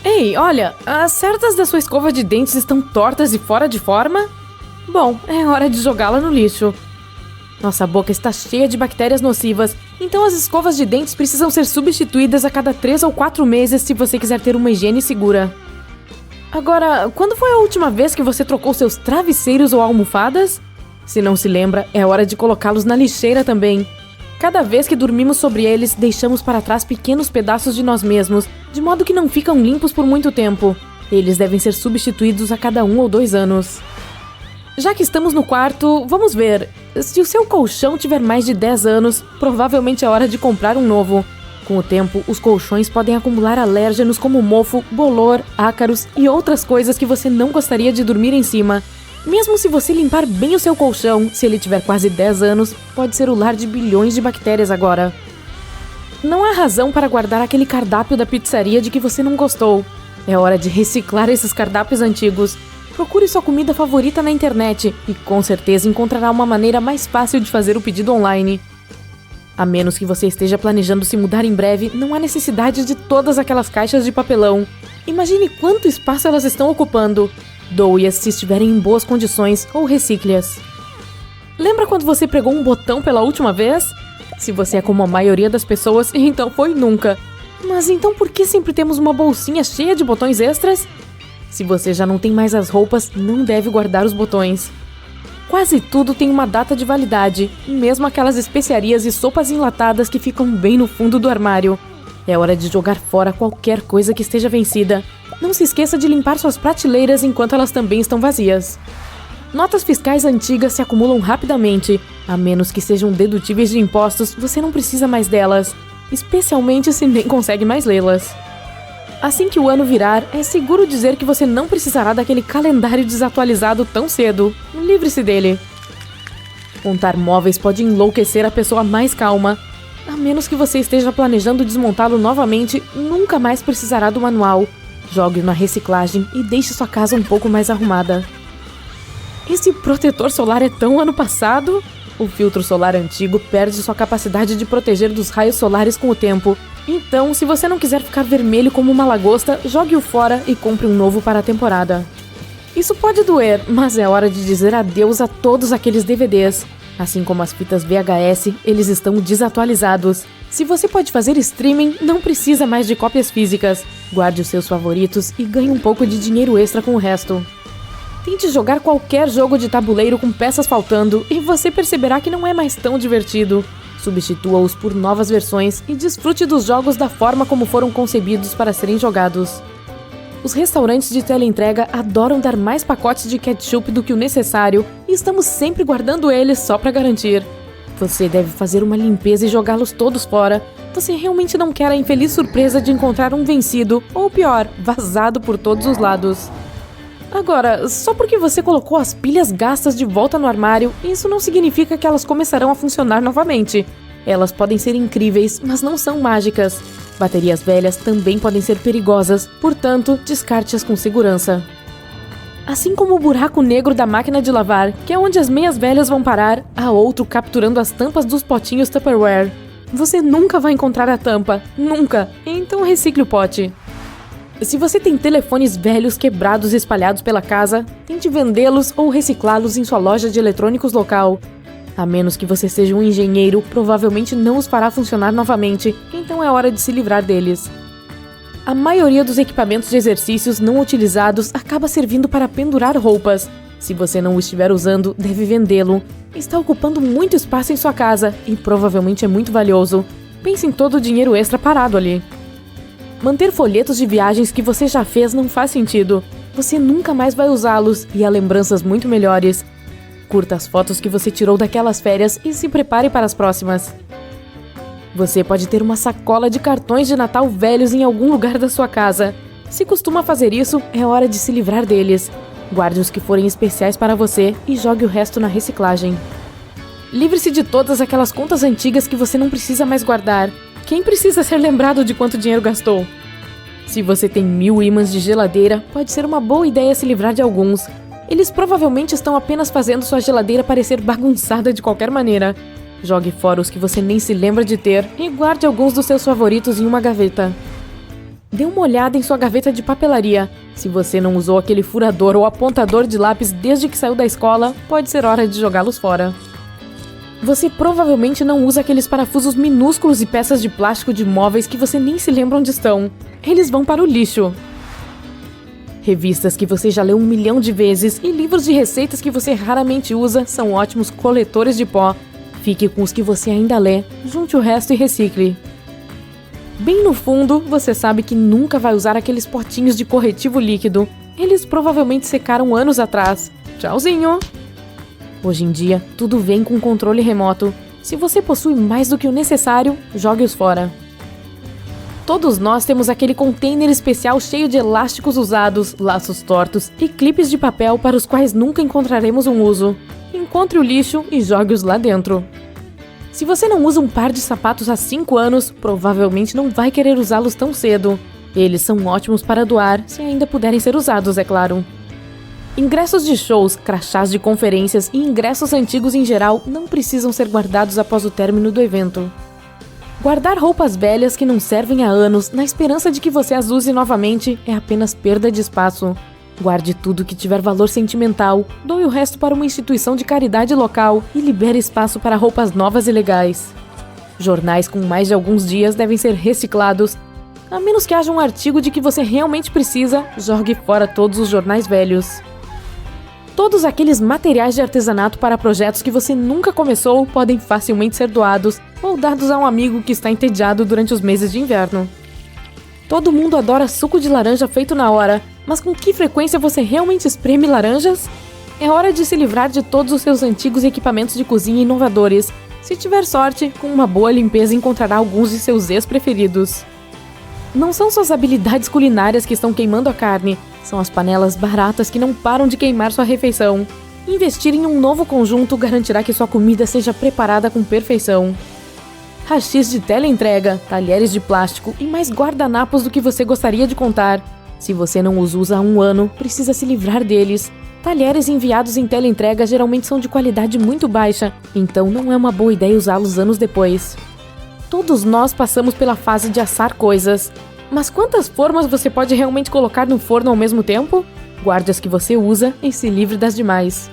Ei, olha, as cerdas da sua escova de dentes estão tortas e fora de forma? Bom, é hora de jogá-la no lixo. Nossa boca está cheia de bactérias nocivas, então as escovas de dentes precisam ser substituídas a cada 3 ou 4 meses se você quiser ter uma higiene segura. Agora, quando foi a última vez que você trocou seus travesseiros ou almofadas? Se não se lembra, é hora de colocá-los na lixeira também. Cada vez que dormimos sobre eles, deixamos para trás pequenos pedaços de nós mesmos, de modo que não ficam limpos por muito tempo. Eles devem ser substituídos a cada 1 ou 2 anos. Já que estamos no quarto, vamos ver. Se o seu colchão tiver mais de 10 anos, provavelmente é hora de comprar um novo. Com o tempo, os colchões podem acumular alérgenos como mofo, bolor, ácaros e outras coisas que você não gostaria de dormir em cima. Mesmo se você limpar bem o seu colchão, se ele tiver quase 10 anos, pode ser o lar de bilhões de bactérias agora. Não há razão para guardar aquele cardápio da pizzaria de que você não gostou. É hora de reciclar esses cardápios antigos. Procure sua comida favorita na internet e com certeza encontrará uma maneira mais fácil de fazer o pedido online. A menos que você esteja planejando se mudar em breve, não há necessidade de todas aquelas caixas de papelão. Imagine quanto espaço elas estão ocupando. Doe-as se estiverem em boas condições ou recicle-as. Lembra quando você pregou um botão pela última vez? Se você é como a maioria das pessoas, então foi nunca. Mas então por que sempre temos uma bolsinha cheia de botões extras? Se você já não tem mais as roupas, não deve guardar os botões. Quase tudo tem uma data de validade, mesmo aquelas especiarias e sopas enlatadas que ficam bem no fundo do armário. É hora de jogar fora qualquer coisa que esteja vencida. Não se esqueça de limpar suas prateleiras enquanto elas também estão vazias. Notas fiscais antigas se acumulam rapidamente. A menos que sejam dedutíveis de impostos, você não precisa mais delas, especialmente se nem consegue mais lê-las. Assim que o ano virar, é seguro dizer que você não precisará daquele calendário desatualizado tão cedo. Livre-se dele. Montar móveis pode enlouquecer a pessoa mais calma. A menos que você esteja planejando desmontá-lo novamente, nunca mais precisará do manual. Jogue-o na reciclagem e deixe sua casa um pouco mais arrumada. Esse protetor solar é tão ano passado? O filtro solar antigo perde sua capacidade de proteger dos raios solares com o tempo. Então, se você não quiser ficar vermelho como uma lagosta, jogue-o fora e compre um novo para a temporada. Isso pode doer, mas é hora de dizer adeus a todos aqueles DVDs. Assim como as fitas VHS, eles estão desatualizados. Se você pode fazer streaming, não precisa mais de cópias físicas. Guarde os seus favoritos e ganhe um pouco de dinheiro extra com o resto. Tente jogar qualquer jogo de tabuleiro com peças faltando e você perceberá que não é mais tão divertido. Substitua-os por novas versões e desfrute dos jogos da forma como foram concebidos para serem jogados. Os restaurantes de teleentrega adoram dar mais pacotes de ketchup do que o necessário e estamos sempre guardando eles só para garantir. Você deve fazer uma limpeza e jogá-los todos fora. Você realmente não quer a infeliz surpresa de encontrar um vencido, ou pior, vazado por todos os lados. Agora, só porque você colocou as pilhas gastas de volta no armário, isso não significa que elas começarão a funcionar novamente. Elas podem ser incríveis, mas não são mágicas. Baterias velhas também podem ser perigosas, portanto, descarte-as com segurança. Assim como o buraco negro da máquina de lavar, que é onde as meias velhas vão parar, há outro capturando as tampas dos potinhos Tupperware. Você nunca vai encontrar a tampa, nunca, então recicle o pote. Se você tem telefones velhos quebrados espalhados pela casa, tente vendê-los ou reciclá-los em sua loja de eletrônicos local. A menos que você seja um engenheiro, provavelmente não os fará funcionar novamente, então é hora de se livrar deles. A maioria dos equipamentos de exercícios não utilizados acaba servindo para pendurar roupas. Se você não o estiver usando, deve vendê-lo. Está ocupando muito espaço em sua casa e provavelmente é muito valioso. Pense em todo o dinheiro extra parado ali. Manter folhetos de viagens que você já fez não faz sentido. Você nunca mais vai usá-los e há lembranças muito melhores. Curta as fotos que você tirou daquelas férias e se prepare para as próximas. Você pode ter uma sacola de cartões de Natal velhos em algum lugar da sua casa. Se costuma fazer isso, é hora de se livrar deles. Guarde os que forem especiais para você e jogue o resto na reciclagem. Livre-se de todas aquelas contas antigas que você não precisa mais guardar. Quem precisa ser lembrado de quanto dinheiro gastou? Se você tem 1000 ímãs de geladeira, pode ser uma boa ideia se livrar de alguns. Eles provavelmente estão apenas fazendo sua geladeira parecer bagunçada de qualquer maneira. Jogue fora os que você nem se lembra de ter e guarde alguns dos seus favoritos em uma gaveta. Dê uma olhada em sua gaveta de papelaria. Se você não usou aquele furador ou apontador de lápis desde que saiu da escola, pode ser hora de jogá-los fora. Você provavelmente não usa aqueles parafusos minúsculos e peças de plástico de móveis que você nem se lembra onde estão. Eles vão para o lixo. Revistas que você já leu 1 milhão de vezes e livros de receitas que você raramente usa são ótimos coletores de pó. Fique com os que você ainda lê, junte o resto e recicle. Bem no fundo, você sabe que nunca vai usar aqueles potinhos de corretivo líquido. Eles provavelmente secaram anos atrás. Tchauzinho! Hoje em dia, tudo vem com controle remoto. Se você possui mais do que o necessário, jogue-os fora. Todos nós temos aquele container especial cheio de elásticos usados, laços tortos e clipes de papel para os quais nunca encontraremos um uso. Encontre o lixo e jogue-os lá dentro. Se você não usa um par de sapatos há 5 anos, provavelmente não vai querer usá-los tão cedo. Eles são ótimos para doar, se ainda puderem ser usados, é claro. Ingressos de shows, crachás de conferências e ingressos antigos em geral não precisam ser guardados após o término do evento. Guardar roupas velhas que não servem há anos, na esperança de que você as use novamente, é apenas perda de espaço. Guarde tudo que tiver valor sentimental, doe o resto para uma instituição de caridade local e libere espaço para roupas novas e legais. Jornais com mais de alguns dias devem ser reciclados. A menos que haja um artigo de que você realmente precisa, jogue fora todos os jornais velhos. Todos aqueles materiais de artesanato para projetos que você nunca começou podem facilmente ser doados ou dados a um amigo que está entediado durante os meses de inverno. Todo mundo adora suco de laranja feito na hora, mas com que frequência você realmente espreme laranjas? É hora de se livrar de todos os seus antigos equipamentos de cozinha inovadores. Se tiver sorte, com uma boa limpeza encontrará alguns de seus ex-preferidos. Não são suas habilidades culinárias que estão queimando a carne, são as panelas baratas que não param de queimar sua refeição. Investir em um novo conjunto garantirá que sua comida seja preparada com perfeição. Rachis de teleentrega, talheres de plástico e mais guardanapos do que você gostaria de contar. Se você não os usa há 1 ano, precisa se livrar deles. Talheres enviados em teleentrega geralmente são de qualidade muito baixa, então não é uma boa ideia usá-los anos depois. Todos nós passamos pela fase de assar coisas. Mas quantas formas você pode realmente colocar no forno ao mesmo tempo? Guarde as que você usa e se livre das demais.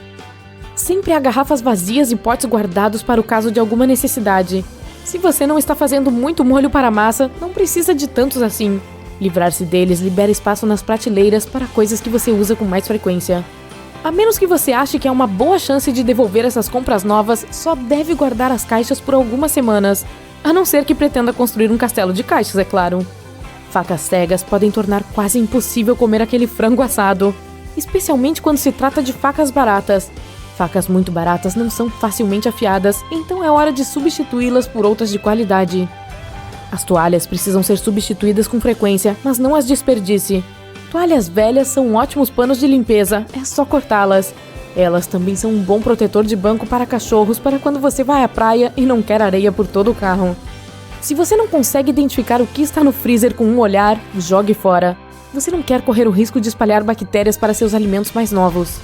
Sempre há garrafas vazias e potes guardados para o caso de alguma necessidade. Se você não está fazendo muito molho para a massa, não precisa de tantos assim. Livrar-se deles libera espaço nas prateleiras para coisas que você usa com mais frequência. A menos que você ache que há uma boa chance de devolver essas compras novas, só deve guardar as caixas por algumas semanas. A não ser que pretenda construir um castelo de caixas, é claro. Facas cegas podem tornar quase impossível comer aquele frango assado, especialmente quando se trata de facas baratas. Facas muito baratas não são facilmente afiadas, então é hora de substituí-las por outras de qualidade. As toalhas precisam ser substituídas com frequência, mas não as desperdice. Toalhas velhas são ótimos panos de limpeza, é só cortá-las. Elas também são um bom protetor de banco para cachorros para quando você vai à praia e não quer areia por todo o carro. Se você não consegue identificar o que está no freezer com um olhar, jogue fora. Você não quer correr o risco de espalhar bactérias para seus alimentos mais novos.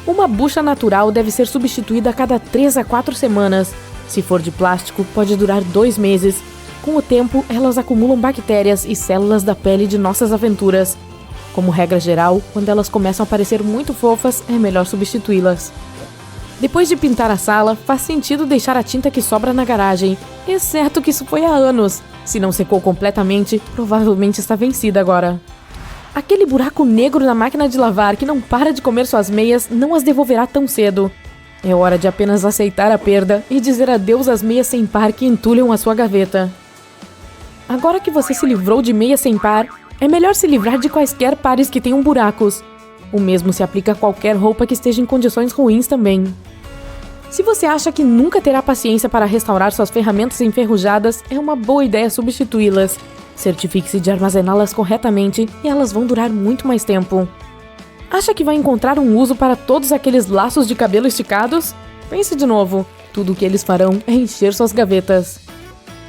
Uma bucha natural deve ser substituída a cada 3 a 4 semanas. Se for de plástico, pode durar 2 meses. Com o tempo, elas acumulam bactérias e células da pele de nossas aventuras. Como regra geral, quando elas começam a parecer muito fofas, é melhor substituí-las. Depois de pintar a sala, faz sentido deixar a tinta que sobra na garagem, exceto que isso foi há anos. Se não secou completamente, provavelmente está vencida agora. Aquele buraco negro na máquina de lavar que não para de comer suas meias não as devolverá tão cedo. É hora de apenas aceitar a perda e dizer adeus às meias sem par que entulham a sua gaveta. Agora que você se livrou de meias sem par, é melhor se livrar de quaisquer pares que tenham buracos. O mesmo se aplica a qualquer roupa que esteja em condições ruins também. Se você acha que nunca terá paciência para restaurar suas ferramentas enferrujadas, é uma boa ideia substituí-las. Certifique-se de armazená-las corretamente e elas vão durar muito mais tempo. Acha que vai encontrar um uso para todos aqueles laços de cabelo esticados? Pense de novo. Tudo o que eles farão é encher suas gavetas.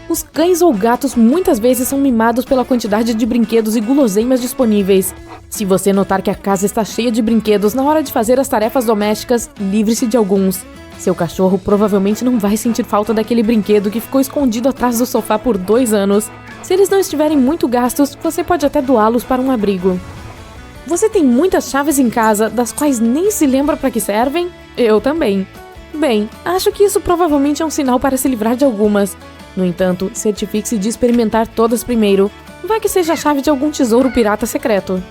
Os cães ou gatos muitas vezes são mimados pela quantidade de brinquedos e guloseimas disponíveis. Se você notar que a casa está cheia de brinquedos na hora de fazer as tarefas domésticas, livre-se de alguns. Seu cachorro provavelmente não vai sentir falta daquele brinquedo que ficou escondido atrás do sofá por 2 anos. Se eles não estiverem muito gastos, você pode até doá-los para um abrigo. Você tem muitas chaves em casa, das quais nem se lembra para que servem? Eu também. Bem, acho que isso provavelmente é um sinal para se livrar de algumas. No entanto, certifique-se de experimentar todas primeiro. Vai que seja a chave de algum tesouro pirata secreto.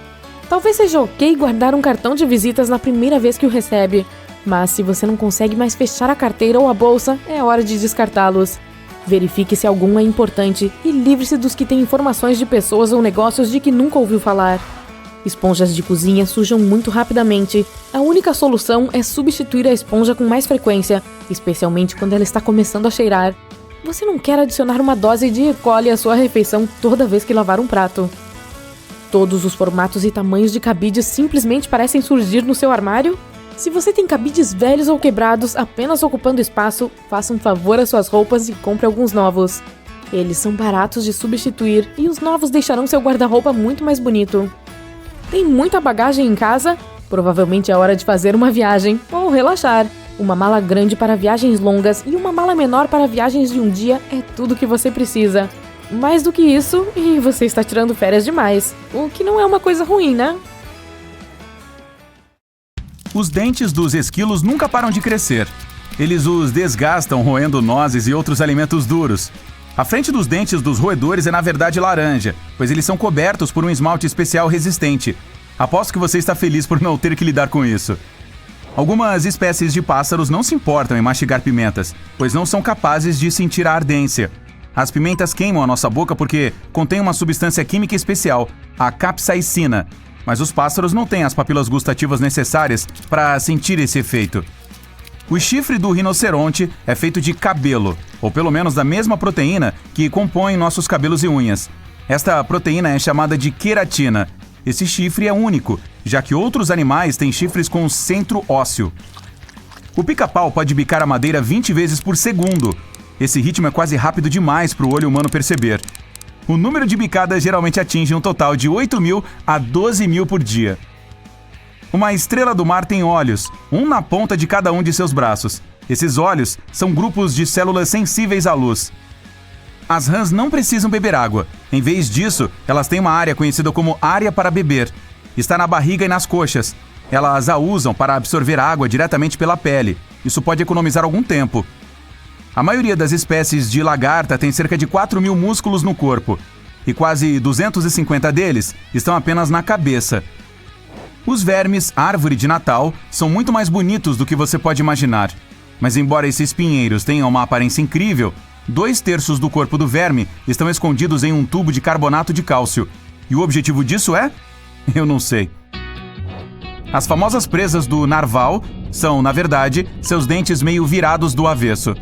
Talvez seja ok guardar um cartão de visitas na primeira vez que o recebe, mas se você não consegue mais fechar a carteira ou a bolsa, é hora de descartá-los. Verifique se algum é importante e livre-se dos que têm informações de pessoas ou negócios de que nunca ouviu falar. Esponjas de cozinha sujam muito rapidamente. A única solução é substituir a esponja com mais frequência, especialmente quando ela está começando a cheirar. Você não quer adicionar uma dose de E. coli à sua refeição toda vez que lavar um prato. Todos os formatos e tamanhos de cabides simplesmente parecem surgir no seu armário? Se você tem cabides velhos ou quebrados apenas ocupando espaço, faça um favor às suas roupas e compre alguns novos. Eles são baratos de substituir e os novos deixarão seu guarda-roupa muito mais bonito. Tem muita bagagem em casa? Provavelmente é hora de fazer uma viagem ou relaxar. Uma mala grande para viagens longas e uma mala menor para viagens de um dia é tudo o que você precisa. Mais do que isso, e você está tirando férias demais. O que não é uma coisa ruim, né? Os dentes dos esquilos nunca param de crescer. Eles os desgastam roendo nozes e outros alimentos duros. A frente dos dentes dos roedores é na verdade laranja, pois eles são cobertos por um esmalte especial resistente. Aposto que você está feliz por não ter que lidar com isso. Algumas espécies de pássaros não se importam em mastigar pimentas, pois não são capazes de sentir a ardência. As pimentas queimam a nossa boca porque contêm uma substância química especial, a capsaicina, mas os pássaros não têm as papilas gustativas necessárias para sentir esse efeito. O chifre do rinoceronte é feito de cabelo, ou pelo menos da mesma proteína que compõe nossos cabelos e unhas. Esta proteína é chamada de queratina. Esse chifre é único, já que outros animais têm chifres com centro ósseo. O pica-pau pode bicar a madeira 20 vezes por segundo. Esse ritmo é quase rápido demais para o olho humano perceber. O número de bicadas geralmente atinge um total de 8.000 a 12.000 por dia. Uma estrela do mar tem olhos, um na ponta de cada um de seus braços. Esses olhos são grupos de células sensíveis à luz. As rãs não precisam beber água. Em vez disso, elas têm uma área conhecida como área para beber. Está na barriga e nas coxas. Elas a usam para absorver água diretamente pela pele. Isso pode economizar algum tempo. A maioria das espécies de lagarta tem cerca de 4.000 músculos no corpo, e quase 250 deles estão apenas na cabeça. Os vermes árvore de Natal são muito mais bonitos do que você pode imaginar. Mas embora esses pinheiros tenham uma aparência incrível, 2/3 do corpo do verme estão escondidos em um tubo de carbonato de cálcio. E o objetivo disso é? Eu não sei. As famosas presas do narval são, na verdade, seus dentes meio virados do avesso.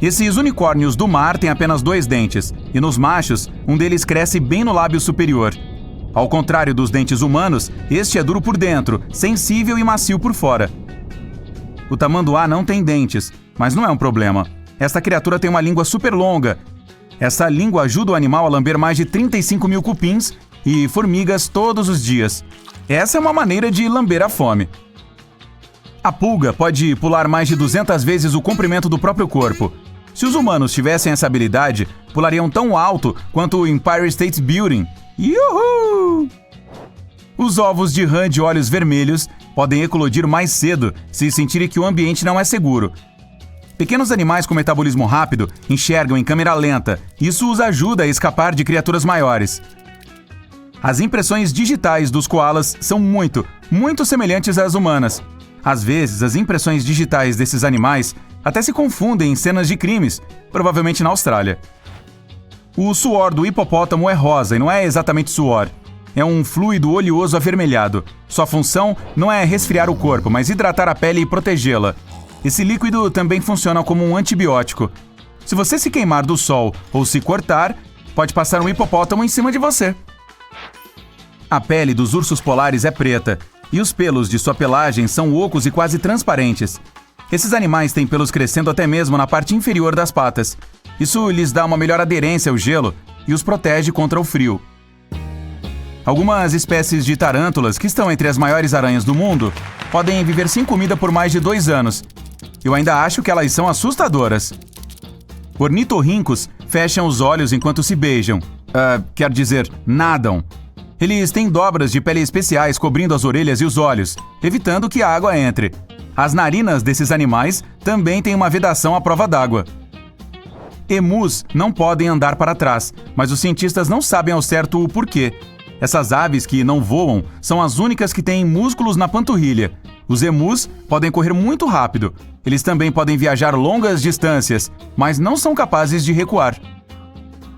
Esses unicórnios do mar têm apenas 2 dentes, e nos machos, um deles cresce bem no lábio superior. Ao contrário dos dentes humanos, este é duro por dentro, sensível e macio por fora. O tamanduá não tem dentes, mas não é um problema. Esta criatura tem uma língua super longa. Essa língua ajuda o animal a lamber mais de 35.000 cupins e formigas todos os dias. Essa é uma maneira de lamber a fome. A pulga pode pular mais de 200 vezes o comprimento do próprio corpo. Se os humanos tivessem essa habilidade, pulariam tão alto quanto o Empire State Building. Yuhu! Os ovos de rã de olhos vermelhos podem eclodir mais cedo se sentirem que o ambiente não é seguro. Pequenos animais com metabolismo rápido enxergam em câmera lenta. Isso os ajuda a escapar de criaturas maiores. As impressões digitais dos koalas são muito semelhantes às humanas. Às vezes, as impressões digitais desses animais até se confundem em cenas de crimes, provavelmente na Austrália. O suor do hipopótamo é rosa e não é exatamente suor. É um fluido oleoso avermelhado. Sua função não é resfriar o corpo, mas hidratar a pele e protegê-la. Esse líquido também funciona como um antibiótico. Se você se queimar do sol ou se cortar, pode passar um hipopótamo em cima de você. A pele dos ursos polares é preta, e os pelos de sua pelagem são ocos e quase transparentes. Esses animais têm pelos crescendo até mesmo na parte inferior das patas. Isso lhes dá uma melhor aderência ao gelo e os protege contra o frio. Algumas espécies de tarântulas, que estão entre as maiores aranhas do mundo, podem viver sem comida por mais de 2 anos. Eu ainda acho que elas são assustadoras. Ornitorrincos fecham os olhos enquanto se beijam. Quer dizer, nadam. Eles têm dobras de pele especiais cobrindo as orelhas e os olhos, evitando que a água entre. As narinas desses animais também têm uma vedação à prova d'água. Emus não podem andar para trás, mas os cientistas não sabem ao certo o porquê. Essas aves que não voam são as únicas que têm músculos na panturrilha. Os emus podem correr muito rápido. Eles também podem viajar longas distâncias, mas não são capazes de recuar.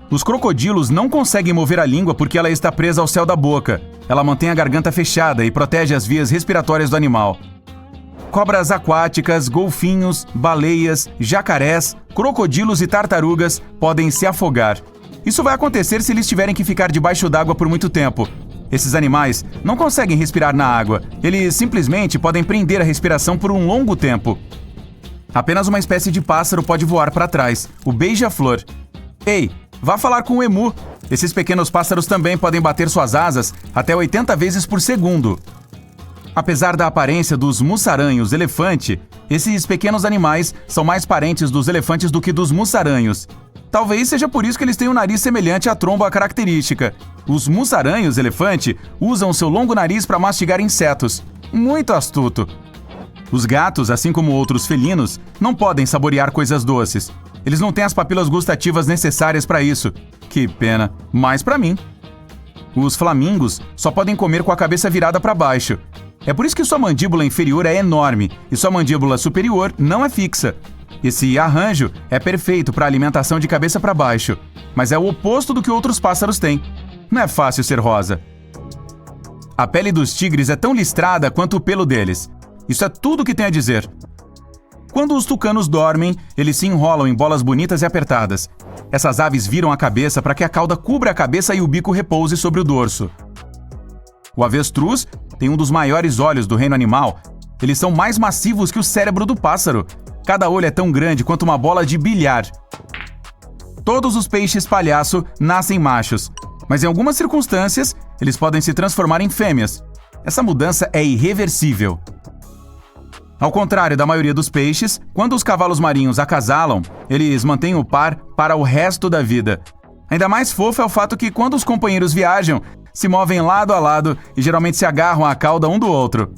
Os crocodilos não conseguem mover a língua porque ela está presa ao céu da boca. Ela mantém a garganta fechada e protege as vias respiratórias do animal. Cobras aquáticas, golfinhos, baleias, jacarés, crocodilos e tartarugas podem se afogar. Isso vai acontecer se eles tiverem que ficar debaixo d'água por muito tempo. Esses animais não conseguem respirar na água. Eles simplesmente podem prender a respiração por um longo tempo. Apenas uma espécie de pássaro pode voar para trás, o beija-flor. Ei, vá falar com o emu. Esses pequenos pássaros também podem bater suas asas até 80 vezes por segundo. Apesar da aparência dos mussaranhos elefante, esses pequenos animais são mais parentes dos elefantes do que dos mussaranhos. Talvez seja por isso que eles têm um nariz semelhante à tromba característica. Os mussaranhos elefante usam seu longo nariz para mastigar insetos. Muito astuto. Os gatos, assim como outros felinos, não podem saborear coisas doces. Eles não têm as papilas gustativas necessárias para isso. Que pena, mas para mim. Os flamingos só podem comer com a cabeça virada para baixo. É por isso que sua mandíbula inferior é enorme e sua mandíbula superior não é fixa. Esse arranjo é perfeito para alimentação de cabeça para baixo, mas é o oposto do que outros pássaros têm. Não é fácil ser rosa. A pele dos tigres é tão listrada quanto o pelo deles. Isso é tudo que tem a dizer. Quando os tucanos dormem, eles se enrolam em bolas bonitas e apertadas. Essas aves viram a cabeça para que a cauda cubra a cabeça e o bico repouse sobre o dorso. O avestruz tem um dos maiores olhos do reino animal. Eles são mais massivos que o cérebro do pássaro. Cada olho é tão grande quanto uma bola de bilhar. Todos os peixes palhaço nascem machos, mas em algumas circunstâncias, eles podem se transformar em fêmeas. Essa mudança é irreversível. Ao contrário da maioria dos peixes, quando os cavalos marinhos acasalam, eles mantêm o par para o resto da vida. Ainda mais fofo é o fato que, quando os companheiros viajam, se movem lado a lado e geralmente se agarram à cauda um do outro.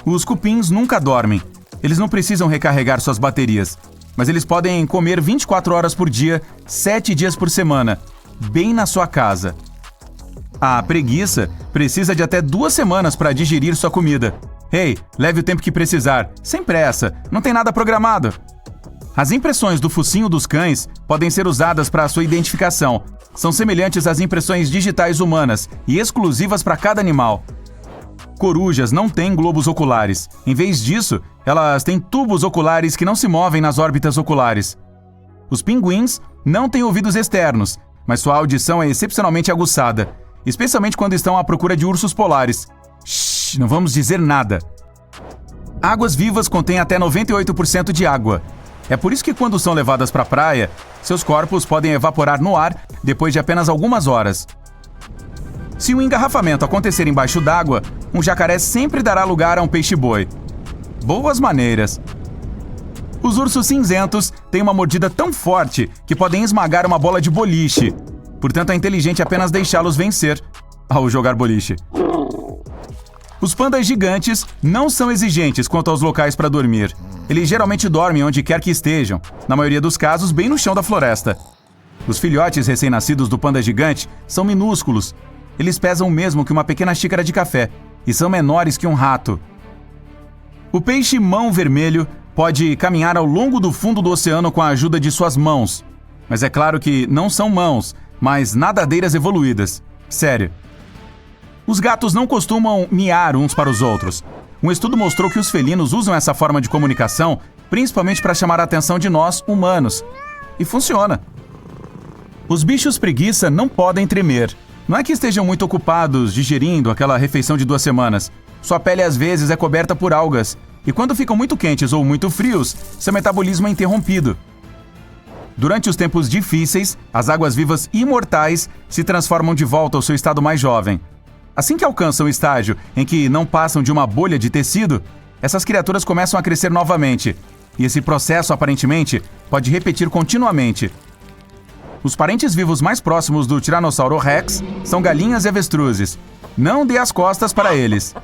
Os cupins nunca dormem. Eles não precisam recarregar suas baterias, mas eles podem comer 24 horas por dia, 7 dias por semana, bem na sua casa. A preguiça precisa de até 2 semanas para digerir sua comida. Ei, leve o tempo que precisar, sem pressa, não tem nada programado. As impressões do focinho dos cães podem ser usadas para sua identificação. São semelhantes às impressões digitais humanas e exclusivas para cada animal. Corujas não têm globos oculares. Em vez disso, elas têm tubos oculares que não se movem nas órbitas oculares. Os pinguins não têm ouvidos externos, mas sua audição é excepcionalmente aguçada, especialmente quando estão à procura de ursos polares. Shhh, não vamos dizer nada. Águas vivas contêm até 98% de água. É por isso que quando são levadas para a praia, seus corpos podem evaporar no ar depois de apenas algumas horas. Se o engarrafamento acontecer embaixo d'água, um jacaré sempre dará lugar a um peixe-boi. Boas maneiras. Os ursos cinzentos têm uma mordida tão forte que podem esmagar uma bola de boliche. Portanto, é inteligente apenas deixá-los vencer ao jogar boliche. Os pandas gigantes não são exigentes quanto aos locais para dormir. Eles geralmente dormem onde quer que estejam, na maioria dos casos bem no chão da floresta. Os filhotes recém-nascidos do panda gigante são minúsculos. Eles pesam o mesmo que uma pequena xícara de café e são menores que um rato. O peixe-mão vermelho pode caminhar ao longo do fundo do oceano com a ajuda de suas mãos. Mas é claro que não são mãos, mas nadadeiras evoluídas. Sério. Os gatos não costumam miar uns para os outros. Um estudo mostrou que os felinos usam essa forma de comunicação principalmente para chamar a atenção de nós, humanos. E funciona. Os bichos preguiça não podem tremer. Não é que estejam muito ocupados digerindo aquela refeição de 2 semanas. Sua pele às vezes é coberta por algas. E quando ficam muito quentes ou muito frios, seu metabolismo é interrompido. Durante os tempos difíceis, as águas-vivas imortais se transformam de volta ao seu estado mais jovem. Assim que alcançam o estágio em que não passam de uma bolha de tecido, essas criaturas começam a crescer novamente. e esse processo, aparentemente, pode repetir continuamente. Os parentes vivos mais próximos do Tiranossauro Rex são galinhas e avestruzes. Não dê as costas para eles.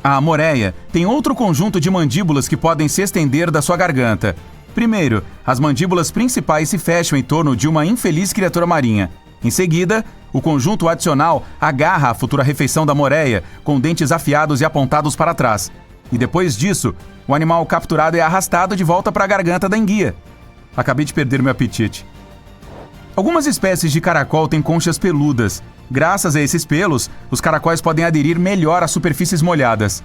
A moreia tem outro conjunto de mandíbulas que podem se estender da sua garganta. Primeiro, as mandíbulas principais se fecham em torno de uma infeliz criatura marinha. Em seguida, o conjunto adicional agarra a futura refeição da moreia, com dentes afiados e apontados para trás. E depois disso, o animal capturado é arrastado de volta para a garganta da enguia. Acabei de perder meu apetite. Algumas espécies de caracol têm conchas peludas. Graças a esses pelos, os caracóis podem aderir melhor a superfícies molhadas.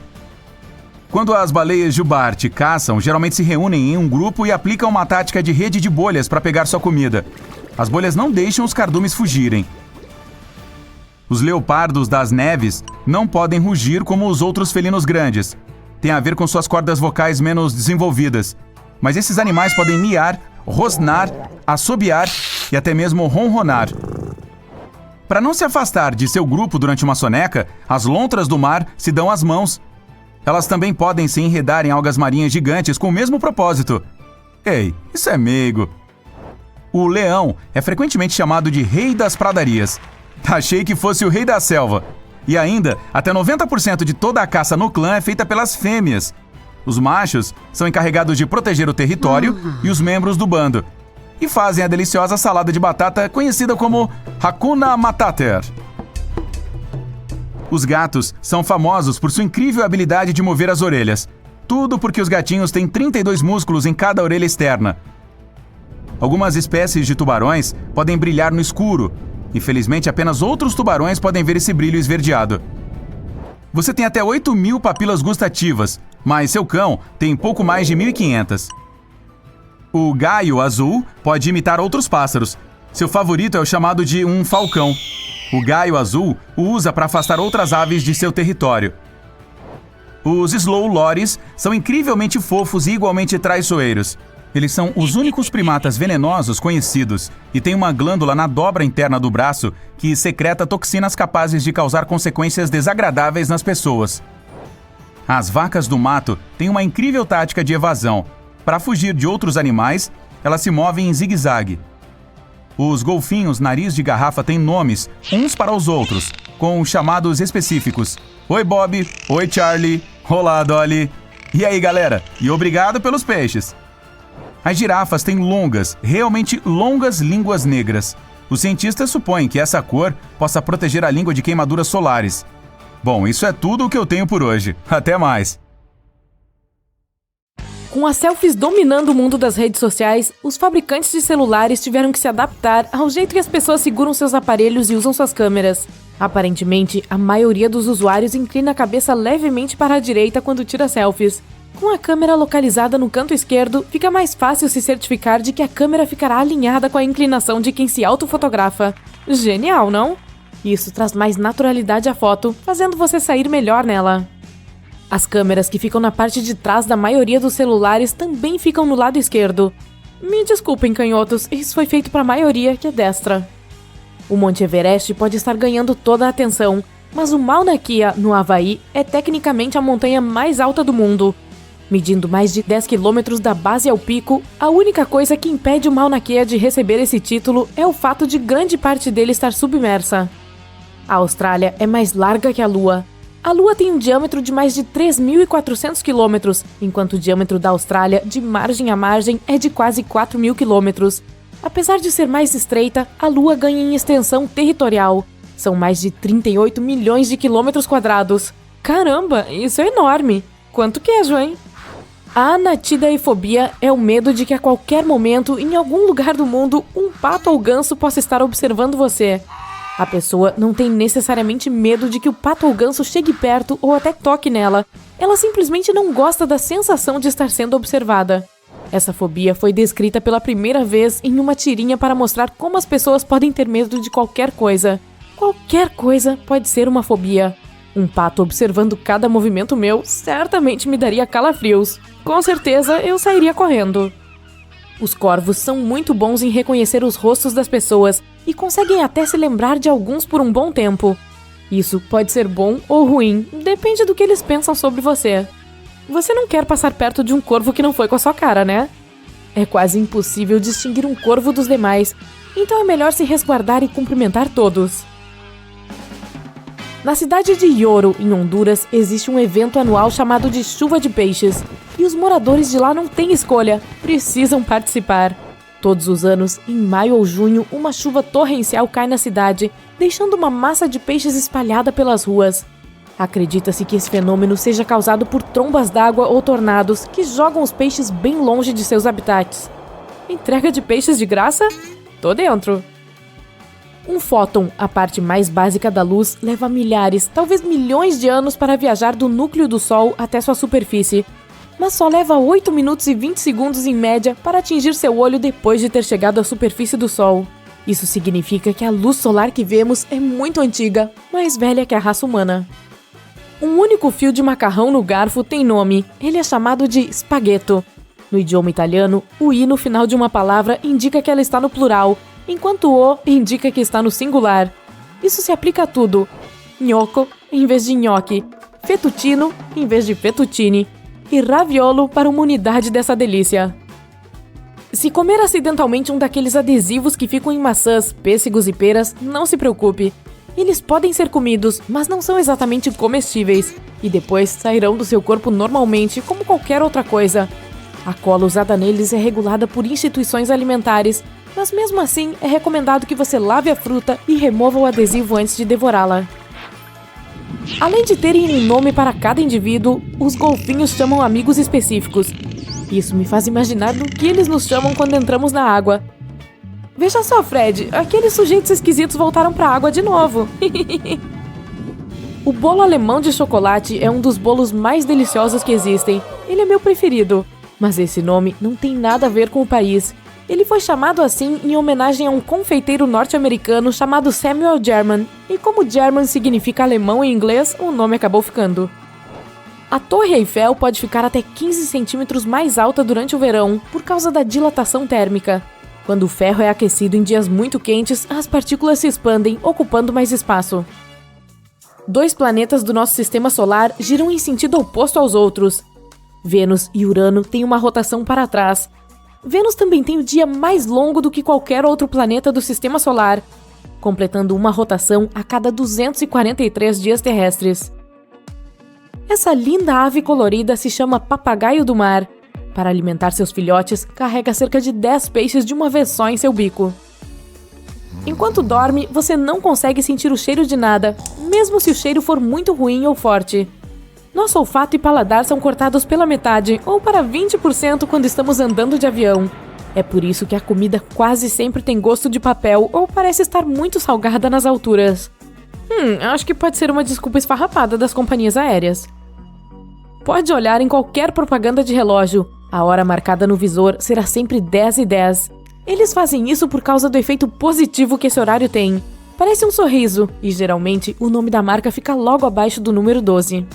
Quando as baleias jubarte caçam, geralmente se reúnem em um grupo e aplicam uma tática de rede de bolhas para pegar sua comida. As bolhas não deixam os cardumes fugirem. Os leopardos das neves não podem rugir como os outros felinos grandes. Tem a ver com suas cordas vocais menos desenvolvidas. Mas esses animais podem miar, rosnar, assobiar e até mesmo ronronar. Para não se afastar de seu grupo durante uma soneca, as lontras do mar se dão as mãos. Elas também podem se enredar em algas marinhas gigantes com o mesmo propósito. Ei, isso é meigo. O leão é frequentemente chamado de rei das pradarias. Achei que fosse o rei da selva. E ainda, até 90% de toda a caça no clã é feita pelas fêmeas. Os machos são encarregados de proteger o território e os membros do bando. E fazem a deliciosa salada de batata conhecida como Hakuna Matata. Os gatos são famosos por sua incrível habilidade de mover as orelhas. Tudo porque os gatinhos têm 32 músculos em cada orelha externa. Algumas espécies de tubarões podem brilhar no escuro. Infelizmente, apenas outros tubarões podem ver esse brilho esverdeado. Você tem até 8.000 papilas gustativas, mas seu cão tem pouco mais de 1.500. O gaio azul pode imitar outros pássaros. Seu favorito é o chamado de um falcão. O gaio azul o usa para afastar outras aves de seu território. Os slow lores são incrivelmente fofos e igualmente traiçoeiros. Eles são os únicos primatas venenosos conhecidos e têm uma glândula na dobra interna do braço que secreta toxinas capazes de causar consequências desagradáveis nas pessoas. As vacas do mato têm uma incrível tática de evasão. Para fugir de outros animais, elas se movem em zigue-zague. Os golfinhos nariz de garrafa têm nomes, uns para os outros, com chamados específicos. Oi, Bob. Oi, Charlie. Olá, Dolly. E aí, galera? E obrigado pelos peixes. As girafas têm longas, realmente longas línguas negras. Os cientistas supõem que essa cor possa proteger a língua de queimaduras solares. Bom, isso é tudo o que eu tenho por hoje. Até mais! Com as selfies dominando o mundo das redes sociais, os fabricantes de celulares tiveram que se adaptar ao jeito que as pessoas seguram seus aparelhos e usam suas câmeras. Aparentemente, a maioria dos usuários inclina a cabeça levemente para a direita quando tira selfies. Com a câmera localizada no canto esquerdo, fica mais fácil se certificar de que a câmera ficará alinhada com a inclinação de quem se autofotografa. Genial, não? Isso traz mais naturalidade à foto, fazendo você sair melhor nela. As câmeras que ficam na parte de trás da maioria dos celulares também ficam no lado esquerdo. Me desculpem, canhotos, isso foi feito para a maioria que é destra. O Monte Everest pode estar ganhando toda a atenção, mas o Mauna Kea, no Havaí, é tecnicamente a montanha mais alta do mundo. Medindo mais de 10 quilômetros da base ao pico, a única coisa que impede o Mauna Kea de receber esse título é o fato de grande parte dele estar submersa. A Austrália é mais larga que a Lua. A Lua tem um diâmetro de mais de 3.400 quilômetros, enquanto o diâmetro da Austrália, de margem a margem, é de quase 4.000 quilômetros. Apesar de ser mais estreita, a Lua ganha em extensão territorial. São mais de 38 milhões de quilômetros quadrados. Caramba, isso é enorme! Quanto queijo, hein? A anatidaefobia é o medo de que a qualquer momento, em algum lugar do mundo, um pato ou ganso possa estar observando você. A pessoa não tem necessariamente medo de que o pato ou ganso chegue perto ou até toque nela. Ela simplesmente não gosta da sensação de estar sendo observada. Essa fobia foi descrita pela primeira vez em uma tirinha para mostrar como as pessoas podem ter medo de qualquer coisa. Qualquer coisa pode ser uma fobia. Um pato observando cada movimento meu certamente me daria calafrios. Com certeza eu sairia correndo. Os corvos são muito bons em reconhecer os rostos das pessoas e conseguem até se lembrar de alguns por um bom tempo. Isso pode ser bom ou ruim, depende do que eles pensam sobre você. Você não quer passar perto de um corvo que não foi com a sua cara, né? É quase impossível distinguir um corvo dos demais, então é melhor se resguardar e cumprimentar todos. Na cidade de Yoro, em Honduras, existe um evento anual chamado de Chuva de Peixes, e os moradores de lá não têm escolha, precisam participar. Todos os anos, em maio ou junho, uma chuva torrencial cai na cidade, deixando uma massa de peixes espalhada pelas ruas. Acredita-se que esse fenômeno seja causado por trombas d'água ou tornados que jogam os peixes bem longe de seus habitats. Entrega de peixes de graça? Tô dentro! Um fóton, a parte mais básica da luz, leva milhares, talvez milhões de anos para viajar do núcleo do Sol até sua superfície, mas só leva 8 minutos e 20 segundos em média para atingir seu olho depois de ter chegado à superfície do Sol. Isso significa que a luz solar que vemos é muito antiga, mais velha que a raça humana. Um único fio de macarrão no garfo tem nome, ele é chamado de spaghetto. No idioma italiano, o i no final de uma palavra indica que ela está no plural, enquanto o indica que está no singular. Isso se aplica a tudo. Gnocco em vez de nhoque, fettuccino em vez de fettuccine, e raviolo para uma unidade dessa delícia. Se comer acidentalmente um daqueles adesivos que ficam em maçãs, pêssegos e peras, não se preocupe. Eles podem ser comidos, mas não são exatamente comestíveis, e depois sairão do seu corpo normalmente, como qualquer outra coisa. A cola usada neles é regulada por instituições alimentares, mas mesmo assim é recomendado que você lave a fruta e remova o adesivo antes de devorá-la. Além de terem um nome para cada indivíduo, os golfinhos chamam amigos específicos. Isso me faz imaginar do que eles nos chamam quando entramos na água. Veja só, Fred, aqueles sujeitos esquisitos voltaram para a água de novo. O bolo alemão de chocolate é um dos bolos mais deliciosos que existem. Ele é meu preferido. Mas esse nome não tem nada a ver com o país. Ele foi chamado assim em homenagem a um confeiteiro norte-americano chamado Samuel German. E como German significa alemão em inglês, o nome acabou ficando. A Torre Eiffel pode ficar até 15 centímetros mais alta durante o verão, por causa da dilatação térmica. Quando o ferro é aquecido em dias muito quentes, as partículas se expandem, ocupando mais espaço. 2 planetas do nosso sistema solar giram em sentido oposto aos outros. Vênus e Urano têm uma rotação para trás. Vênus também tem o dia mais longo do que qualquer outro planeta do sistema solar, completando uma rotação a cada 243 dias terrestres. Essa linda ave colorida se chama papagaio do mar. Para alimentar seus filhotes, carrega cerca de 10 peixes de uma vez só em seu bico. Enquanto dorme, você não consegue sentir o cheiro de nada, mesmo se o cheiro for muito ruim ou forte. Nosso olfato e paladar são cortados pela metade, ou para 20% quando estamos andando de avião. É por isso que a comida quase sempre tem gosto de papel ou parece estar muito salgada nas alturas. Acho que pode ser uma desculpa esfarrapada das companhias aéreas. Pode olhar em qualquer propaganda de relógio. A hora marcada no visor será sempre 10:10. Eles fazem isso por causa do efeito positivo que esse horário tem. Parece um sorriso, e geralmente o nome da marca fica logo abaixo do número 12.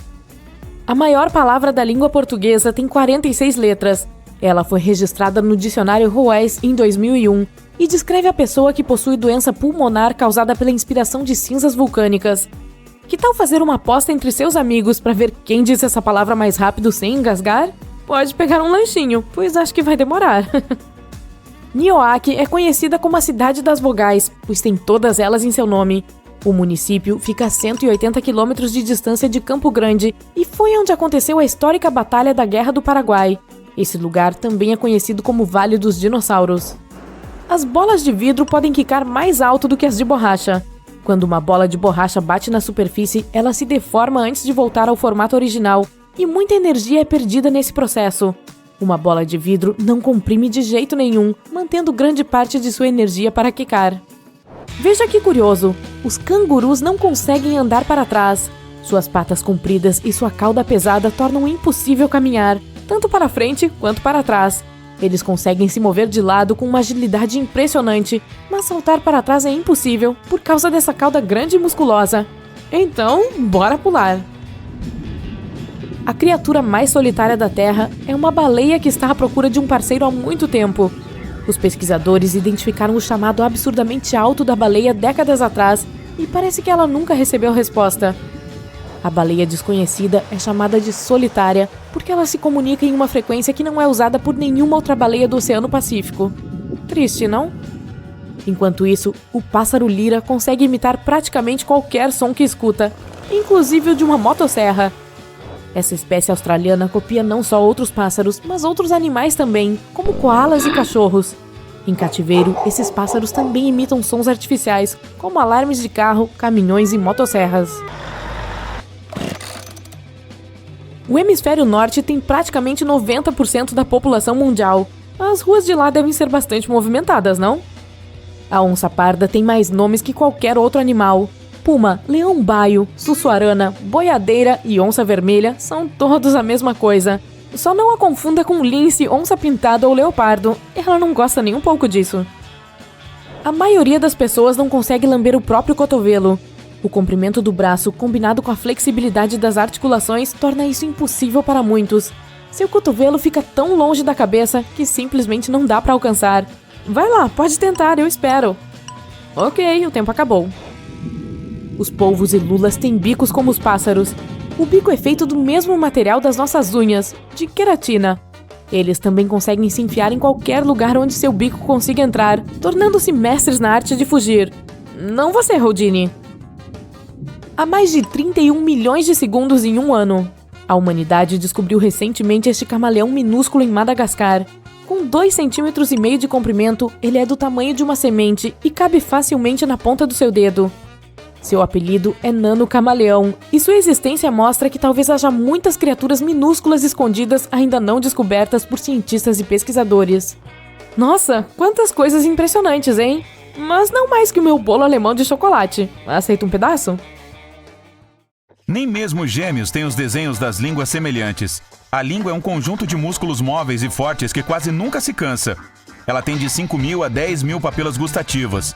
A maior palavra da língua portuguesa tem 46 letras. Ela foi registrada no dicionário Ruais em 2001 e descreve a pessoa que possui doença pulmonar causada pela inspiração de cinzas vulcânicas. Que tal fazer uma aposta entre seus amigos para ver quem diz essa palavra mais rápido sem engasgar? Pode pegar um lanchinho, pois acho que vai demorar. Nioaque é conhecida como a cidade das vogais, pois tem todas elas em seu nome. O município fica a 180 quilômetros de distância de Campo Grande e foi onde aconteceu a histórica Batalha da Guerra do Paraguai. Esse lugar também é conhecido como Vale dos Dinossauros. As bolas de vidro podem quicar mais alto do que as de borracha. Quando uma bola de borracha bate na superfície, ela se deforma antes de voltar ao formato original, e muita energia é perdida nesse processo. Uma bola de vidro não comprime de jeito nenhum, mantendo grande parte de sua energia para quicar. Veja que curioso, os cangurus não conseguem andar para trás. Suas patas compridas e sua cauda pesada tornam impossível caminhar, tanto para frente quanto para trás. Eles conseguem se mover de lado com uma agilidade impressionante, mas saltar para trás é impossível por causa dessa cauda grande e musculosa. Então, bora pular! A criatura mais solitária da Terra é uma baleia que está à procura de um parceiro há muito tempo. Os pesquisadores identificaram o chamado absurdamente alto da baleia décadas atrás e parece que ela nunca recebeu resposta. A baleia desconhecida é chamada de solitária porque ela se comunica em uma frequência que não é usada por nenhuma outra baleia do Oceano Pacífico. Triste, não? Enquanto isso, o pássaro lira consegue imitar praticamente qualquer som que escuta, inclusive o de uma motosserra. Essa espécie australiana copia não só outros pássaros, mas outros animais também, como koalas e cachorros. Em cativeiro, esses pássaros também imitam sons artificiais, como alarmes de carro, caminhões e motosserras. O hemisfério norte tem praticamente 90% da população mundial. As ruas de lá devem ser bastante movimentadas, não? A onça parda tem mais nomes que qualquer outro animal. Puma, leão-baio, sussuarana, boiadeira e onça vermelha são todos a mesma coisa. Só não a confunda com lince, onça pintada ou leopardo. Ela não gosta nem um pouco disso. A maioria das pessoas não consegue lamber o próprio cotovelo. O comprimento do braço, combinado com a flexibilidade das articulações, torna isso impossível para muitos. Seu cotovelo fica tão longe da cabeça que simplesmente não dá para alcançar. Vai lá, pode tentar, eu espero. Ok, o tempo acabou. Os polvos e lulas têm bicos como os pássaros. O bico é feito do mesmo material das nossas unhas, de queratina. Eles também conseguem se enfiar em qualquer lugar onde seu bico consiga entrar, tornando-se mestres na arte de fugir. Não você, Houdini. Há mais de 31 milhões de segundos em um ano. A humanidade descobriu recentemente este camaleão minúsculo em Madagascar. Com 2,5 cm de comprimento, ele é do tamanho de uma semente e cabe facilmente na ponta do seu dedo. Seu apelido é Nano Camaleão, e sua existência mostra que talvez haja muitas criaturas minúsculas escondidas ainda não descobertas por cientistas e pesquisadores. Nossa, quantas coisas impressionantes, hein? Mas não mais que o meu bolo alemão de chocolate. Aceita um pedaço? Nem mesmo gêmeos têm os desenhos das línguas semelhantes. A língua é um conjunto de músculos móveis e fortes que quase nunca se cansa. Ela tem de 5.000 a 10.000 papilas gustativas.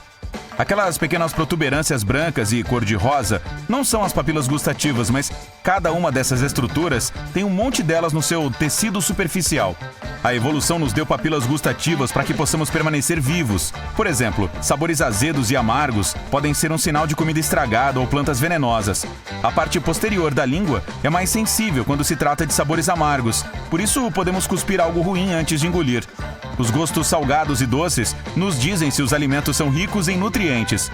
Aquelas pequenas protuberâncias brancas e cor-de-rosa não são as papilas gustativas, mas cada uma dessas estruturas tem um monte delas no seu tecido superficial. A evolução nos deu papilas gustativas para que possamos permanecer vivos. Por exemplo, sabores azedos e amargos podem ser um sinal de comida estragada ou plantas venenosas. A parte posterior da língua é mais sensível quando se trata de sabores amargos, por isso podemos cuspir algo ruim antes de engolir. Os gostos salgados e doces nos dizem se os alimentos são ricos em nutrientes.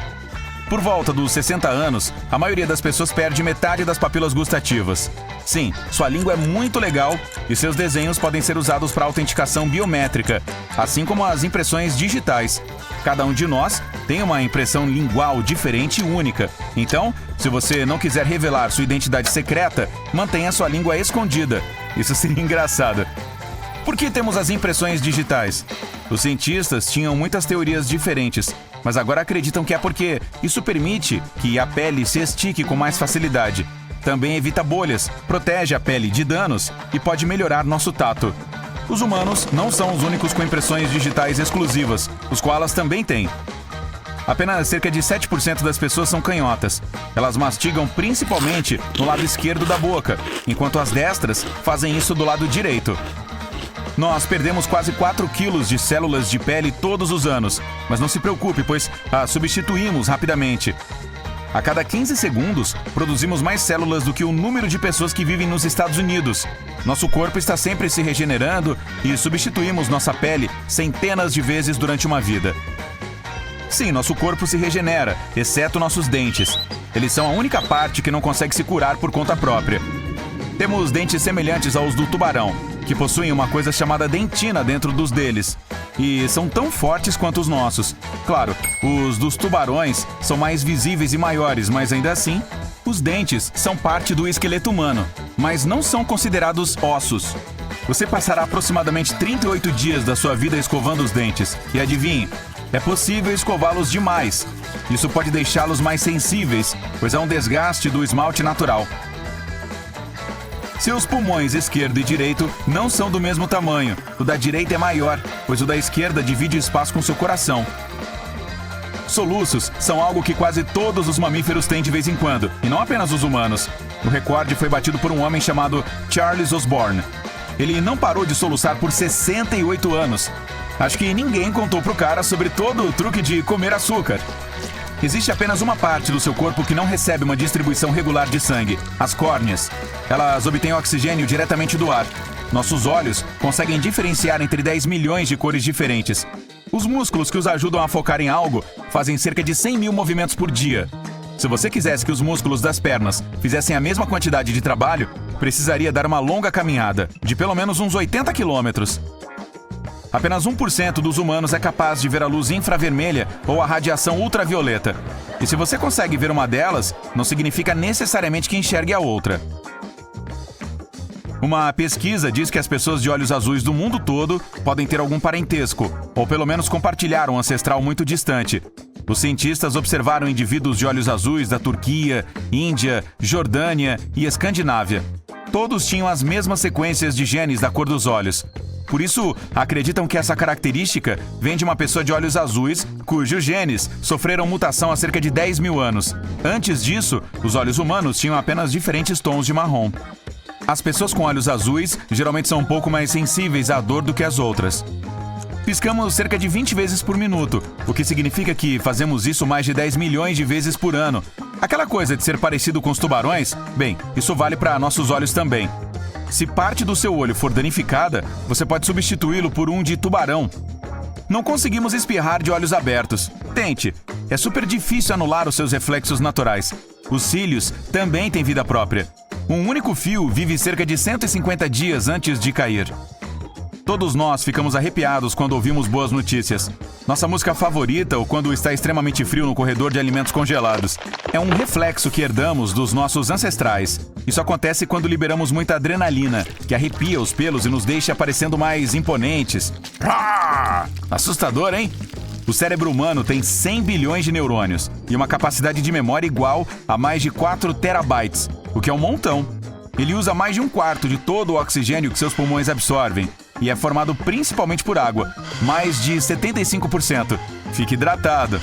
Por volta dos 60 anos, a maioria das pessoas perde metade das papilas gustativas. Sim, sua língua é muito legal e seus desenhos podem ser usados para autenticação biométrica, assim como as impressões digitais. Cada um de nós tem uma impressão lingual diferente e única. Então, se você não quiser revelar sua identidade secreta, mantenha sua língua escondida. Isso seria engraçado. Por que temos as impressões digitais? Os cientistas tinham muitas teorias diferentes, mas agora acreditam que é porque isso permite que a pele se estique com mais facilidade. Também evita bolhas, protege a pele de danos e pode melhorar nosso tato. Os humanos não são os únicos com impressões digitais exclusivas, os koalas também têm. Apenas cerca de 7% das pessoas são canhotas. Elas mastigam principalmente no lado esquerdo da boca, enquanto as destras fazem isso do lado direito. Nós perdemos quase 4 quilos de células de pele todos os anos, mas não se preocupe, pois as substituímos rapidamente. A cada 15 segundos, produzimos mais células do que o número de pessoas que vivem nos Estados Unidos. Nosso corpo está sempre se regenerando e substituímos nossa pele centenas de vezes durante uma vida. Sim, nosso corpo se regenera, exceto nossos dentes. Eles são a única parte que não consegue se curar por conta própria. Temos dentes semelhantes aos do tubarão, que possuem uma coisa chamada dentina dentro dos deles. E são tão fortes quanto os nossos. Claro, os dos tubarões são mais visíveis e maiores, mas ainda assim, os dentes são parte do esqueleto humano, mas não são considerados ossos. Você passará aproximadamente 38 dias da sua vida escovando os dentes. E adivinhe, é possível escová-los demais. Isso pode deixá-los mais sensíveis, pois há um desgaste do esmalte natural. Seus pulmões esquerdo e direito não são do mesmo tamanho. O da direita é maior, pois o da esquerda divide espaço com seu coração. Soluços são algo que quase todos os mamíferos têm de vez em quando, e não apenas os humanos. O recorde foi batido por um homem chamado Charles Osborne. Ele não parou de soluçar por 68 anos. Acho que ninguém contou pro cara sobre todo o truque de comer açúcar. Existe apenas uma parte do seu corpo que não recebe uma distribuição regular de sangue, as córneas. Elas obtêm oxigênio diretamente do ar. Nossos olhos conseguem diferenciar entre 10 milhões de cores diferentes. Os músculos que os ajudam a focar em algo fazem cerca de 100 mil movimentos por dia. Se você quisesse que os músculos das pernas fizessem a mesma quantidade de trabalho, precisaria dar uma longa caminhada, de pelo menos uns 80 quilômetros. Apenas 1% dos humanos é capaz de ver a luz infravermelha ou a radiação ultravioleta. E se você consegue ver uma delas, não significa necessariamente que enxergue a outra. Uma pesquisa diz que as pessoas de olhos azuis do mundo todo podem ter algum parentesco, ou pelo menos compartilhar um ancestral muito distante. Os cientistas observaram indivíduos de olhos azuis da Turquia, Índia, Jordânia e Escandinávia. Todos tinham as mesmas sequências de genes da cor dos olhos. Por isso, acreditam que essa característica vem de uma pessoa de olhos azuis, cujos genes sofreram mutação há cerca de 10 mil anos. Antes disso, os olhos humanos tinham apenas diferentes tons de marrom. As pessoas com olhos azuis geralmente são um pouco mais sensíveis à dor do que as outras. Piscamos cerca de 20 vezes por minuto, o que significa que fazemos isso mais de 10 milhões de vezes por ano. Aquela coisa de ser parecido com os tubarões, bem, isso vale para nossos olhos também. Se parte do seu olho for danificada, você pode substituí-lo por um de tubarão. Não conseguimos espirrar de olhos abertos. Tente. É super difícil anular os seus reflexos naturais. Os cílios também têm vida própria. Um único fio vive cerca de 150 dias antes de cair. Todos nós ficamos arrepiados quando ouvimos boas notícias. Nossa música favorita ou quando está extremamente frio no corredor de alimentos congelados. É um reflexo que herdamos dos nossos ancestrais. Isso acontece quando liberamos muita adrenalina, que arrepia os pelos e nos deixa parecendo mais imponentes. Assustador, hein? O cérebro humano tem 100 bilhões de neurônios e uma capacidade de memória igual a mais de 4 terabytes, o que é um montão. Ele usa mais de 1/4 de todo o oxigênio que seus pulmões absorvem e é formado principalmente por água, mais de 75%. Fique hidratado.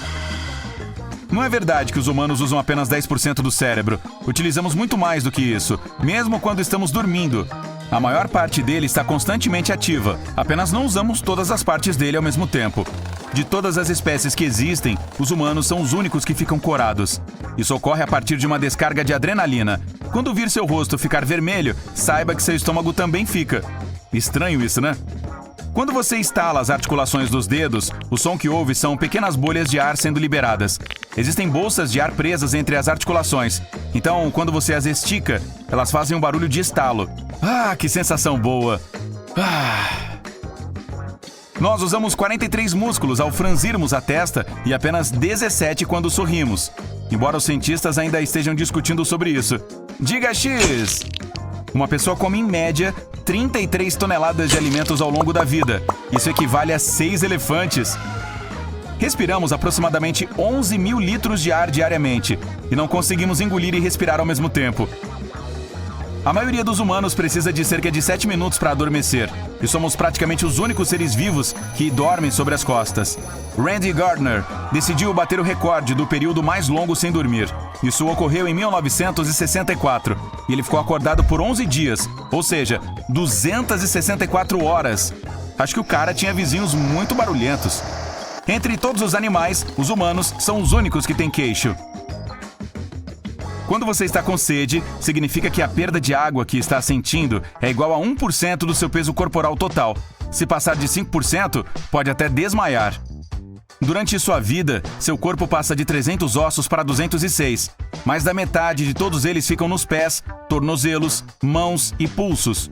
Não é verdade que os humanos usam apenas 10% do cérebro. Utilizamos muito mais do que isso, mesmo quando estamos dormindo. A maior parte dele está constantemente ativa, apenas não usamos todas as partes dele ao mesmo tempo. De todas as espécies que existem, os humanos são os únicos que ficam corados. Isso ocorre a partir de uma descarga de adrenalina. Quando vir seu rosto ficar vermelho, saiba que seu estômago também fica. Estranho isso, né? Quando você estala as articulações dos dedos, o som que ouve são pequenas bolhas de ar sendo liberadas. Existem bolsas de ar presas entre as articulações. Então, quando você as estica, elas fazem um barulho de estalo. Ah, que sensação boa! Nós usamos 43 músculos ao franzirmos a testa e apenas 17 quando sorrimos. Embora os cientistas ainda estejam discutindo sobre isso. Diga X! Uma pessoa come, em média, 33 toneladas de alimentos ao longo da vida. Isso equivale a 6 elefantes. Respiramos aproximadamente 11 mil litros de ar diariamente e não conseguimos engolir e respirar ao mesmo tempo. A maioria dos humanos precisa de cerca de 7 minutos para adormecer, e somos praticamente os únicos seres vivos que dormem sobre as costas. Randy Gardner decidiu bater o recorde do período mais longo sem dormir. Isso ocorreu em 1964, e ele ficou acordado por 11 dias, ou seja, 264 horas. Acho que o cara tinha vizinhos muito barulhentos. Entre todos os animais, os humanos são os únicos que têm queixo. Quando você está com sede, significa que a perda de água que está sentindo é igual a 1% do seu peso corporal total. Se passar de 5%, pode até desmaiar. Durante sua vida, seu corpo passa de 300 ossos para 206. Mais da metade de todos eles ficam nos pés, tornozelos, mãos e pulsos.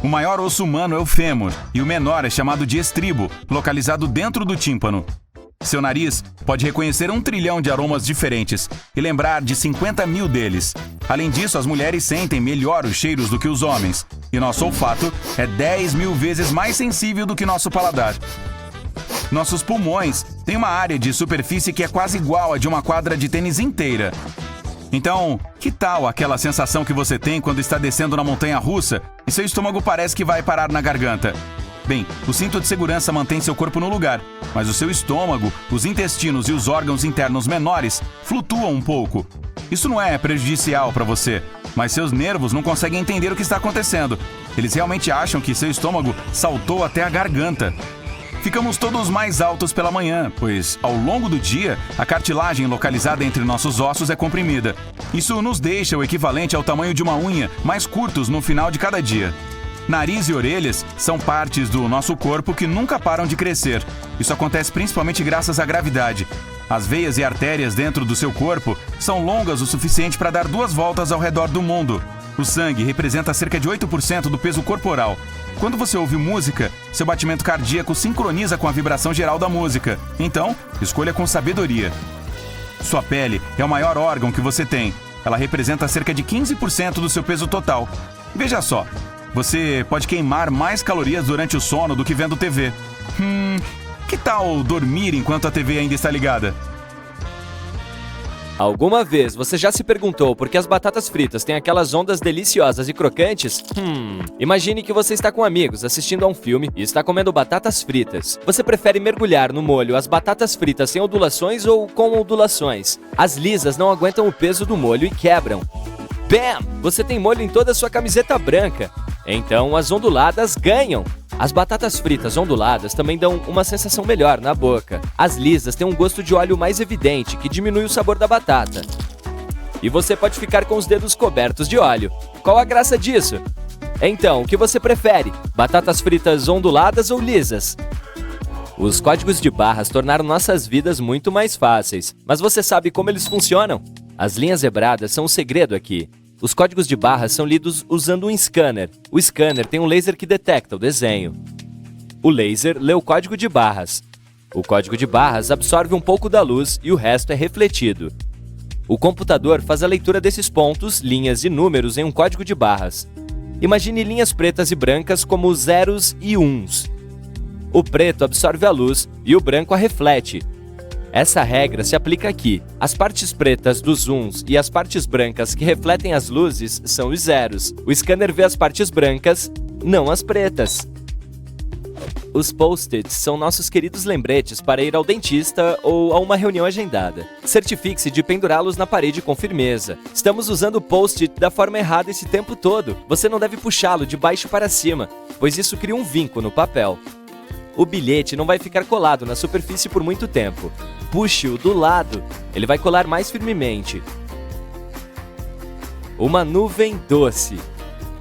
O maior osso humano é o fêmur, e o menor é chamado de estribo, localizado dentro do tímpano. Seu nariz pode reconhecer 1 trilhão de aromas diferentes e lembrar de 50 mil deles. Além disso, as mulheres sentem melhor os cheiros do que os homens, e nosso olfato é 10 mil vezes mais sensível do que nosso paladar. Nossos pulmões têm uma área de superfície que é quase igual à de uma quadra de tênis inteira. Então, que tal aquela sensação que você tem quando está descendo na montanha-russa e seu estômago parece que vai parar na garganta? Bem, o cinto de segurança mantém seu corpo no lugar, mas o seu estômago, os intestinos e os órgãos internos menores flutuam um pouco. Isso não é prejudicial para você, mas seus nervos não conseguem entender o que está acontecendo. Eles realmente acham que seu estômago saltou até a garganta. Ficamos todos mais altos pela manhã, pois, ao longo do dia, a cartilagem localizada entre nossos ossos é comprimida. Isso nos deixa o equivalente ao tamanho de uma unha, mais curtos no final de cada dia. Nariz e orelhas são partes do nosso corpo que nunca param de crescer. Isso acontece principalmente graças à gravidade. As veias e artérias dentro do seu corpo são longas o suficiente para dar 2 voltas ao redor do mundo. O sangue representa cerca de 8% do peso corporal. Quando você ouve música, seu batimento cardíaco sincroniza com a vibração geral da música. Então, escolha com sabedoria. Sua pele é o maior órgão que você tem. Ela representa cerca de 15% do seu peso total. Veja só, você pode queimar mais calorias durante o sono do que vendo TV. Que tal dormir enquanto a TV ainda está ligada? Alguma vez você já se perguntou por que as batatas fritas têm aquelas ondas deliciosas e crocantes? Imagine que você está com amigos assistindo a um filme e está comendo batatas fritas. Você prefere mergulhar no molho as batatas fritas sem ondulações ou com ondulações? As lisas não aguentam o peso do molho e quebram. Bam! Você tem molho em toda a sua camiseta branca. Então as onduladas ganham. As batatas fritas onduladas também dão uma sensação melhor na boca. As lisas têm um gosto de óleo mais evidente, que diminui o sabor da batata. E você pode ficar com os dedos cobertos de óleo. Qual a graça disso? Então, o que você prefere? Batatas fritas onduladas ou lisas? Os códigos de barras tornaram nossas vidas muito mais fáceis. Mas você sabe como eles funcionam? As linhas zebradas são o segredo aqui. Os códigos de barras são lidos usando um scanner. O scanner tem um laser que detecta o desenho. O laser lê o código de barras. O código de barras absorve um pouco da luz e o resto é refletido. O computador faz a leitura desses pontos, linhas e números em um código de barras. Imagine linhas pretas e brancas como zeros e uns. O preto absorve a luz e o branco a reflete. Essa regra se aplica aqui. As partes pretas dos uns e as partes brancas que refletem as luzes são os zeros. O scanner vê as partes brancas, não as pretas. Os post-its são nossos queridos lembretes para ir ao dentista ou a uma reunião agendada. Certifique-se de pendurá-los na parede com firmeza. Estamos usando o post-it da forma errada esse tempo todo. Você não deve puxá-lo de baixo para cima, pois isso cria um vinco no papel. O bilhete não vai ficar colado na superfície por muito tempo. Puxe-o do lado, ele vai colar mais firmemente. Uma nuvem doce.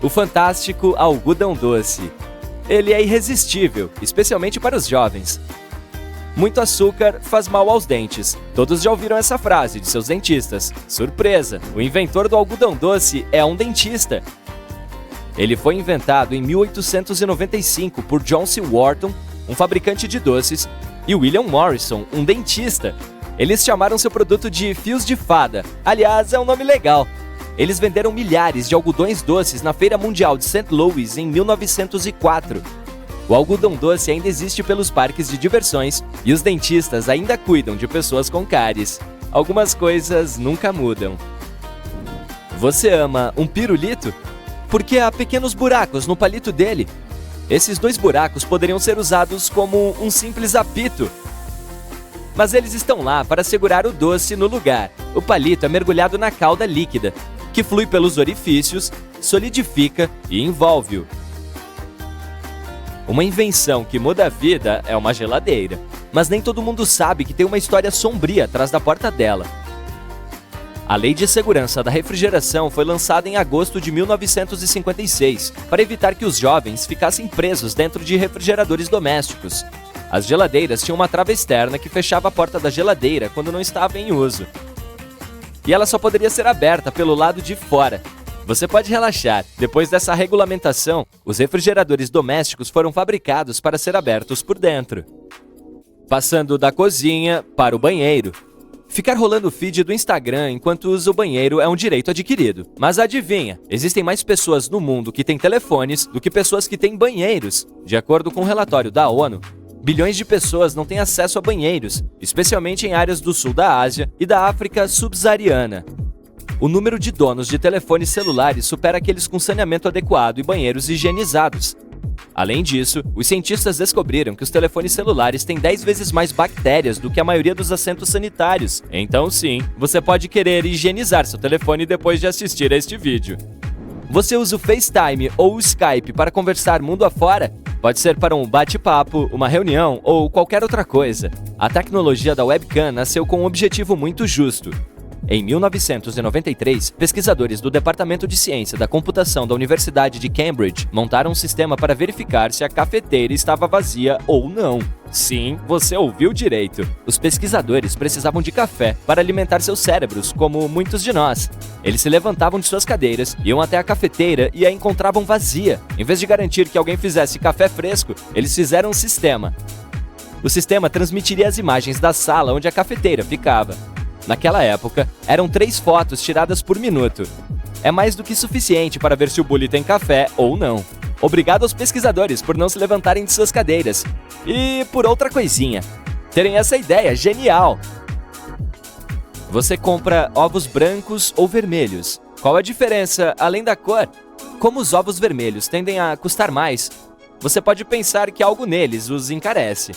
O fantástico algodão doce. Ele é irresistível, especialmente para os jovens. Muito açúcar faz mal aos dentes. Todos já ouviram essa frase de seus dentistas. Surpresa! O inventor do algodão doce é um dentista. Ele foi inventado em 1895 por John C. Wharton, um fabricante de doces, e William Morrison, um dentista. Eles chamaram seu produto de fios de fada. Aliás, é um nome legal. Eles venderam milhares de algodões doces na Feira Mundial de St. Louis em 1904. O algodão doce ainda existe pelos parques de diversões e os dentistas ainda cuidam de pessoas com cáries. Algumas coisas nunca mudam. Você ama um pirulito? Porque há pequenos buracos no palito dele. Esses 2 buracos poderiam ser usados como um simples apito. Mas eles estão lá para segurar o doce no lugar. O palito é mergulhado na calda líquida, que flui pelos orifícios, solidifica e envolve-o. Uma invenção que muda a vida é uma geladeira. Mas nem todo mundo sabe que tem uma história sombria atrás da porta dela. A Lei de Segurança da Refrigeração foi lançada em agosto de 1956 para evitar que os jovens ficassem presos dentro de refrigeradores domésticos. As geladeiras tinham uma trava externa que fechava a porta da geladeira quando não estava em uso. E ela só poderia ser aberta pelo lado de fora. Você pode relaxar. Depois dessa regulamentação, os refrigeradores domésticos foram fabricados para ser abertos por dentro. Passando da cozinha para o banheiro. Ficar rolando o feed do Instagram enquanto usa o banheiro é um direito adquirido. Mas adivinha, existem mais pessoas no mundo que têm telefones do que pessoas que têm banheiros. De acordo com um relatório da ONU, bilhões de pessoas não têm acesso a banheiros, especialmente em áreas do sul da Ásia e da África subsaariana. O número de donos de telefones celulares supera aqueles com saneamento adequado e banheiros higienizados. Além disso, os cientistas descobriram que os telefones celulares têm 10 vezes mais bactérias do que a maioria dos assentos sanitários. Então sim, você pode querer higienizar seu telefone depois de assistir a este vídeo. Você usa o FaceTime ou o Skype para conversar mundo afora? Pode ser para um bate-papo, uma reunião ou qualquer outra coisa. A tecnologia da webcam nasceu com um objetivo muito justo. Em 1993, pesquisadores do Departamento de Ciência da Computação da Universidade de Cambridge montaram um sistema para verificar se a cafeteira estava vazia ou não. Sim, você ouviu direito. Os pesquisadores precisavam de café para alimentar seus cérebros, como muitos de nós. Eles se levantavam de suas cadeiras, iam até a cafeteira e a encontravam vazia. Em vez de garantir que alguém fizesse café fresco, eles fizeram um sistema. O sistema transmitiria as imagens da sala onde a cafeteira ficava. Naquela época, eram 3 fotos tiradas por minuto. É mais do que suficiente para ver se o bully tem café ou não. Obrigado aos pesquisadores por não se levantarem de suas cadeiras. E por outra coisinha, terem essa ideia genial. Você compra ovos brancos ou vermelhos? Qual a diferença além da cor? Como os ovos vermelhos tendem a custar mais, você pode pensar que algo neles os encarece.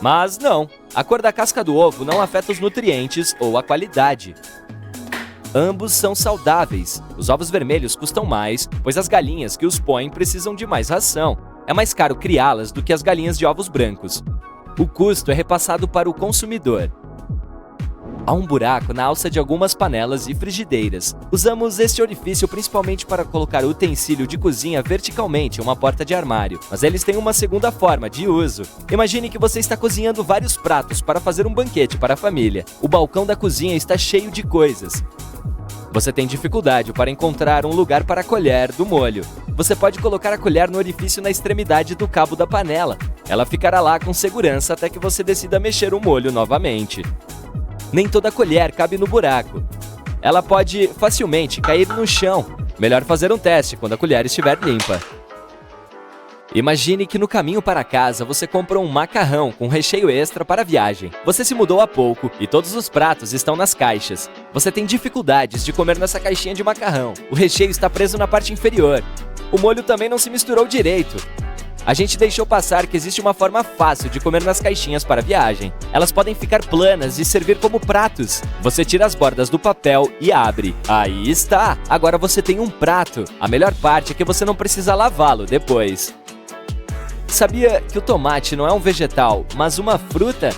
Mas não, a cor da casca do ovo não afeta os nutrientes ou a qualidade. Ambos são saudáveis. Os ovos vermelhos custam mais, pois as galinhas que os põem precisam de mais ração. É mais caro criá-las do que as galinhas de ovos brancos. O custo é repassado para o consumidor. Há um buraco na alça de algumas panelas e frigideiras. Usamos este orifício principalmente para colocar o utensílio de cozinha verticalmente em uma porta de armário, mas eles têm uma segunda forma de uso. Imagine que você está cozinhando vários pratos para fazer um banquete para a família. O balcão da cozinha está cheio de coisas. Você tem dificuldade para encontrar um lugar para a colher do molho. Você pode colocar a colher no orifício na extremidade do cabo da panela. Ela ficará lá com segurança até que você decida mexer o molho novamente. Nem toda colher cabe no buraco. Ela pode facilmente cair no chão. Melhor fazer um teste quando a colher estiver limpa. Imagine que no caminho para casa você compra um macarrão com recheio extra para a viagem. Você se mudou há pouco e todos os pratos estão nas caixas. Você tem dificuldades de comer nessa caixinha de macarrão. O recheio está preso na parte inferior. O molho também não se misturou direito. A gente deixou passar que existe uma forma fácil de comer nas caixinhas para viagem. Elas podem ficar planas e servir como pratos. Você tira as bordas do papel e abre. Aí está! Agora você tem um prato. A melhor parte é que você não precisa lavá-lo depois. Sabia que o tomate não é um vegetal, mas uma fruta?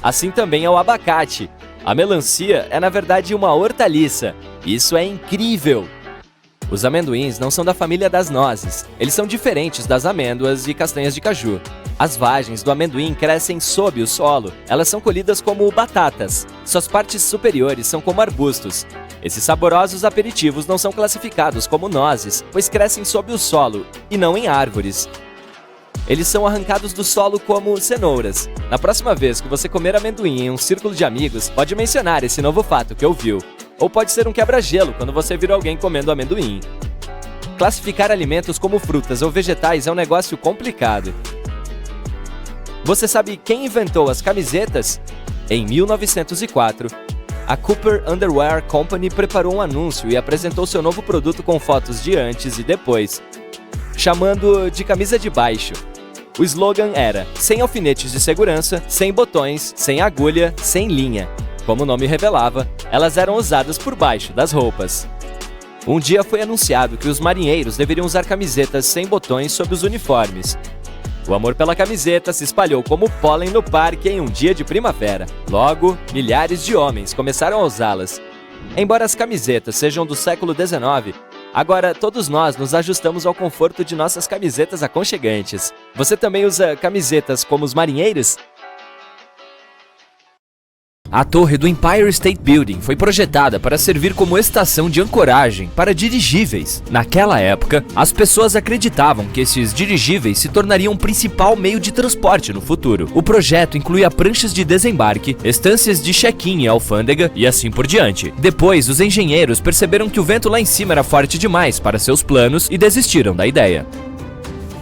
Assim também é o abacate. A melancia é na verdade uma hortaliça. Isso é incrível! Os amendoins não são da família das nozes. Eles são diferentes das amêndoas e castanhas de caju. As vagens do amendoim crescem sob o solo. Elas são colhidas como batatas. Suas partes superiores são como arbustos. Esses saborosos aperitivos não são classificados como nozes, pois crescem sob o solo e não em árvores. Eles são arrancados do solo como cenouras. Na próxima vez que você comer amendoim em um círculo de amigos, pode mencionar esse novo fato que ouviu. Ou pode ser um quebra-gelo quando você vir alguém comendo amendoim. Classificar alimentos como frutas ou vegetais é um negócio complicado. Você sabe quem inventou as camisetas? Em 1904, a Cooper Underwear Company preparou um anúncio e apresentou seu novo produto com fotos de antes e depois, chamando de camisa de baixo. O slogan era: sem alfinetes de segurança, sem botões, sem agulha, sem linha. Como o nome revelava, elas eram usadas por baixo das roupas. Um dia foi anunciado que os marinheiros deveriam usar camisetas sem botões sob os uniformes. O amor pela camiseta se espalhou como pólen no parque em um dia de primavera. Logo, milhares de homens começaram a usá-las. Embora as camisetas sejam do século XIX, agora todos nós nos ajustamos ao conforto de nossas camisetas aconchegantes. Você também usa camisetas como os marinheiros? A torre do Empire State Building foi projetada para servir como estação de ancoragem para dirigíveis. Naquela época, as pessoas acreditavam que esses dirigíveis se tornariam o principal meio de transporte no futuro. O projeto incluía pranchas de desembarque, estâncias de check-in e alfândega e assim por diante. Depois, os engenheiros perceberam que o vento lá em cima era forte demais para seus planos e desistiram da ideia.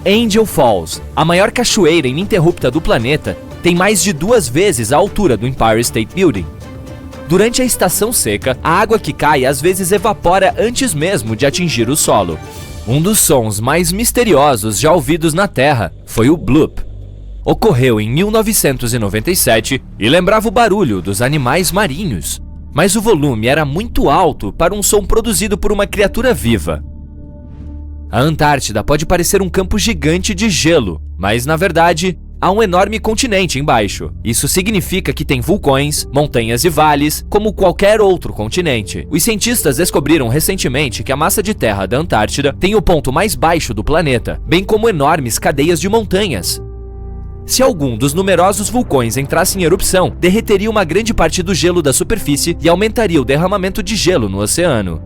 Angel Falls, a maior cachoeira ininterrupta do planeta, tem mais de 2 vezes a altura do Empire State Building. Durante a estação seca, a água que cai às vezes evapora antes mesmo de atingir o solo. Um dos sons mais misteriosos já ouvidos na Terra foi o bloop. Ocorreu em 1997 e lembrava o barulho dos animais marinhos, mas o volume era muito alto para um som produzido por uma criatura viva. A Antártida pode parecer um campo gigante de gelo, mas na verdade há um enorme continente embaixo. Isso significa que tem vulcões, montanhas e vales, como qualquer outro continente. Os cientistas descobriram recentemente que a massa de terra da Antártida tem o ponto mais baixo do planeta, bem como enormes cadeias de montanhas. Se algum dos numerosos vulcões entrasse em erupção, derreteria uma grande parte do gelo da superfície e aumentaria o derramamento de gelo no oceano.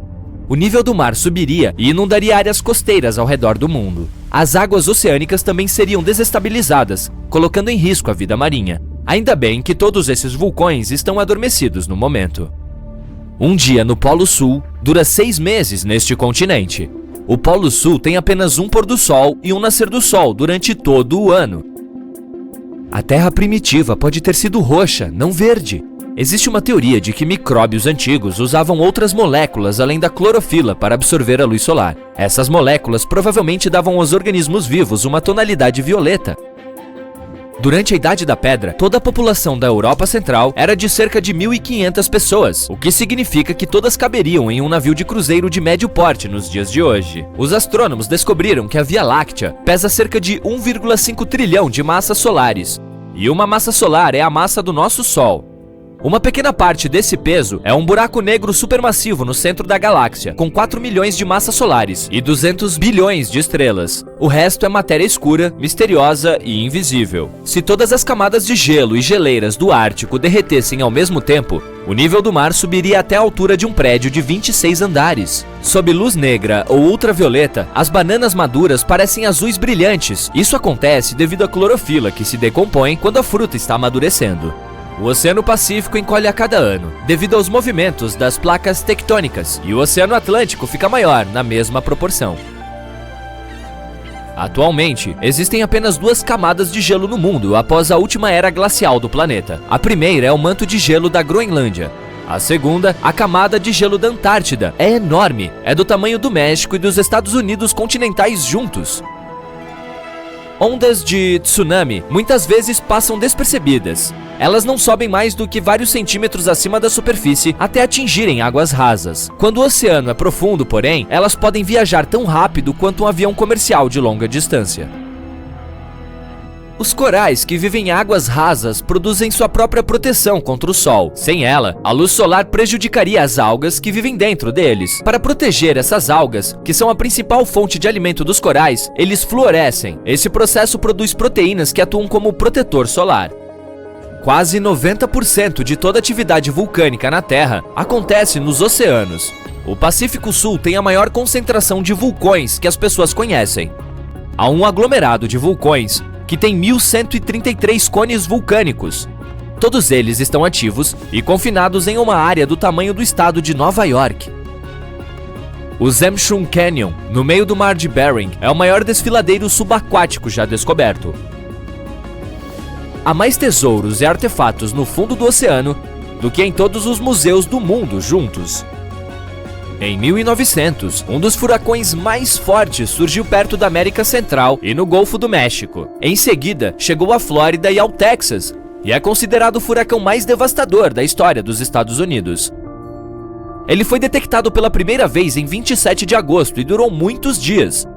O nível do mar subiria e inundaria áreas costeiras ao redor do mundo. As águas oceânicas também seriam desestabilizadas, colocando em risco a vida marinha. Ainda bem que todos esses vulcões estão adormecidos no momento. Um dia no Polo Sul dura 6 meses neste continente. O Polo Sul tem apenas um pôr do sol e um nascer do sol durante todo o ano. A Terra primitiva pode ter sido roxa, não verde. Existe uma teoria de que micróbios antigos usavam outras moléculas além da clorofila para absorver a luz solar. Essas moléculas provavelmente davam aos organismos vivos uma tonalidade violeta. Durante a Idade da Pedra, toda a população da Europa Central era de cerca de 1.500 pessoas, o que significa que todas caberiam em um navio de cruzeiro de médio porte nos dias de hoje. Os astrônomos descobriram que a Via Láctea pesa cerca de 1,5 trilhão de massas solares, e uma massa solar é a massa do nosso Sol. Uma pequena parte desse peso é um buraco negro supermassivo no centro da galáxia, com 4 milhões de massas solares e 200 bilhões de estrelas. O resto é matéria escura, misteriosa e invisível. Se todas as camadas de gelo e geleiras do Ártico derretessem ao mesmo tempo, o nível do mar subiria até a altura de um prédio de 26 andares. Sob luz negra ou ultravioleta, as bananas maduras parecem azuis brilhantes. Isso acontece devido à clorofila que se decompõe quando a fruta está amadurecendo. O Oceano Pacífico encolhe a cada ano, devido aos movimentos das placas tectônicas, e o Oceano Atlântico fica maior, na mesma proporção. Atualmente, existem apenas 2 camadas de gelo no mundo após a última era glacial do planeta. A primeira é o manto de gelo da Groenlândia. A segunda, a camada de gelo da Antártida, é enorme, é do tamanho do México e dos Estados Unidos continentais juntos. Ondas de tsunami muitas vezes passam despercebidas. Elas não sobem mais do que vários centímetros acima da superfície até atingirem águas rasas. Quando o oceano é profundo, porém, elas podem viajar tão rápido quanto um avião comercial de longa distância. Os corais que vivem em águas rasas produzem sua própria proteção contra o sol. Sem ela, a luz solar prejudicaria as algas que vivem dentro deles. Para proteger essas algas, que são a principal fonte de alimento dos corais, eles fluorescem. Esse processo produz proteínas que atuam como protetor solar. Quase 90% de toda atividade vulcânica na Terra acontece nos oceanos. O Pacífico Sul tem a maior concentração de vulcões que as pessoas conhecem. Há um aglomerado de vulcões que tem 1.133 cones vulcânicos. Todos eles estão ativos e confinados em uma área do tamanho do estado de Nova York. O Zemshun Canyon, no meio do mar de Bering, é o maior desfiladeiro subaquático já descoberto. Há mais tesouros e artefatos no fundo do oceano do que em todos os museus do mundo juntos. Em 1900, um dos furacões mais fortes surgiu perto da América Central e no Golfo do México. Em seguida, chegou à Flórida e ao Texas, e é considerado o furacão mais devastador da história dos Estados Unidos. Ele foi detectado pela primeira vez em 27 de agosto e durou muitos dias.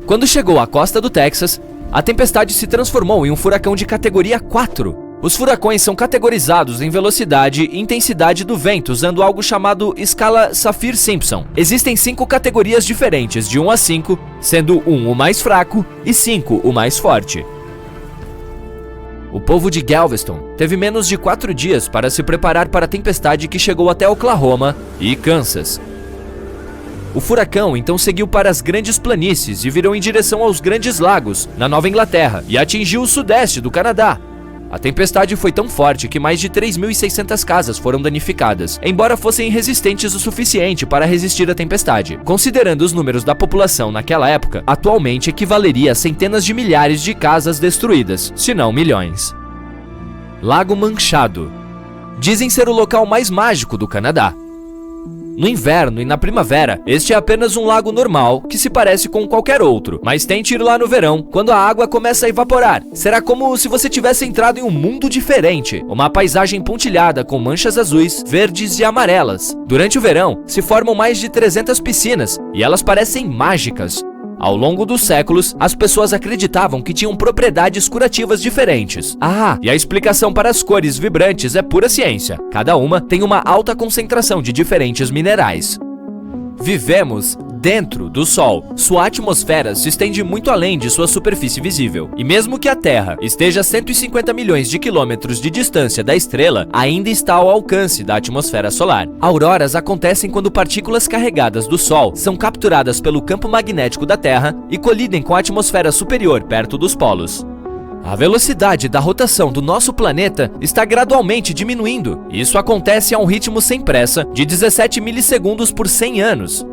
Quando chegou à costa do Texas, a tempestade se transformou em um furacão de categoria 4. Os furacões são categorizados em velocidade e intensidade do vento usando algo chamado escala Saffir-Simpson. Existem 5 categorias diferentes, de 1 a 5, sendo 1 o mais fraco e 5 o mais forte. O povo de Galveston teve menos de 4 dias para se preparar para a tempestade que chegou até Oklahoma e Kansas. O furacão então seguiu para as Grandes Planícies e virou em direção aos Grandes Lagos, na Nova Inglaterra, e atingiu o sudeste do Canadá. A tempestade foi tão forte que mais de 3.600 casas foram danificadas, embora fossem resistentes o suficiente para resistir à tempestade. Considerando os números da população naquela época, atualmente equivaleria a centenas de milhares de casas destruídas, se não milhões. Lago Manchado. Dizem ser o local mais mágico do Canadá. No inverno e na primavera, este é apenas um lago normal que se parece com qualquer outro, mas tente ir lá no verão, quando a água começa a evaporar. Será como se você tivesse entrado em um mundo diferente, uma paisagem pontilhada com manchas azuis, verdes e amarelas. Durante o verão, se formam mais de 300 piscinas e elas parecem mágicas. Ao longo dos séculos, as pessoas acreditavam que tinham propriedades curativas diferentes. E a explicação para as cores vibrantes é pura ciência. Cada uma tem uma alta concentração de diferentes minerais. Vivemos dentro do Sol. Sua atmosfera se estende muito além de sua superfície visível. E mesmo que a Terra esteja a 150 milhões de quilômetros de distância da estrela, ainda está ao alcance da atmosfera solar. Auroras acontecem quando partículas carregadas do Sol são capturadas pelo campo magnético da Terra e colidem com a atmosfera superior perto dos polos. A velocidade da rotação do nosso planeta está gradualmente diminuindo. Isso acontece a um ritmo sem pressa de 17 milissegundos por 100 anos.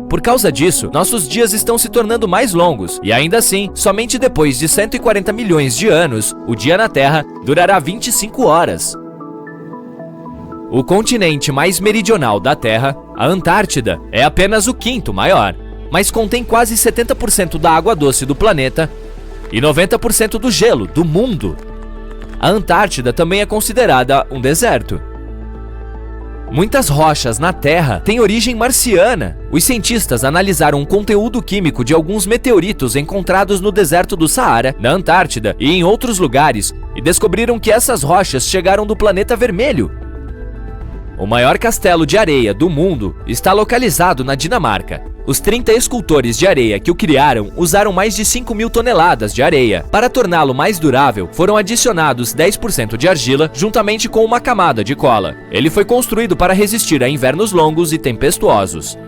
Por causa disso, nossos dias estão se tornando mais longos, e ainda assim, somente depois de 140 milhões de anos, o dia na Terra durará 25 horas. O continente mais meridional da Terra, a Antártida, é apenas o quinto maior, mas contém quase 70% da água doce do planeta e 90% do gelo do mundo. A Antártida também é considerada um deserto. Muitas rochas na Terra têm origem marciana. Os cientistas analisaram o conteúdo químico de alguns meteoritos encontrados no deserto do Saara, na Antártida e em outros lugares e descobriram que essas rochas chegaram do planeta vermelho. O maior castelo de areia do mundo está localizado na Dinamarca. Os 30 escultores de areia que o criaram usaram mais de 5.000 toneladas de areia. Para torná-lo mais durável, foram adicionados 10% de argila juntamente com uma camada de cola. Ele foi construído para resistir a invernos longos e tempestuosos.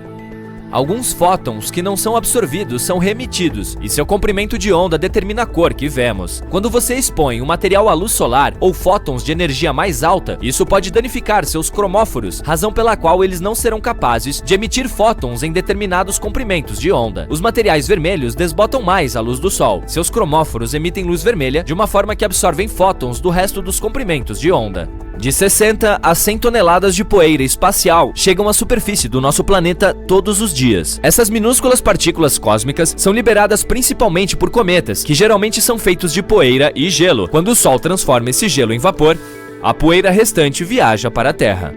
Alguns fótons que não são absorvidos são remitidos, e seu comprimento de onda determina a cor que vemos. Quando você expõe um material à luz solar ou fótons de energia mais alta, isso pode danificar seus cromóforos, razão pela qual eles não serão capazes de emitir fótons em determinados comprimentos de onda. Os materiais vermelhos desbotam mais a luz do Sol. Seus cromóforos emitem luz vermelha de uma forma que absorvem fótons do resto dos comprimentos de onda. De 60 a 100 toneladas de poeira espacial chegam à superfície do nosso planeta todos os dias. Essas minúsculas partículas cósmicas são liberadas principalmente por cometas, que geralmente são feitos de poeira e gelo. Quando o Sol transforma esse gelo em vapor, a poeira restante viaja para a Terra.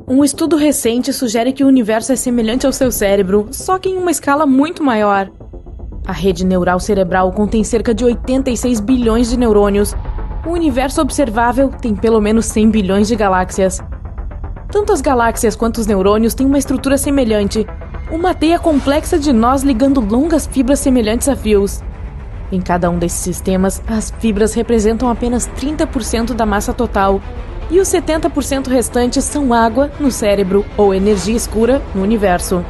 Um estudo recente sugere que o universo é semelhante ao seu cérebro, só que em uma escala muito maior. A rede neural cerebral contém cerca de 86 bilhões de neurônios. O universo observável tem pelo menos 100 bilhões de galáxias. Tanto as galáxias quanto os neurônios têm uma estrutura semelhante, uma teia complexa de nós ligando longas fibras semelhantes a fios. Em cada um desses sistemas, as fibras representam apenas 30% da massa total, e os 70% restantes são água no cérebro ou energia escura no universo.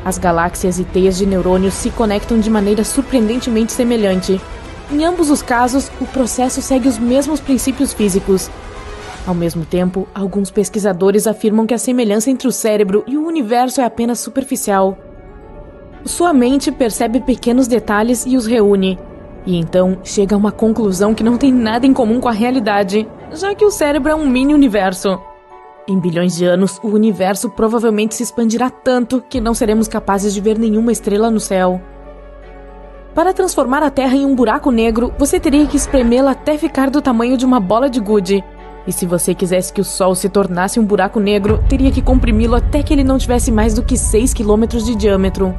As galáxias e teias de neurônios se conectam de maneira surpreendentemente semelhante. Em ambos os casos, o processo segue os mesmos princípios físicos. Ao mesmo tempo, alguns pesquisadores afirmam que a semelhança entre o cérebro e o universo é apenas superficial. Sua mente percebe pequenos detalhes e os reúne, e então chega a uma conclusão que não tem nada em comum com a realidade, já que o cérebro é um mini-universo. Em bilhões de anos, o universo provavelmente se expandirá tanto que não seremos capazes de ver nenhuma estrela no céu. Para transformar a Terra em um buraco negro, você teria que espremê-la até ficar do tamanho de uma bola de gude. E se você quisesse que o Sol se tornasse um buraco negro, teria que comprimi-lo até que ele não tivesse mais do que 6 km de diâmetro.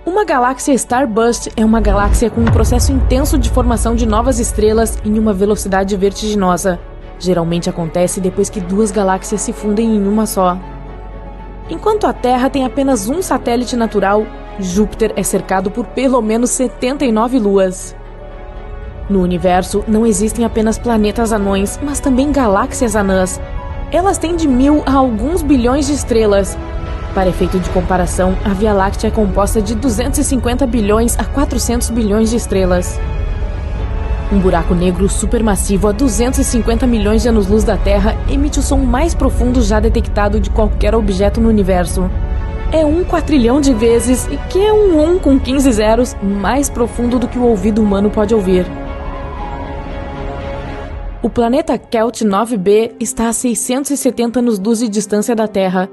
Uma galáxia Starburst é uma galáxia com um processo intenso de formação de novas estrelas em uma velocidade vertiginosa. Geralmente acontece depois que duas galáxias se fundem em uma só. Enquanto a Terra tem apenas um satélite natural, Júpiter é cercado por pelo menos 79 luas. No universo, não existem apenas planetas anões, mas também galáxias anãs. Elas têm de 1000 a alguns bilhões de estrelas. Para efeito de comparação, a Via Láctea é composta de 250 bilhões a 400 bilhões de estrelas. Um buraco negro supermassivo a 250 milhões de anos-luz da Terra emite o som mais profundo já detectado de qualquer objeto no universo. É 1 quatrilhão de vezes, que é um 1 com 15 zeros, mais profundo do que o ouvido humano pode ouvir. O planeta Kelt 9b está a 670 anos-luz de distância da Terra.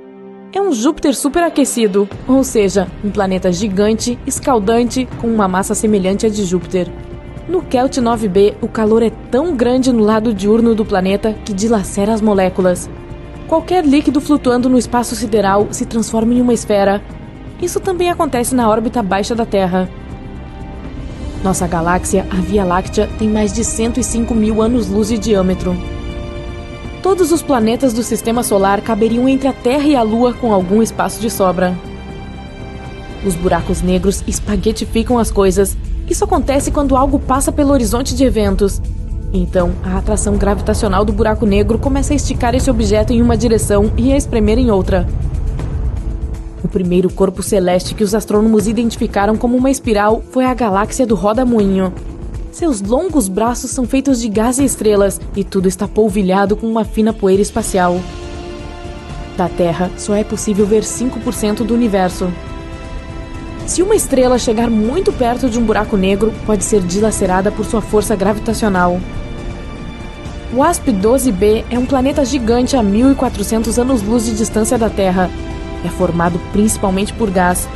É um Júpiter superaquecido, ou seja, um planeta gigante, escaldante, com uma massa semelhante à de Júpiter. No Kelt 9b, o calor é tão grande no lado diurno do planeta que dilacera as moléculas. qualquer líquido flutuando no espaço sideral se transforma em uma esfera. Isso também acontece na órbita baixa da Terra. Nossa galáxia, a Via Láctea, tem mais de 105 mil anos-luz de diâmetro. Todos os planetas do Sistema Solar caberiam entre a Terra e a Lua com algum espaço de sobra. Os buracos negros espaguetificam as coisas. Isso acontece quando algo passa pelo horizonte de eventos. Então, a atração gravitacional do buraco negro começa a esticar esse objeto em uma direção e a espremer em outra. O primeiro corpo celeste que os astrônomos identificaram como uma espiral foi a galáxia do Roda-Moinho. Seus longos braços são feitos de gás e estrelas, e tudo está polvilhado com uma fina poeira espacial. Da Terra, só é possível ver 5% do universo. Se uma estrela chegar muito perto de um buraco negro, pode ser dilacerada por sua força gravitacional. O WASP-12b é um planeta gigante a 1.400 anos-luz de distância da Terra. É formado principalmente por gás.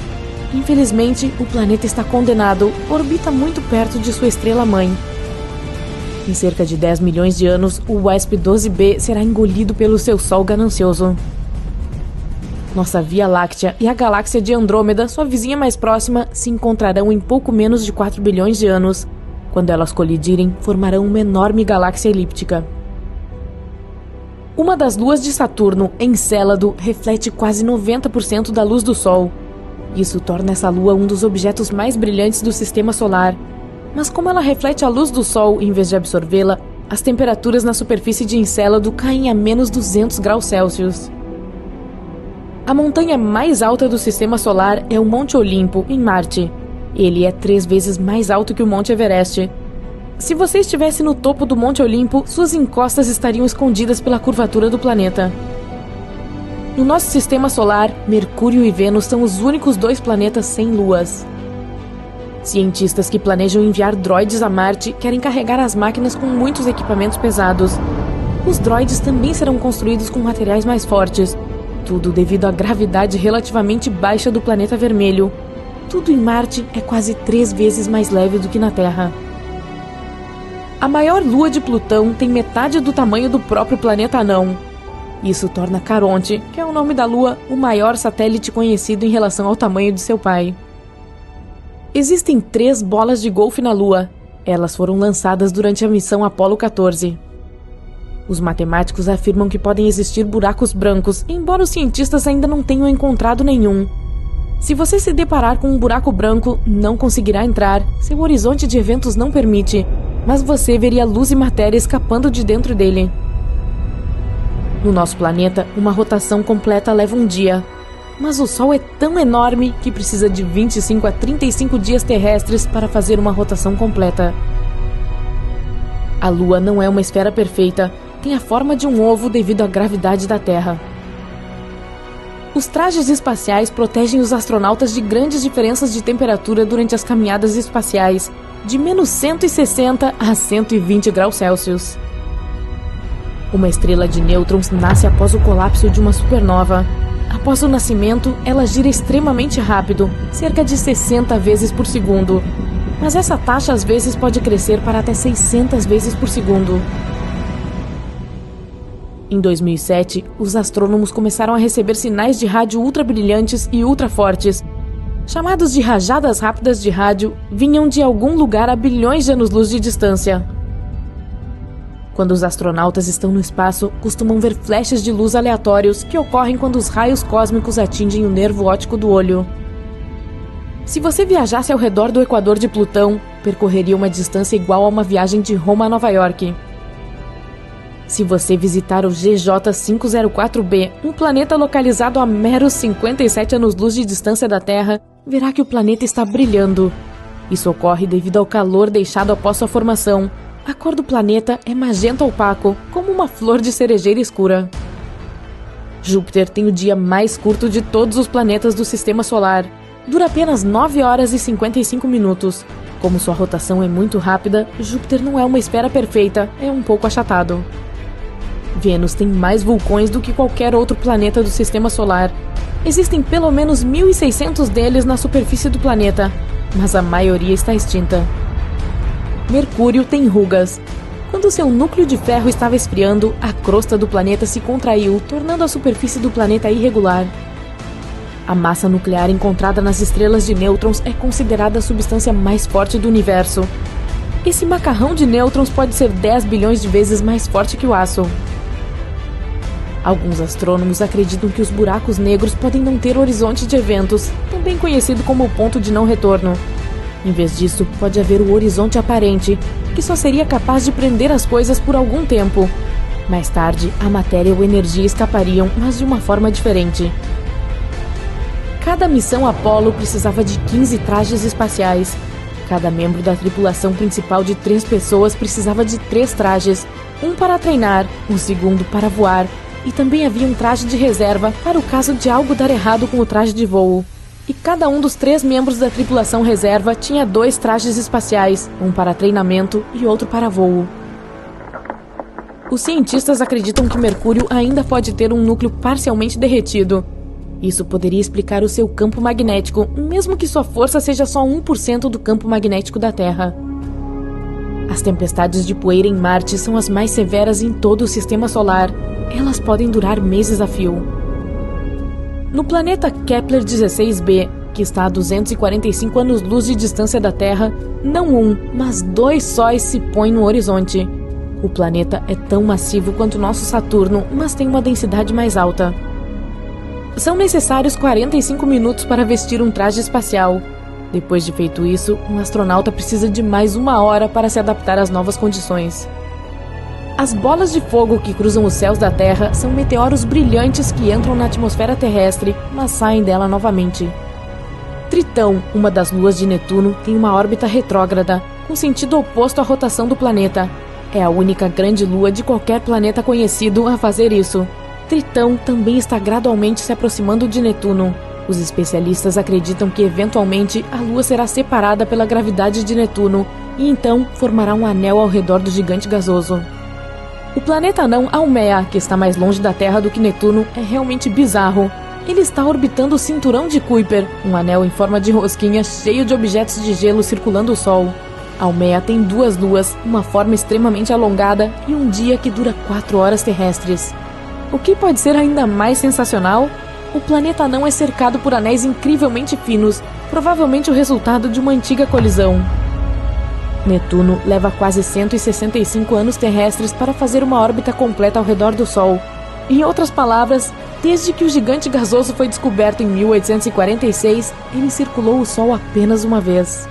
Infelizmente, o planeta está condenado, orbita muito perto de sua estrela-mãe. Em cerca de 10 milhões de anos, o WASP-12b será engolido pelo seu Sol ganancioso. Nossa Via Láctea e a galáxia de Andrômeda, sua vizinha mais próxima, se encontrarão em pouco menos de 4 bilhões de anos. Quando elas colidirem, formarão uma enorme galáxia elíptica. Uma das luas de Saturno, Encélado, reflete quase 90% da luz do Sol. Isso torna essa lua um dos objetos mais brilhantes do Sistema Solar. Mas como ela reflete a luz do Sol em vez de absorvê-la, as temperaturas na superfície de Encélado caem a menos 200 graus Celsius. A montanha mais alta do Sistema Solar é o Monte Olimpo, em Marte. Ele é 3 vezes mais alto que o Monte Everest. Se você estivesse no topo do Monte Olimpo, suas encostas estariam escondidas pela curvatura do planeta. No nosso Sistema Solar, Mercúrio e Vênus são os únicos 2 planetas sem luas. Cientistas que planejam enviar droides a Marte querem carregar as máquinas com muitos equipamentos pesados. Os droides também serão construídos com materiais mais fortes. Tudo devido à gravidade relativamente baixa do planeta vermelho. Tudo em Marte é quase 3 vezes mais leve do que na Terra. A maior lua de Plutão tem metade do tamanho do próprio planeta anão. Isso torna Caronte, que é o nome da Lua, o maior satélite conhecido em relação ao tamanho de seu pai. Existem 3 bolas de golfe na Lua. Elas foram lançadas durante a missão Apollo 14. Os matemáticos afirmam que podem existir buracos brancos, embora os cientistas ainda não tenham encontrado nenhum. Se você se deparar com um buraco branco, não conseguirá entrar, seu horizonte de eventos não permite, mas você veria luz e matéria escapando de dentro dele. No nosso planeta, uma rotação completa leva um dia, mas o Sol é tão enorme que precisa de 25 a 35 dias terrestres para fazer uma rotação completa. A Lua não é uma esfera perfeita, tem a forma de um ovo devido à gravidade da Terra. Os trajes espaciais protegem os astronautas de grandes diferenças de temperatura durante as caminhadas espaciais, de menos 160 a 120 graus Celsius. Uma estrela de nêutrons nasce após o colapso de uma supernova. Após o nascimento, ela gira extremamente rápido, cerca de 60 vezes por segundo. Mas essa taxa às vezes pode crescer para até 600 vezes por segundo. Em 2007, os astrônomos começaram a receber sinais de rádio ultrabrilhantes e ultrafortes. Chamados de rajadas rápidas de rádio, vinham de algum lugar a bilhões de anos-luz de distância. Quando os astronautas estão no espaço, costumam ver flashes de luz aleatórios que ocorrem quando os raios cósmicos atingem o nervo óptico do olho. Se você viajasse ao redor do equador de Plutão, percorreria uma distância igual a uma viagem de Roma a Nova York. Se você visitar o GJ504b, um planeta localizado a meros 57 anos-luz de distância da Terra, verá que o planeta está brilhando. Isso ocorre devido ao calor deixado após sua formação. A cor do planeta é magenta opaco, como uma flor de cerejeira escura. Júpiter tem o dia mais curto de todos os planetas do Sistema Solar. Dura apenas 9 horas e 55 minutos. Como sua rotação é muito rápida, Júpiter não é uma esfera perfeita, é um pouco achatado. Vênus tem mais vulcões do que qualquer outro planeta do Sistema Solar. Existem pelo menos 1.600 deles na superfície do planeta, mas a maioria está extinta. Mercúrio tem rugas. Quando seu núcleo de ferro estava esfriando, a crosta do planeta se contraiu, tornando a superfície do planeta irregular. A massa nuclear encontrada nas estrelas de nêutrons é considerada a substância mais forte do universo. Esse macarrão de nêutrons pode ser 10 bilhões de vezes mais forte que o aço. Alguns astrônomos acreditam que os buracos negros podem não ter horizonte de eventos, também conhecido como ponto de não retorno. Em vez disso, pode haver o horizonte aparente, que só seria capaz de prender as coisas por algum tempo. Mais tarde, a matéria ou energia escapariam, mas de uma forma diferente. Cada missão Apollo precisava de 15 trajes espaciais. Cada membro da tripulação principal de 3 pessoas precisava de 3 trajes, um para treinar, um segundo para voar, e também havia um traje de reserva para o caso de algo dar errado com o traje de voo. E cada um dos 3 membros da tripulação reserva tinha 2 trajes espaciais, um para treinamento e outro para voo. Os cientistas acreditam que Mercúrio ainda pode ter um núcleo parcialmente derretido. Isso poderia explicar o seu campo magnético, mesmo que sua força seja só 1% do campo magnético da Terra. As tempestades de poeira em Marte são as mais severas em todo o Sistema Solar. Elas podem durar meses a fio. No planeta Kepler 16b, que está a 245 anos-luz de distância da Terra, não um, mas 2 sóis se põem no horizonte. O planeta é tão massivo quanto nosso Saturno, mas tem uma densidade mais alta. São necessários 45 minutos para vestir um traje espacial. Depois de feito isso, um astronauta precisa de mais 1 hora para se adaptar às novas condições. As bolas de fogo que cruzam os céus da Terra são meteoros brilhantes que entram na atmosfera terrestre, mas saem dela novamente. Tritão, uma das luas de Netuno, tem uma órbita retrógrada, com sentido oposto à rotação do planeta. É a única grande lua de qualquer planeta conhecido a fazer isso. Tritão também está gradualmente se aproximando de Netuno. Os especialistas acreditam que eventualmente a Lua será separada pela gravidade de Netuno e então formará um anel ao redor do gigante gasoso. O planeta anão Haumea, que está mais longe da Terra do que Netuno, é realmente bizarro. Ele está orbitando o cinturão de Kuiper, um anel em forma de rosquinha cheio de objetos de gelo circulando o Sol. Haumea tem 2 luas, uma forma extremamente alongada e um dia que dura 4 horas terrestres. O que pode ser ainda mais sensacional? O planeta anão é cercado por anéis incrivelmente finos, provavelmente o resultado de uma antiga colisão. Netuno leva quase 165 anos terrestres para fazer uma órbita completa ao redor do Sol. Em outras palavras, desde que o gigante gasoso foi descoberto em 1846, ele circulou o Sol apenas uma vez.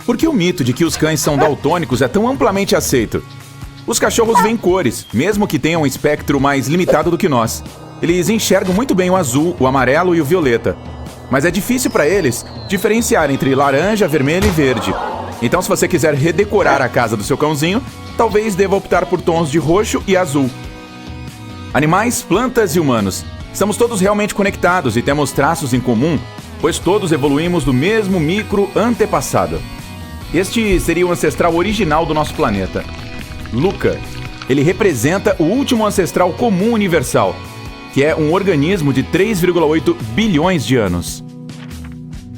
Por que o mito de que os cães são daltônicos é tão amplamente aceito? Os cachorros veem cores, mesmo que tenham um espectro mais limitado do que nós. Eles enxergam muito bem o azul, o amarelo e o violeta. Mas é difícil para eles diferenciar entre laranja, vermelho e verde. Então, se você quiser redecorar a casa do seu cãozinho, talvez deva optar por tons de roxo e azul. Animais, plantas e humanos. Estamos todos realmente conectados e temos traços em comum, pois todos evoluímos do mesmo micro antepassado. Este seria o ancestral original do nosso planeta. Luca. Ele representa o último ancestral comum universal, que é um organismo de 3,8 bilhões de anos.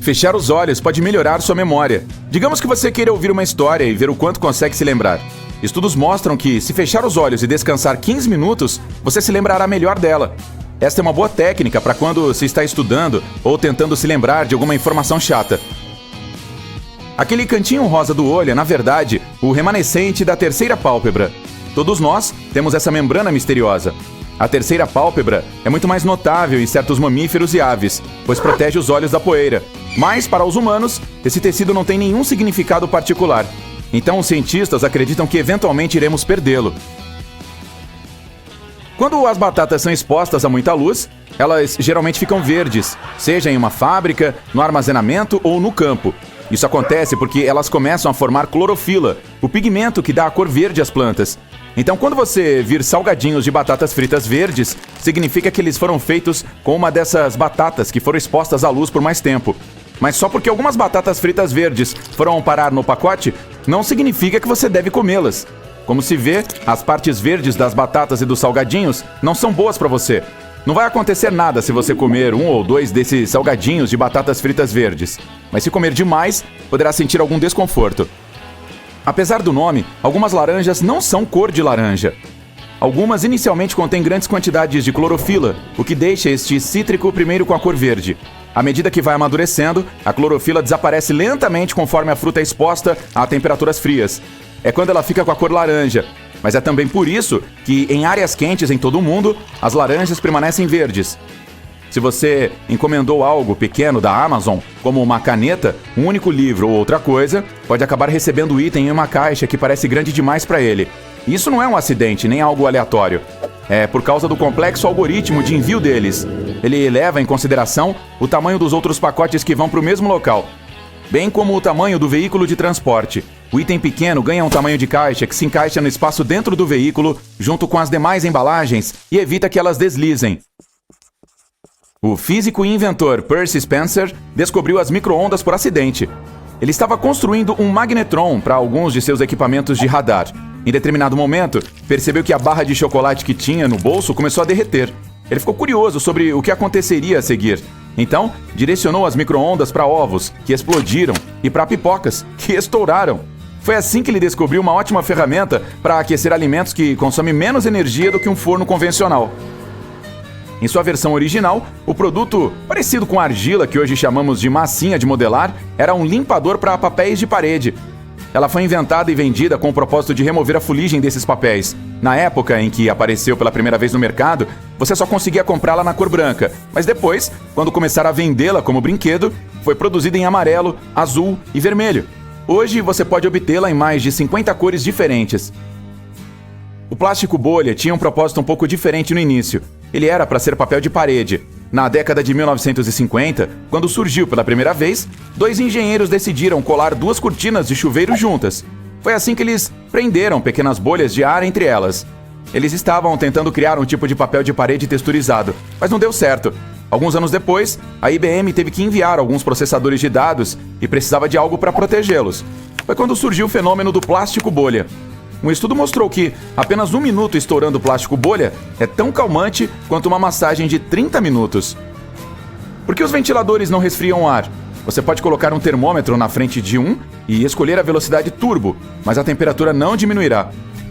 Fechar os olhos pode melhorar sua memória. Digamos que você queira ouvir uma história e ver o quanto consegue se lembrar. Estudos mostram que, se fechar os olhos e descansar 15 minutos, você se lembrará melhor dela. Esta é uma boa técnica para quando se está estudando ou tentando se lembrar de alguma informação chata. Aquele cantinho rosa do olho é, na verdade, o remanescente da terceira pálpebra. Todos nós temos essa membrana misteriosa. A terceira pálpebra é muito mais notável em certos mamíferos e aves, pois protege os olhos da poeira. Mas, para os humanos, esse tecido não tem nenhum significado particular. Então, os cientistas acreditam que eventualmente iremos perdê-lo. Quando as batatas são expostas a muita luz, elas geralmente ficam verdes, seja em uma fábrica, no armazenamento ou no campo. Isso acontece porque elas começam a formar clorofila, o pigmento que dá a cor verde às plantas. Então, quando você vir salgadinhos de batatas fritas verdes, significa que eles foram feitos com uma dessas batatas que foram expostas à luz por mais tempo. Mas só porque algumas batatas fritas verdes foram parar no pacote, não significa que você deve comê-las. Como se vê, as partes verdes das batatas e dos salgadinhos não são boas para você. Não vai acontecer nada se você comer 1 ou 2 desses salgadinhos de batatas fritas verdes. Mas se comer demais, poderá sentir algum desconforto. Apesar do nome, algumas laranjas não são cor de laranja. Algumas inicialmente contêm grandes quantidades de clorofila, o que deixa este cítrico primeiro com a cor verde. À medida que vai amadurecendo, a clorofila desaparece lentamente conforme a fruta é exposta a temperaturas frias. É quando ela fica com a cor laranja. Mas é também por isso que, em áreas quentes em todo o mundo, as laranjas permanecem verdes. Se você encomendou algo pequeno da Amazon, como uma caneta, um único livro ou outra coisa, pode acabar recebendo o item em uma caixa que parece grande demais para ele. Isso não é um acidente, nem algo aleatório. É por causa do complexo algoritmo de envio deles. Ele leva em consideração o tamanho dos outros pacotes que vão para o mesmo local, bem como o tamanho do veículo de transporte. O item pequeno ganha um tamanho de caixa que se encaixa no espaço dentro do veículo, junto com as demais embalagens, e evita que elas deslizem. O físico e inventor Percy Spencer descobriu as micro-ondas por acidente. Ele estava construindo um magnetron para alguns de seus equipamentos de radar. Em determinado momento, percebeu que a barra de chocolate que tinha no bolso começou a derreter. Ele ficou curioso sobre o que aconteceria a seguir. Então, direcionou as micro-ondas para ovos, que explodiram, e para pipocas, que estouraram. Foi assim que ele descobriu uma ótima ferramenta para aquecer alimentos que consomem menos energia do que um forno convencional. Em sua versão original, o produto, parecido com a argila que hoje chamamos de massinha de modelar, era um limpador para papéis de parede. Ela foi inventada e vendida com o propósito de remover a fuligem desses papéis. Na época em que apareceu pela primeira vez no mercado, você só conseguia comprá-la na cor branca, mas depois, quando começaram a vendê-la como brinquedo, foi produzida em amarelo, azul e vermelho. Hoje você pode obtê-la em mais de 50 cores diferentes. O plástico bolha tinha um propósito um pouco diferente no início. Ele era para ser papel de parede. Na década de 1950, quando surgiu pela primeira vez, 2 engenheiros decidiram colar 2 cortinas de chuveiro juntas. Foi assim que eles prenderam pequenas bolhas de ar entre elas. Eles estavam tentando criar um tipo de papel de parede texturizado, mas não deu certo. Alguns anos depois, a IBM teve que enviar alguns processadores de dados e precisava de algo para protegê-los. Foi quando surgiu o fenômeno do plástico bolha. Um estudo mostrou que apenas 1 minuto estourando plástico bolha é tão calmante quanto uma massagem de 30 minutos. Por que os ventiladores não resfriam o ar? Você pode colocar um termômetro na frente de um e escolher a velocidade turbo, mas a temperatura não diminuirá.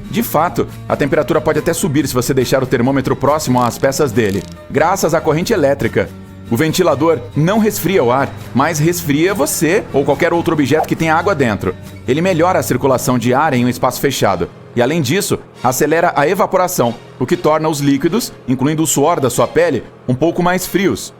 De fato, a temperatura pode até subir se você deixar o termômetro próximo às peças dele, graças à corrente elétrica. O ventilador não resfria o ar, mas resfria você ou qualquer outro objeto que tenha água dentro. Ele melhora a circulação de ar em um espaço fechado. E além disso, acelera a evaporação, o que torna os líquidos, incluindo o suor da sua pele, um pouco mais frios.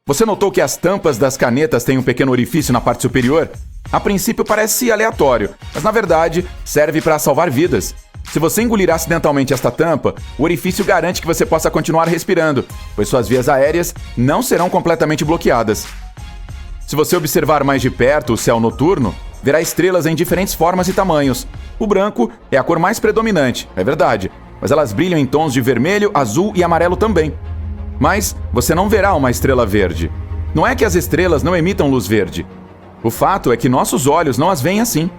Você notou que as tampas das canetas têm um pequeno orifício na parte superior? A princípio parece aleatório, mas na verdade serve para salvar vidas. Se você engolir acidentalmente esta tampa, o orifício garante que você possa continuar respirando, pois suas vias aéreas não serão completamente bloqueadas. Se você observar mais de perto o céu noturno, verá estrelas em diferentes formas e tamanhos. O branco é a cor mais predominante, é verdade, mas elas brilham em tons de vermelho, azul e amarelo também. Mas você não verá uma estrela verde. Não é que as estrelas não emitam luz verde. O fato é que nossos olhos não as veem assim.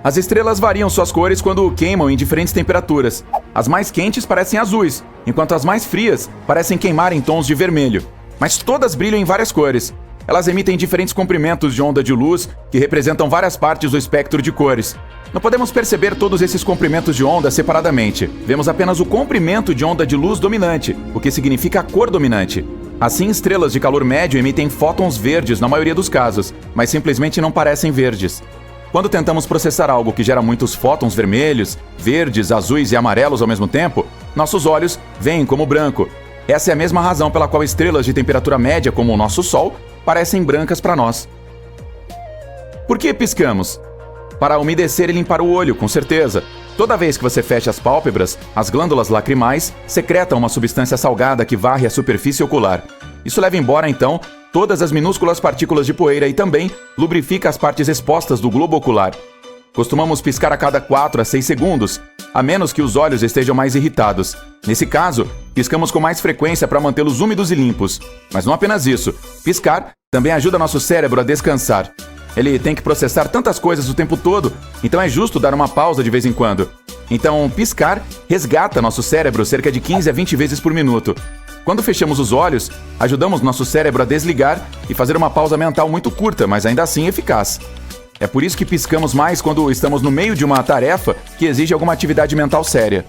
As estrelas variam suas cores quando queimam em diferentes temperaturas. As mais quentes parecem azuis, enquanto as mais frias parecem queimar em tons de vermelho. Mas todas brilham em várias cores. Elas emitem diferentes comprimentos de onda de luz que representam várias partes do espectro de cores. Não podemos perceber todos esses comprimentos de onda separadamente. Vemos apenas o comprimento de onda de luz dominante, o que significa a cor dominante. Assim, estrelas de calor médio emitem fótons verdes na maioria dos casos, mas simplesmente não parecem verdes. Quando tentamos processar algo que gera muitos fótons vermelhos, verdes, azuis e amarelos ao mesmo tempo, nossos olhos veem como branco. Essa é a mesma razão pela qual estrelas de temperatura média, como o nosso Sol, parecem brancas para nós. Por que piscamos? Para umedecer e limpar o olho, com certeza. Toda vez que você fecha as pálpebras, as glândulas lacrimais secretam uma substância salgada que varre a superfície ocular. Isso leva embora, então, todas as minúsculas partículas de poeira e também lubrifica as partes expostas do globo ocular. Costumamos piscar a cada 4 a 6 segundos, a menos que os olhos estejam mais irritados. Nesse caso, piscamos com mais frequência para mantê-los úmidos e limpos. Mas não apenas isso, piscar também ajuda nosso cérebro a descansar. Ele tem que processar tantas coisas o tempo todo, então é justo dar uma pausa de vez em quando. Então, piscar resgata nosso cérebro cerca de 15 a 20 vezes por minuto. Quando fechamos os olhos, ajudamos nosso cérebro a desligar e fazer uma pausa mental muito curta, mas ainda assim eficaz. É por isso que piscamos mais quando estamos no meio de uma tarefa que exige alguma atividade mental séria.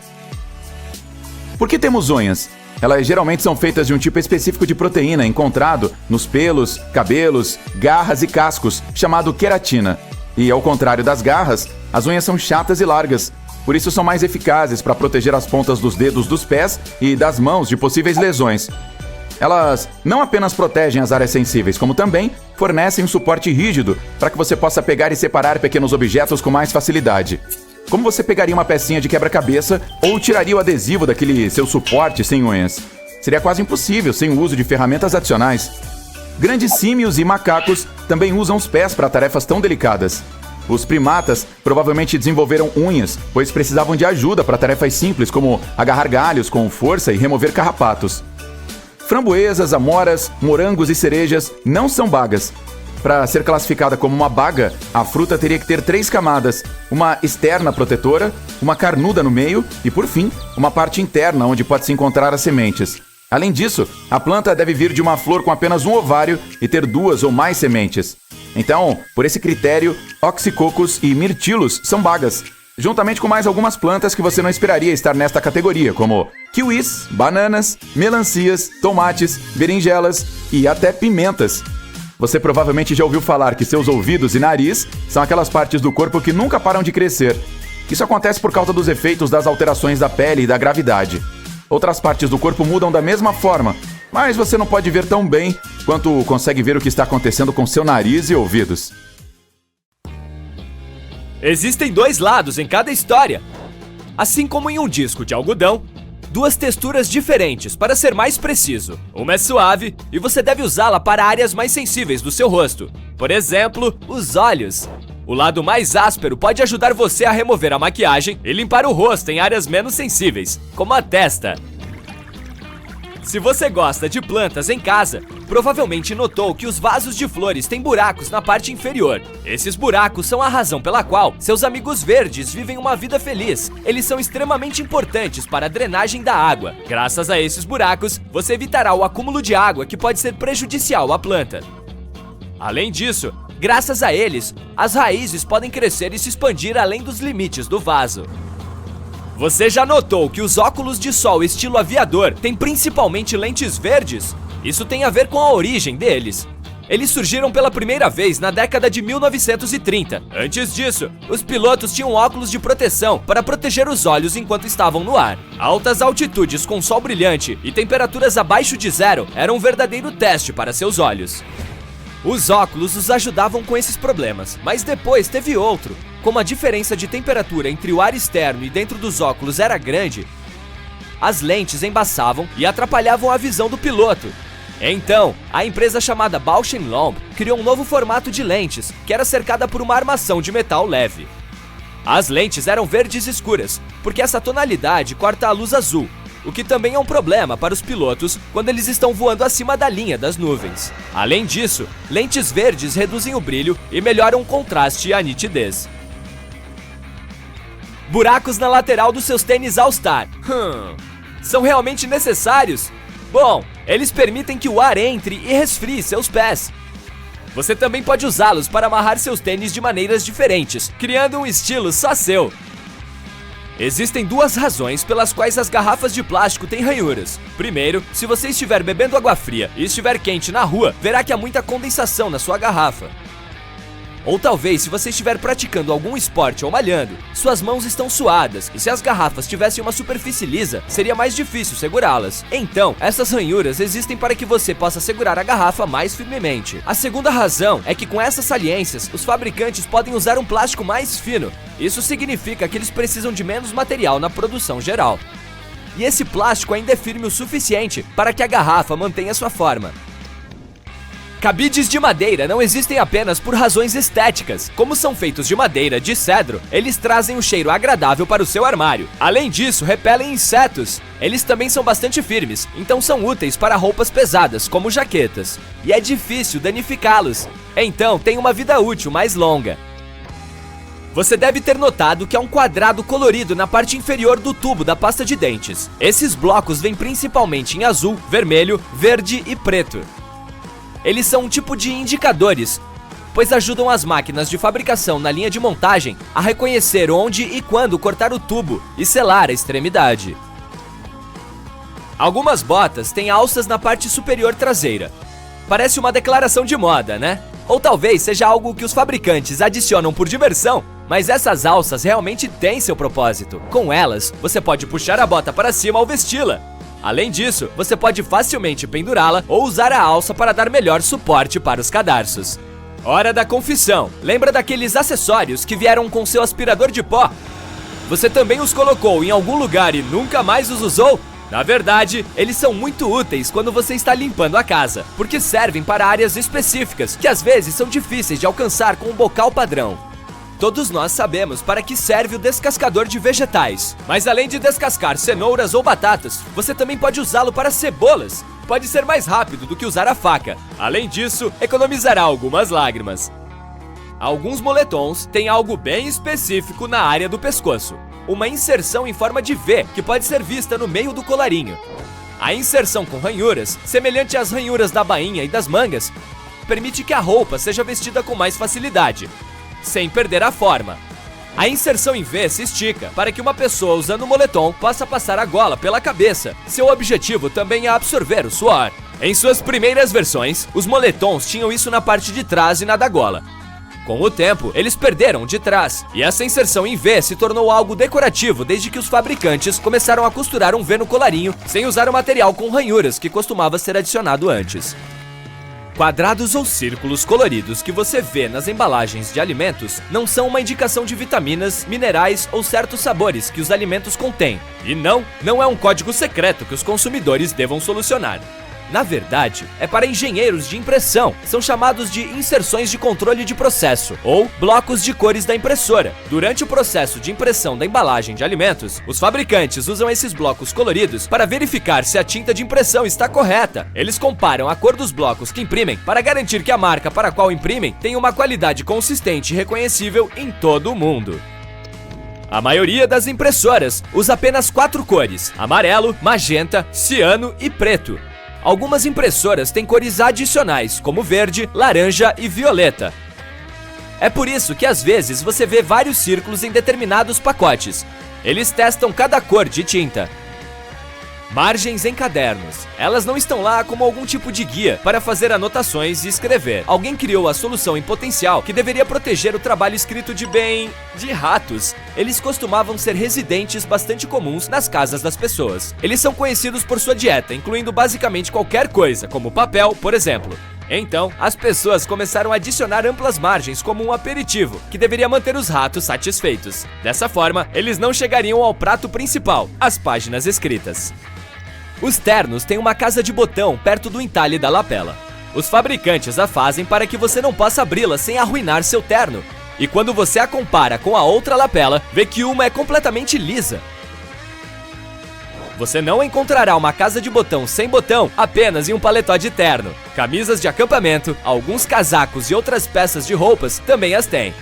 Por que temos unhas? Elas geralmente são feitas de um tipo específico de proteína encontrado nos pelos, cabelos, garras e cascos, chamado queratina. E ao contrário das garras, as unhas são chatas e largas. Por isso são mais eficazes para proteger as pontas dos dedos dos pés e das mãos de possíveis lesões. Elas não apenas protegem as áreas sensíveis, como também fornecem um suporte rígido para que você possa pegar e separar pequenos objetos com mais facilidade. Como você pegaria uma pecinha de quebra-cabeça ou tiraria o adesivo daquele seu suporte sem unhas? Seria quase impossível sem o uso de ferramentas adicionais. Grandes símios e macacos também usam os pés para tarefas tão delicadas. Os primatas provavelmente desenvolveram unhas, pois precisavam de ajuda para tarefas simples como agarrar galhos com força e remover carrapatos. Framboesas, amoras, morangos e cerejas não são bagas. Para ser classificada como uma baga, a fruta teria que ter 3 camadas, uma externa protetora, uma carnuda no meio e, por fim, uma parte interna onde pode-se encontrar as sementes. Além disso, a planta deve vir de uma flor com apenas um ovário e ter 2 ou mais sementes. Então, por esse critério, oxicocos e mirtilos são bagas, juntamente com mais algumas plantas que você não esperaria estar nesta categoria, como kiwis, bananas, melancias, tomates, berinjelas e até pimentas. Você provavelmente já ouviu falar que seus ouvidos e nariz são aquelas partes do corpo que nunca param de crescer. Isso acontece por causa dos efeitos das alterações da pele e da gravidade. Outras partes do corpo mudam da mesma forma, mas você não pode ver tão bem quanto consegue ver o que está acontecendo com seu nariz e ouvidos. Existem 2 lados em cada história. Assim como em um disco de algodão, 2 texturas diferentes, para ser mais preciso. Uma é suave e você deve usá-la para áreas mais sensíveis do seu rosto. Por exemplo, os olhos. O lado mais áspero pode ajudar você a remover a maquiagem e limpar o rosto em áreas menos sensíveis, como a testa. Se você gosta de plantas em casa, provavelmente notou que os vasos de flores têm buracos na parte inferior. Esses buracos são a razão pela qual seus amigos verdes vivem uma vida feliz. Eles são extremamente importantes para a drenagem da água. Graças a esses buracos, você evitará o acúmulo de água que pode ser prejudicial à planta. Além disso, graças a eles, as raízes podem crescer e se expandir além dos limites do vaso. Você já notou que os óculos de sol estilo aviador têm principalmente lentes verdes? Isso tem a ver com a origem deles. Eles surgiram pela primeira vez na década de 1930. Antes disso, os pilotos tinham óculos de proteção para proteger os olhos enquanto estavam no ar. Altas altitudes com sol brilhante e temperaturas abaixo de 0 eram um verdadeiro teste para seus olhos. Os óculos os ajudavam com esses problemas, mas depois teve outro. Como a diferença de temperatura entre o ar externo e dentro dos óculos era grande, as lentes embaçavam e atrapalhavam a visão do piloto. Então, a empresa chamada Bausch & Lomb criou um novo formato de lentes, que era cercada por uma armação de metal leve. As lentes eram verdes escuras, porque essa tonalidade corta a luz azul, o que também é um problema para os pilotos quando eles estão voando acima da linha das nuvens. Além disso, lentes verdes reduzem o brilho e melhoram o contraste e a nitidez. Buracos na lateral dos seus tênis All-Star. São realmente necessários? Bom, eles permitem que o ar entre e resfrie seus pés. Você também pode usá-los para amarrar seus tênis de maneiras diferentes, criando um estilo só seu. Existem 2 razões pelas quais as garrafas de plástico têm ranhuras. Primeiro, se você estiver bebendo água fria e estiver quente na rua, verá que há muita condensação na sua garrafa. Ou talvez, se você estiver praticando algum esporte ou malhando, suas mãos estão suadas e se as garrafas tivessem uma superfície lisa, seria mais difícil segurá-las. Então, essas ranhuras existem para que você possa segurar a garrafa mais firmemente. A segunda razão é que com essas saliências, os fabricantes podem usar um plástico mais fino. Isso significa que eles precisam de menos material na produção geral. E esse plástico ainda é firme o suficiente para que a garrafa mantenha sua forma. Cabides de madeira não existem apenas por razões estéticas. Como são feitos de madeira de cedro, eles trazem um cheiro agradável para o seu armário. Além disso, repelem insetos. Eles também são bastante firmes, então são úteis para roupas pesadas, como jaquetas. E é difícil danificá-los, então tem uma vida útil mais longa. Você deve ter notado que há um quadrado colorido na parte inferior do tubo da pasta de dentes. Esses blocos vêm principalmente em azul, vermelho, verde e preto. Eles são um tipo de indicadores, pois ajudam as máquinas de fabricação na linha de montagem a reconhecer onde e quando cortar o tubo e selar a extremidade. Algumas botas têm alças na parte superior traseira. Parece uma declaração de moda, né? Ou talvez seja algo que os fabricantes adicionam por diversão, mas essas alças realmente têm seu propósito. Com elas, você pode puxar a bota para cima ao vesti-la. Além disso, você pode facilmente pendurá-la ou usar a alça para dar melhor suporte para os cadarços. Hora da confissão. Lembra daqueles acessórios que vieram com seu aspirador de pó? Você também os colocou em algum lugar e nunca mais os usou? Na verdade, eles são muito úteis quando você está limpando a casa, porque servem para áreas específicas que às vezes são difíceis de alcançar com um bocal padrão. Todos nós sabemos para que serve o descascador de vegetais, mas além de descascar cenouras ou batatas, você também pode usá-lo para cebolas. Pode ser mais rápido do que usar a faca. Além disso, economizará algumas lágrimas. Alguns moletons têm algo bem específico na área do pescoço. Uma inserção em forma de V, que pode ser vista no meio do colarinho. A inserção com ranhuras, semelhante às ranhuras da bainha e das mangas, permite que a roupa seja vestida com mais facilidade, sem perder a forma. A inserção em V se estica para que uma pessoa usando o moletom possa passar a gola pela cabeça. Seu objetivo também é absorver o suor. Em suas primeiras versões, os moletons tinham isso na parte de trás e na da gola. Com o tempo, eles perderam de trás, e essa inserção em V se tornou algo decorativo desde que os fabricantes começaram a costurar um V no colarinho sem usar o material com ranhuras que costumava ser adicionado antes. Quadrados ou círculos coloridos que você vê nas embalagens de alimentos não são uma indicação de vitaminas, minerais ou certos sabores que os alimentos contêm. E não é um código secreto que os consumidores devam solucionar. Na verdade, é para engenheiros de impressão. São chamados de inserções de controle de processo, ou blocos de cores da impressora. Durante o processo de impressão da embalagem de alimentos, os fabricantes usam esses blocos coloridos para verificar se a tinta de impressão está correta. Eles comparam a cor dos blocos que imprimem para garantir que a marca para a qual imprimem tem uma qualidade consistente e reconhecível em todo o mundo. A maioria das impressoras usa apenas 4 cores: amarelo, magenta, ciano e preto. Algumas impressoras têm cores adicionais, como verde, laranja e violeta. É por isso que às vezes você vê vários círculos em determinados pacotes. Eles testam cada cor de tinta. Margens em cadernos. Elas não estão lá como algum tipo de guia para fazer anotações e escrever. Alguém criou a solução em potencial que deveria proteger o trabalho escrito de ratos. Eles costumavam ser residentes bastante comuns nas casas das pessoas. Eles são conhecidos por sua dieta, incluindo basicamente qualquer coisa, como papel, por exemplo. Então, as pessoas começaram a adicionar amplas margens como um aperitivo, que deveria manter os ratos satisfeitos. Dessa forma, eles não chegariam ao prato principal, as páginas escritas. Os ternos têm uma casa de botão perto do entalhe da lapela. Os fabricantes a fazem para que você não possa abri-la sem arruinar seu terno. E quando você a compara com a outra lapela, vê que uma é completamente lisa. Você não encontrará uma casa de botão sem botão apenas em um paletó de terno. Camisas de acampamento, alguns casacos e outras peças de roupas também as têm.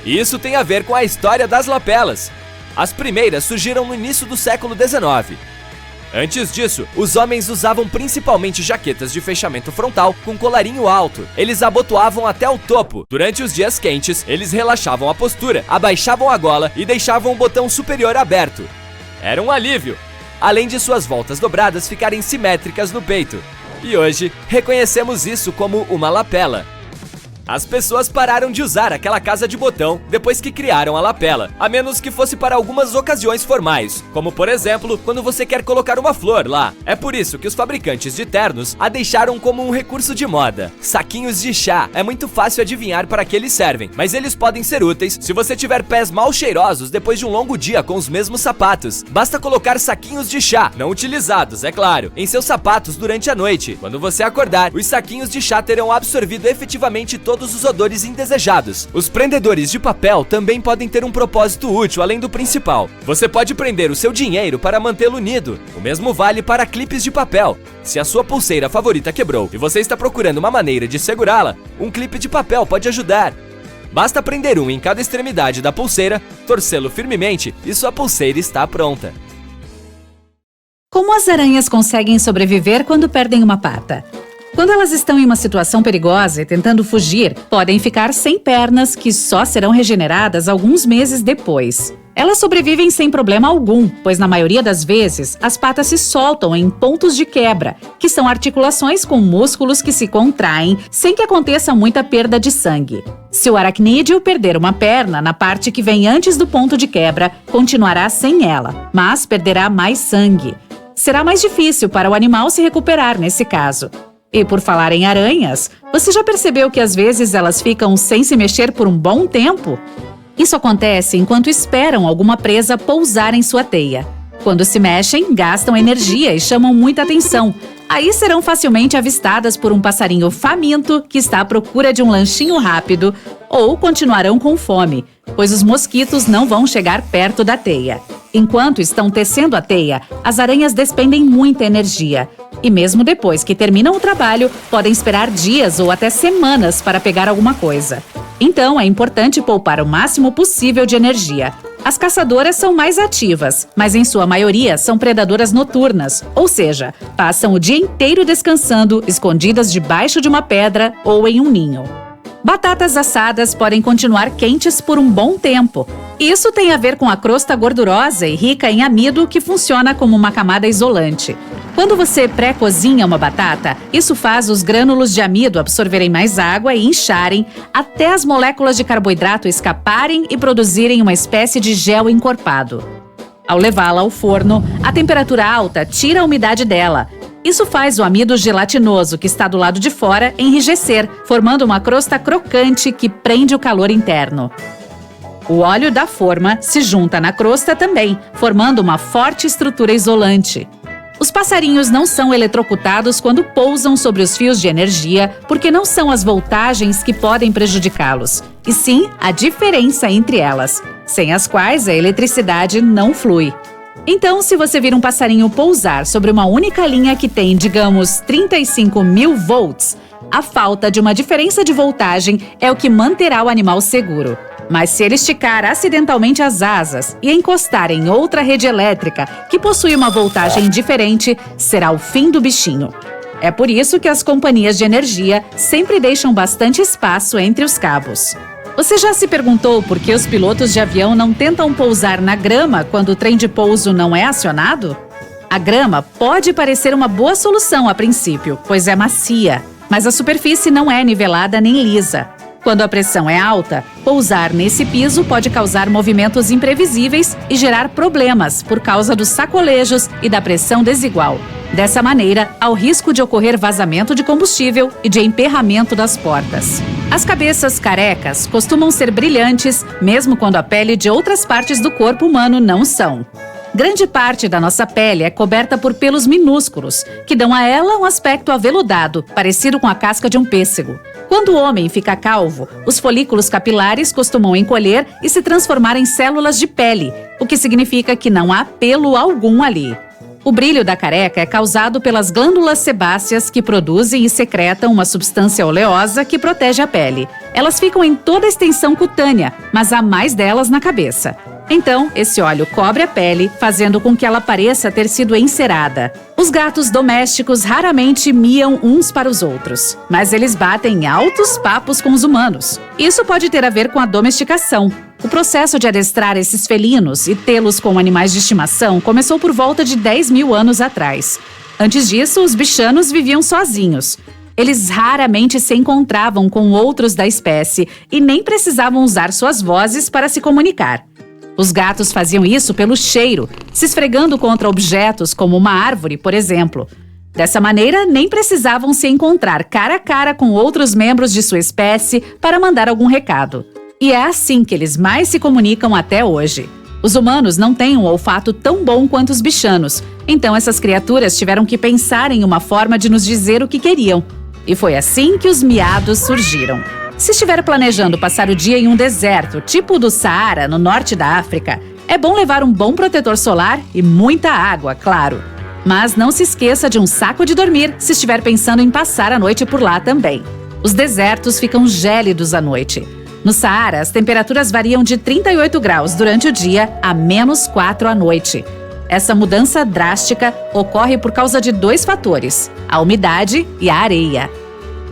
Isso tem a ver com a história das lapelas. As primeiras surgiram no início do século XIX. Antes disso, os homens usavam principalmente jaquetas de fechamento frontal com colarinho alto. Eles abotoavam até o topo. Durante os dias quentes, eles relaxavam a postura, abaixavam a gola e deixavam o botão superior aberto. Era um alívio, além de suas voltas dobradas ficarem simétricas no peito. E hoje, reconhecemos isso como uma lapela. As pessoas pararam de usar aquela casa de botão depois que criaram a lapela, a menos que fosse para algumas ocasiões formais, como por exemplo, quando você quer colocar uma flor lá. É por isso que os fabricantes de ternos a deixaram como um recurso de moda. Saquinhos de chá. É muito fácil adivinhar para que eles servem, mas eles podem ser úteis se você tiver pés mal cheirosos depois de um longo dia com os mesmos sapatos. Basta colocar saquinhos de chá, não utilizados, é claro, em seus sapatos durante a noite. Quando você acordar, os saquinhos de chá terão absorvido efetivamente todos os odores indesejados. Os prendedores de papel também podem ter um propósito útil além do principal. Você pode prender o seu dinheiro para mantê-lo unido. O mesmo vale para clipes de papel. Se a sua pulseira favorita quebrou e você está procurando uma maneira de segurá-la, um clipe de papel pode ajudar. Basta prender um em cada extremidade da pulseira, torcê-lo firmemente e sua pulseira está pronta. Como as aranhas conseguem sobreviver quando perdem uma pata? Quando elas estão em uma situação perigosa e tentando fugir, podem ficar sem pernas que só serão regeneradas alguns meses depois. Elas sobrevivem sem problema algum, pois na maioria das vezes as patas se soltam em pontos de quebra, que são articulações com músculos que se contraem sem que aconteça muita perda de sangue. Se o aracnídeo perder uma perna na parte que vem antes do ponto de quebra, continuará sem ela, mas perderá mais sangue. Será mais difícil para o animal se recuperar nesse caso. E por falar em aranhas, você já percebeu que às vezes elas ficam sem se mexer por um bom tempo? Isso acontece enquanto esperam alguma presa pousar em sua teia. Quando se mexem, gastam energia e chamam muita atenção. Aí serão facilmente avistadas por um passarinho faminto que está à procura de um lanchinho rápido, ou continuarão com fome, pois os mosquitos não vão chegar perto da teia. Enquanto estão tecendo a teia, as aranhas despendem muita energia. E mesmo depois que terminam o trabalho, podem esperar dias ou até semanas para pegar alguma coisa. Então, é importante poupar o máximo possível de energia. As caçadoras são mais ativas, mas em sua maioria são predadoras noturnas, ou seja, passam o dia inteiro descansando, escondidas debaixo de uma pedra ou em um ninho. Batatas assadas podem continuar quentes por um bom tempo. Isso tem a ver com a crosta gordurosa e rica em amido que funciona como uma camada isolante. Quando você pré-cozinha uma batata, isso faz os grânulos de amido absorverem mais água e incharem até as moléculas de carboidrato escaparem e produzirem uma espécie de gel encorpado. Ao levá-la ao forno, a temperatura alta tira a umidade dela. Isso faz o amido gelatinoso que está do lado de fora enrijecer, formando uma crosta crocante que prende o calor interno. O óleo da forma se junta na crosta também, formando uma forte estrutura isolante. Os passarinhos não são eletrocutados quando pousam sobre os fios de energia, porque não são as voltagens que podem prejudicá-los, e sim a diferença entre elas, sem as quais a eletricidade não flui. Então, se você vir um passarinho pousar sobre uma única linha que tem, digamos, 35.000 volts, a falta de uma diferença de voltagem é o que manterá o animal seguro. Mas se ele esticar acidentalmente as asas e encostar em outra rede elétrica que possui uma voltagem diferente, será o fim do bichinho. É por isso que as companhias de energia sempre deixam bastante espaço entre os cabos. Você já se perguntou por que os pilotos de avião não tentam pousar na grama quando o trem de pouso não é acionado? A grama pode parecer uma boa solução a princípio, pois é macia, mas a superfície não é nivelada nem lisa. Quando a pressão é alta, pousar nesse piso pode causar movimentos imprevisíveis e gerar problemas por causa dos sacolejos e da pressão desigual. Dessa maneira, há o risco de ocorrer vazamento de combustível e de emperramento das portas. As cabeças carecas costumam ser brilhantes, mesmo quando a pele de outras partes do corpo humano não são. Grande parte da nossa pele é coberta por pelos minúsculos, que dão a ela um aspecto aveludado, parecido com a casca de um pêssego. Quando o homem fica calvo, os folículos capilares costumam encolher e se transformar em células de pele, o que significa que não há pelo algum ali. O brilho da careca é causado pelas glândulas sebáceas que produzem e secretam uma substância oleosa que protege a pele. Elas ficam em toda a extensão cutânea, mas há mais delas na cabeça. Então, esse óleo cobre a pele, fazendo com que ela pareça ter sido encerada. Os gatos domésticos raramente miam uns para os outros, mas eles batem altos papos com os humanos. Isso pode ter a ver com a domesticação. O processo de adestrar esses felinos e tê-los como animais de estimação começou por volta de 10.000 anos atrás. Antes disso, os bichanos viviam sozinhos. Eles raramente se encontravam com outros da espécie e nem precisavam usar suas vozes para se comunicar. Os gatos faziam isso pelo cheiro, se esfregando contra objetos como uma árvore, por exemplo. Dessa maneira, nem precisavam se encontrar cara a cara com outros membros de sua espécie para mandar algum recado. E é assim que eles mais se comunicam até hoje. Os humanos não têm um olfato tão bom quanto os bichanos, então essas criaturas tiveram que pensar em uma forma de nos dizer o que queriam. E foi assim que os miados surgiram. Se estiver planejando passar o dia em um deserto, tipo o do Saara, no norte da África, é bom levar um bom protetor solar e muita água, claro. Mas não se esqueça de um saco de dormir se estiver pensando em passar a noite por lá também. Os desertos ficam gélidos à noite. No Saara, as temperaturas variam de 38 graus durante o dia a -4 à noite. Essa mudança drástica ocorre por causa de 2 fatores: a umidade e a areia.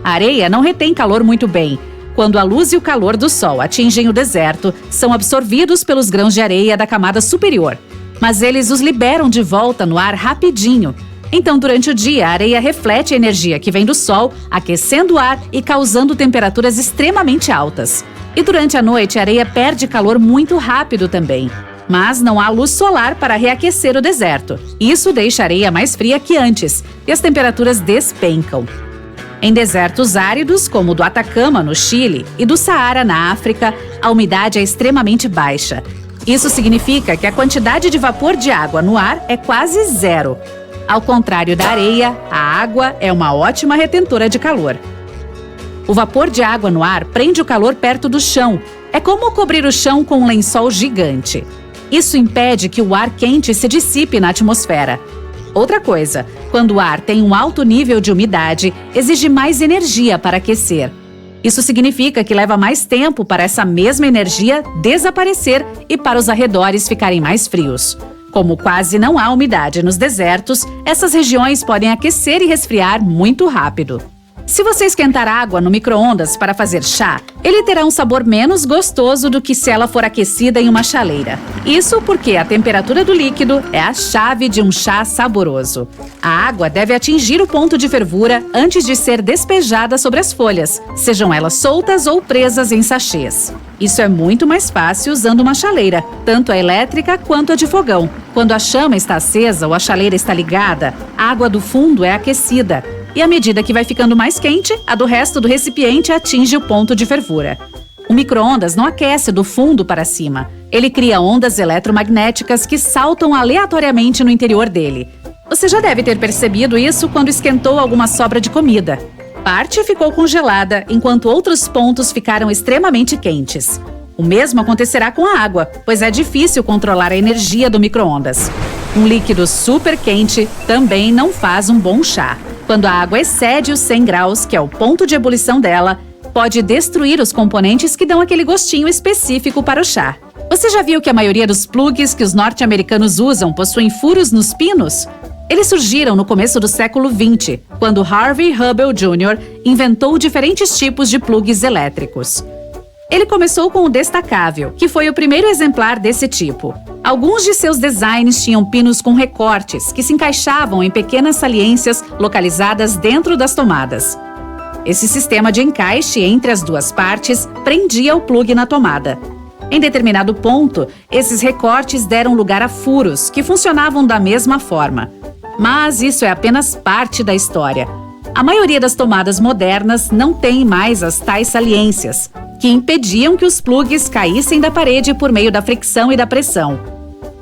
A areia não retém calor muito bem. Quando a luz e o calor do sol atingem o deserto, são absorvidos pelos grãos de areia da camada superior, mas eles os liberam de volta no ar rapidinho. Então, durante o dia, a areia reflete a energia que vem do sol, aquecendo o ar e causando temperaturas extremamente altas. E durante a noite, a areia perde calor muito rápido também. Mas não há luz solar para reaquecer o deserto. Isso deixa a areia mais fria que antes, e as temperaturas despencam. Em desertos áridos, como o do Atacama, no Chile, e do Saara, na África, a umidade é extremamente baixa. Isso significa que a quantidade de vapor de água no ar é quase zero. Ao contrário da areia, a água é uma ótima retentora de calor. O vapor de água no ar prende o calor perto do chão. É como cobrir o chão com um lençol gigante. Isso impede que o ar quente se dissipe na atmosfera. Outra coisa, quando o ar tem um alto nível de umidade, exige mais energia para aquecer. Isso significa que leva mais tempo para essa mesma energia desaparecer e para os arredores ficarem mais frios. Como quase não há umidade nos desertos, essas regiões podem aquecer e resfriar muito rápido. Se você esquentar água no micro-ondas para fazer chá, ele terá um sabor menos gostoso do que se ela for aquecida em uma chaleira. Isso porque a temperatura do líquido é a chave de um chá saboroso. A água deve atingir o ponto de fervura antes de ser despejada sobre as folhas, sejam elas soltas ou presas em sachês. Isso é muito mais fácil usando uma chaleira, tanto a elétrica quanto a de fogão. Quando a chama está acesa ou a chaleira está ligada, a água do fundo é aquecida. E à medida que vai ficando mais quente, a do resto do recipiente atinge o ponto de fervura. O micro-ondas não aquece do fundo para cima. Ele cria ondas eletromagnéticas que saltam aleatoriamente no interior dele. Você já deve ter percebido isso quando esquentou alguma sobra de comida. Parte ficou congelada, enquanto outros pontos ficaram extremamente quentes. O mesmo acontecerá com a água, pois é difícil controlar a energia do micro-ondas. Um líquido super quente também não faz um bom chá. Quando a água excede os 100 graus, que é o ponto de ebulição dela, pode destruir os componentes que dão aquele gostinho específico para o chá. Você já viu que a maioria dos plugs que os norte-americanos usam possuem furos nos pinos? Eles surgiram no começo do século XX, quando Harvey Hubbell Jr. inventou diferentes tipos de plugs elétricos. Ele começou com o destacável, que foi o primeiro exemplar desse tipo. Alguns de seus designs tinham pinos com recortes, que se encaixavam em pequenas saliências localizadas dentro das tomadas. Esse sistema de encaixe entre as duas partes prendia o plug na tomada. Em determinado ponto, esses recortes deram lugar a furos, que funcionavam da mesma forma. Mas isso é apenas parte da história. A maioria das tomadas modernas não tem mais as tais saliências, que impediam que os plugs caíssem da parede por meio da fricção e da pressão.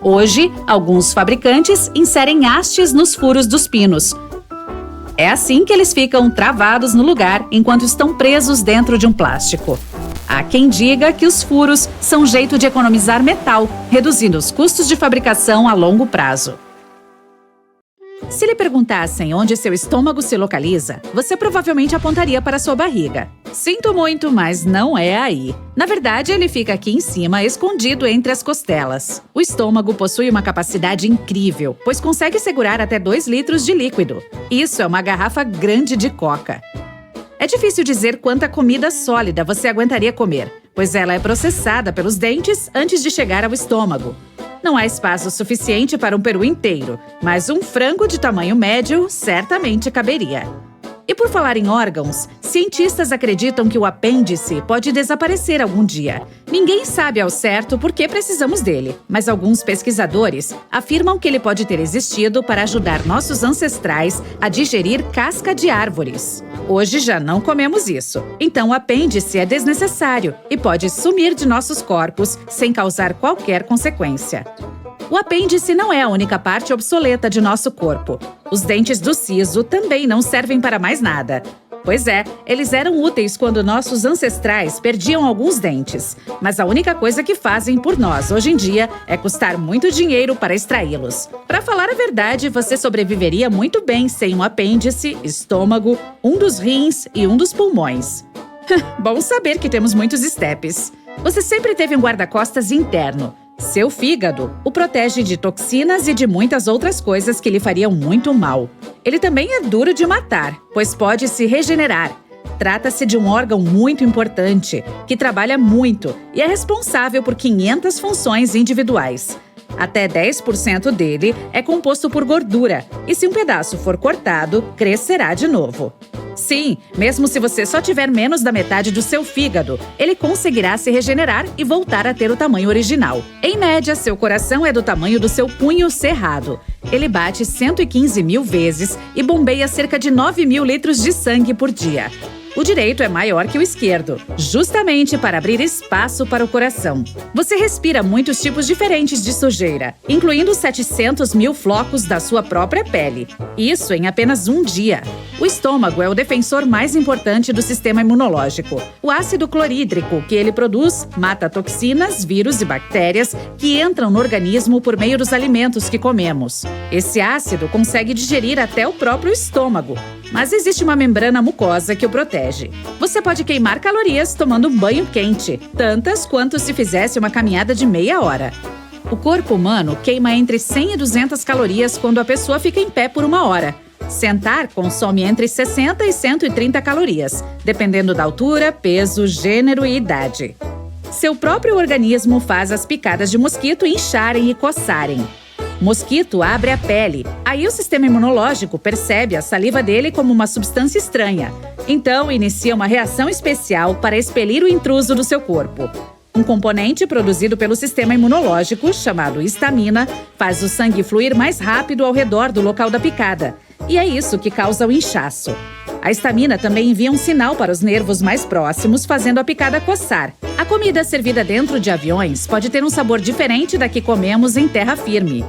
Hoje, alguns fabricantes inserem hastes nos furos dos pinos. É assim que eles ficam travados no lugar enquanto estão presos dentro de um plástico. Há quem diga que os furos são um jeito de economizar metal, reduzindo os custos de fabricação a longo prazo. Se lhe perguntassem onde seu estômago se localiza, você provavelmente apontaria para sua barriga. Sinto muito, mas não é aí. Na verdade, ele fica aqui em cima, escondido entre as costelas. O estômago possui uma capacidade incrível, pois consegue segurar até 2 litros de líquido. Isso é uma garrafa grande de coca. É difícil dizer quanta comida sólida você aguentaria comer, pois ela é processada pelos dentes antes de chegar ao estômago. Não há espaço suficiente para um peru inteiro, mas um frango de tamanho médio certamente caberia. E por falar em órgãos, cientistas acreditam que o apêndice pode desaparecer algum dia. Ninguém sabe ao certo por que precisamos dele, mas alguns pesquisadores afirmam que ele pode ter existido para ajudar nossos ancestrais a digerir casca de árvores. Hoje já não comemos isso, então o apêndice é desnecessário e pode sumir de nossos corpos sem causar qualquer consequência. O apêndice não é a única parte obsoleta de nosso corpo. Os dentes do siso também não servem para mais nada. Pois é, eles eram úteis quando nossos ancestrais perdiam alguns dentes. Mas a única coisa que fazem por nós hoje em dia é custar muito dinheiro para extraí-los. Para falar a verdade, você sobreviveria muito bem sem um apêndice, estômago, um dos rins e um dos pulmões. Bom saber que temos muitos estepes. Você sempre teve um guarda-costas interno. Seu fígado o protege de toxinas e de muitas outras coisas que lhe fariam muito mal. Ele também é duro de matar, pois pode se regenerar. Trata-se de um órgão muito importante, que trabalha muito e é responsável por 500 funções individuais. Até 10% dele é composto por gordura, e se um pedaço for cortado, crescerá de novo. Sim, mesmo se você só tiver menos da metade do seu fígado, ele conseguirá se regenerar e voltar a ter o tamanho original. Em média, seu coração é do tamanho do seu punho cerrado. Ele bate 115 mil vezes e bombeia cerca de 9 mil litros de sangue por dia. O direito é maior que o esquerdo, justamente para abrir espaço para o coração. Você respira muitos tipos diferentes de sujeira, incluindo 700 mil flocos da sua própria pele. Isso em apenas um dia. O estômago é o defensor mais importante do sistema imunológico. O ácido clorídrico que ele produz mata toxinas, vírus e bactérias que entram no organismo por meio dos alimentos que comemos. Esse ácido consegue digerir até o próprio estômago, mas existe uma membrana mucosa que o protege. Você pode queimar calorias tomando um banho quente, tantas quanto se fizesse uma caminhada de meia hora. O corpo humano queima entre 100 e 200 calorias quando a pessoa fica em pé por uma hora. Sentar consome entre 60 e 130 calorias, dependendo da altura, peso, gênero e idade. Seu próprio organismo faz as picadas de mosquito incharem e coçarem. Mosquito abre a pele. Aí o sistema imunológico percebe a saliva dele como uma substância estranha. Então, inicia uma reação especial para expelir o intruso do seu corpo. Um componente produzido pelo sistema imunológico, chamado histamina, faz o sangue fluir mais rápido ao redor do local da picada. E é isso que causa o inchaço. A histamina também envia um sinal para os nervos mais próximos, fazendo a picada coçar. A comida servida dentro de aviões pode ter um sabor diferente da que comemos em terra firme.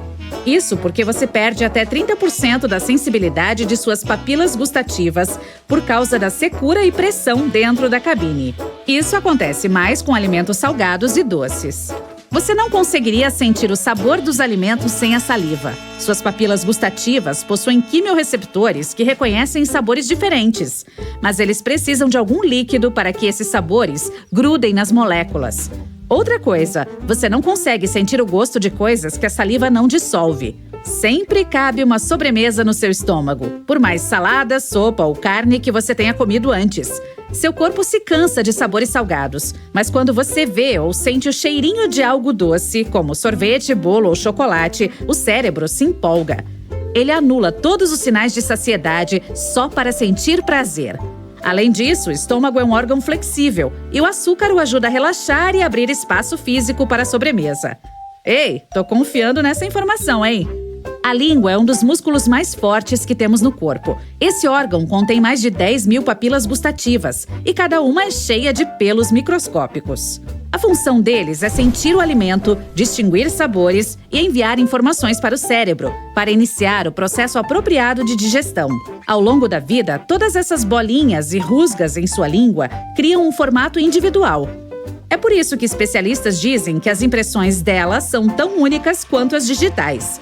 Isso porque você perde até 30% da sensibilidade de suas papilas gustativas por causa da secura e pressão dentro da cabine. Isso acontece mais com alimentos salgados e doces. Você não conseguiria sentir o sabor dos alimentos sem a saliva. Suas papilas gustativas possuem quimiorreceptores que reconhecem sabores diferentes, mas eles precisam de algum líquido para que esses sabores grudem nas moléculas. Outra coisa, você não consegue sentir o gosto de coisas que a saliva não dissolve. Sempre cabe uma sobremesa no seu estômago, por mais salada, sopa ou carne que você tenha comido antes. Seu corpo se cansa de sabores salgados, mas quando você vê ou sente o cheirinho de algo doce, como sorvete, bolo ou chocolate, o cérebro se empolga. Ele anula todos os sinais de saciedade só para sentir prazer. Além disso, o estômago é um órgão flexível e o açúcar o ajuda a relaxar e abrir espaço físico para a sobremesa. Ei, tô confiando nessa informação, hein? A língua é um dos músculos mais fortes que temos no corpo. Esse órgão contém mais de 10 mil papilas gustativas e cada uma é cheia de pelos microscópicos. A função deles é sentir o alimento, distinguir sabores e enviar informações para o cérebro, para iniciar o processo apropriado de digestão. Ao longo da vida, todas essas bolinhas e rusgas em sua língua criam um formato individual. É por isso que especialistas dizem que as impressões dela são tão únicas quanto as digitais.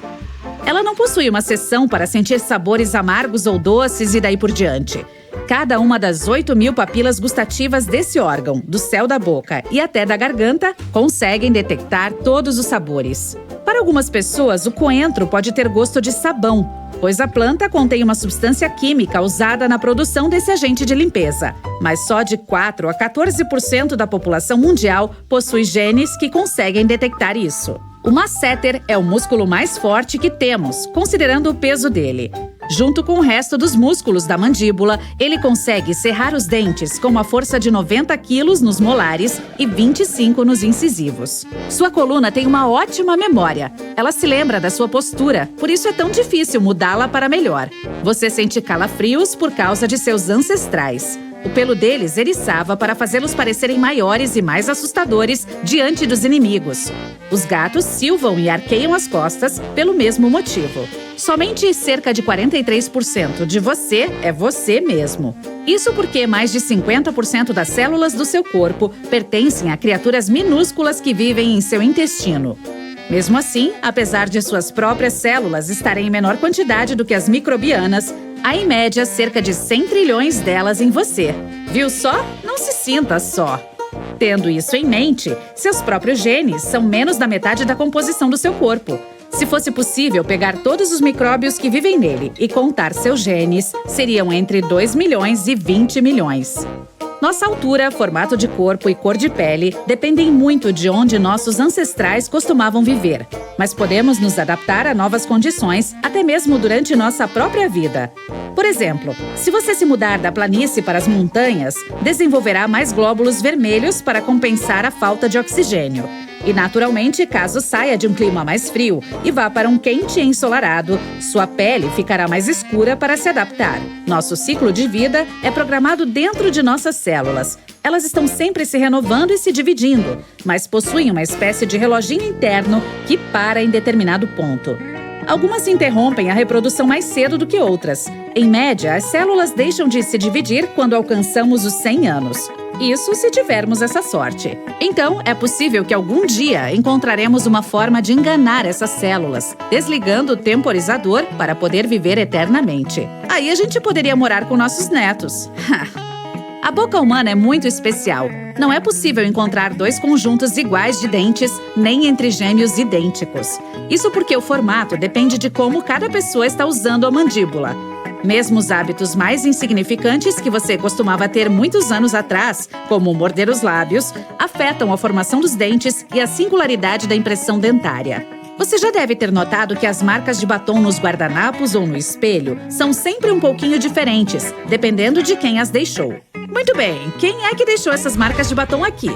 Ela não possui uma seção para sentir sabores amargos ou doces e daí por diante. Cada uma das 8 mil papilas gustativas desse órgão, do céu da boca e até da garganta, conseguem detectar todos os sabores. Para algumas pessoas, o coentro pode ter gosto de sabão, pois a planta contém uma substância química usada na produção desse agente de limpeza. Mas só de 4 a 14% da população mundial possui genes que conseguem detectar isso. O masseter é o músculo mais forte que temos, considerando o peso dele. Junto com o resto dos músculos da mandíbula, ele consegue cerrar os dentes com uma força de 90 quilos nos molares e 25 nos incisivos. Sua coluna tem uma ótima memória. Ela se lembra da sua postura, por isso é tão difícil mudá-la para melhor. Você sente calafrios por causa de seus ancestrais. O pelo deles eriçava para fazê-los parecerem maiores e mais assustadores diante dos inimigos. Os gatos silvam e arqueiam as costas pelo mesmo motivo. Somente cerca de 43% de você é você mesmo. Isso porque mais de 50% das células do seu corpo pertencem a criaturas minúsculas que vivem em seu intestino. Mesmo assim, apesar de suas próprias células estarem em menor quantidade do que as microbianas, há em média cerca de 100 trilhões delas em você. Viu só? Não se sinta só. Tendo isso em mente, seus próprios genes são menos da metade da composição do seu corpo. Se fosse possível pegar todos os micróbios que vivem nele e contar seus genes, seriam entre 2 milhões e 20 milhões. Nossa altura, formato de corpo e cor de pele dependem muito de onde nossos ancestrais costumavam viver, mas podemos nos adaptar a novas condições até mesmo durante nossa própria vida. Por exemplo, se você se mudar da planície para as montanhas, desenvolverá mais glóbulos vermelhos para compensar a falta de oxigênio. E, naturalmente, caso saia de um clima mais frio e vá para um quente e ensolarado, sua pele ficará mais escura para se adaptar. Nosso ciclo de vida é programado dentro de nossas células. Elas estão sempre se renovando e se dividindo, mas possuem uma espécie de reloginho interno que para em determinado ponto. Algumas interrompem a reprodução mais cedo do que outras. Em média, as células deixam de se dividir quando alcançamos os 100 anos. Isso se tivermos essa sorte. Então, é possível que algum dia encontraremos uma forma de enganar essas células, desligando o temporizador para poder viver eternamente. Aí a gente poderia morar com nossos netos. A boca humana é muito especial. Não é possível encontrar 2 conjuntos iguais de dentes, nem entre gêmeos idênticos. Isso porque o formato depende de como cada pessoa está usando a mandíbula. Mesmo os hábitos mais insignificantes que você costumava ter muitos anos atrás, como morder os lábios, afetam a formação dos dentes e a singularidade da impressão dentária. Você já deve ter notado que as marcas de batom nos guardanapos ou no espelho são sempre um pouquinho diferentes, dependendo de quem as deixou. Muito bem, quem é que deixou essas marcas de batom aqui?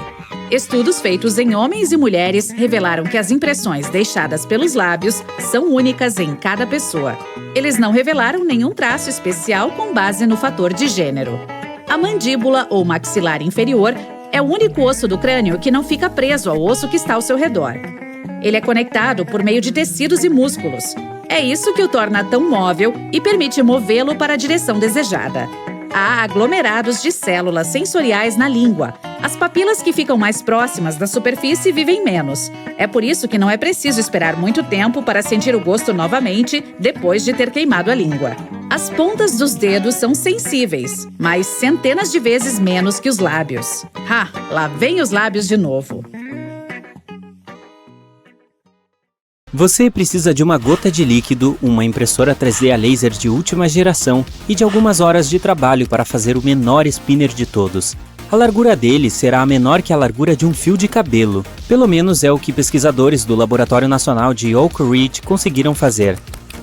Estudos feitos em homens e mulheres revelaram que as impressões deixadas pelos lábios são únicas em cada pessoa. Eles não revelaram nenhum traço especial com base no fator de gênero. A mandíbula ou maxilar inferior é o único osso do crânio que não fica preso ao osso que está ao seu redor. Ele é conectado por meio de tecidos e músculos. É isso que o torna tão móvel e permite movê-lo para a direção desejada. Há aglomerados de células sensoriais na língua. As papilas que ficam mais próximas da superfície vivem menos. É por isso que não é preciso esperar muito tempo para sentir o gosto novamente depois de ter queimado a língua. As pontas dos dedos são sensíveis, mas centenas de vezes menos que os lábios. Lá vem os lábios de novo. Você precisa de uma gota de líquido, uma impressora 3D a laser de última geração e de algumas horas de trabalho para fazer o menor spinner de todos. A largura dele será a menor que a largura de um fio de cabelo. Pelo menos é o que pesquisadores do Laboratório Nacional de Oak Ridge conseguiram fazer.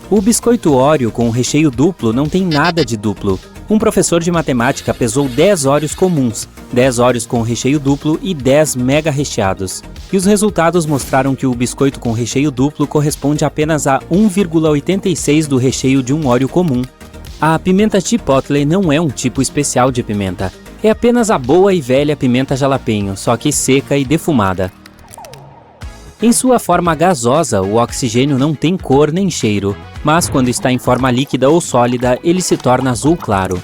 O biscoito Oreo com recheio duplo não tem nada de duplo. Um professor de matemática pesou 10 Oreos comuns, 10 Oreos com recheio duplo e 10 mega recheados. E os resultados mostraram que o biscoito com recheio duplo corresponde apenas a 1,86 do recheio de um Oreo comum. A pimenta chipotle não é um tipo especial de pimenta. É apenas a boa e velha pimenta jalapeño, só que seca e defumada. Em sua forma gasosa, o oxigênio não tem cor nem cheiro, mas quando está em forma líquida ou sólida, ele se torna azul claro.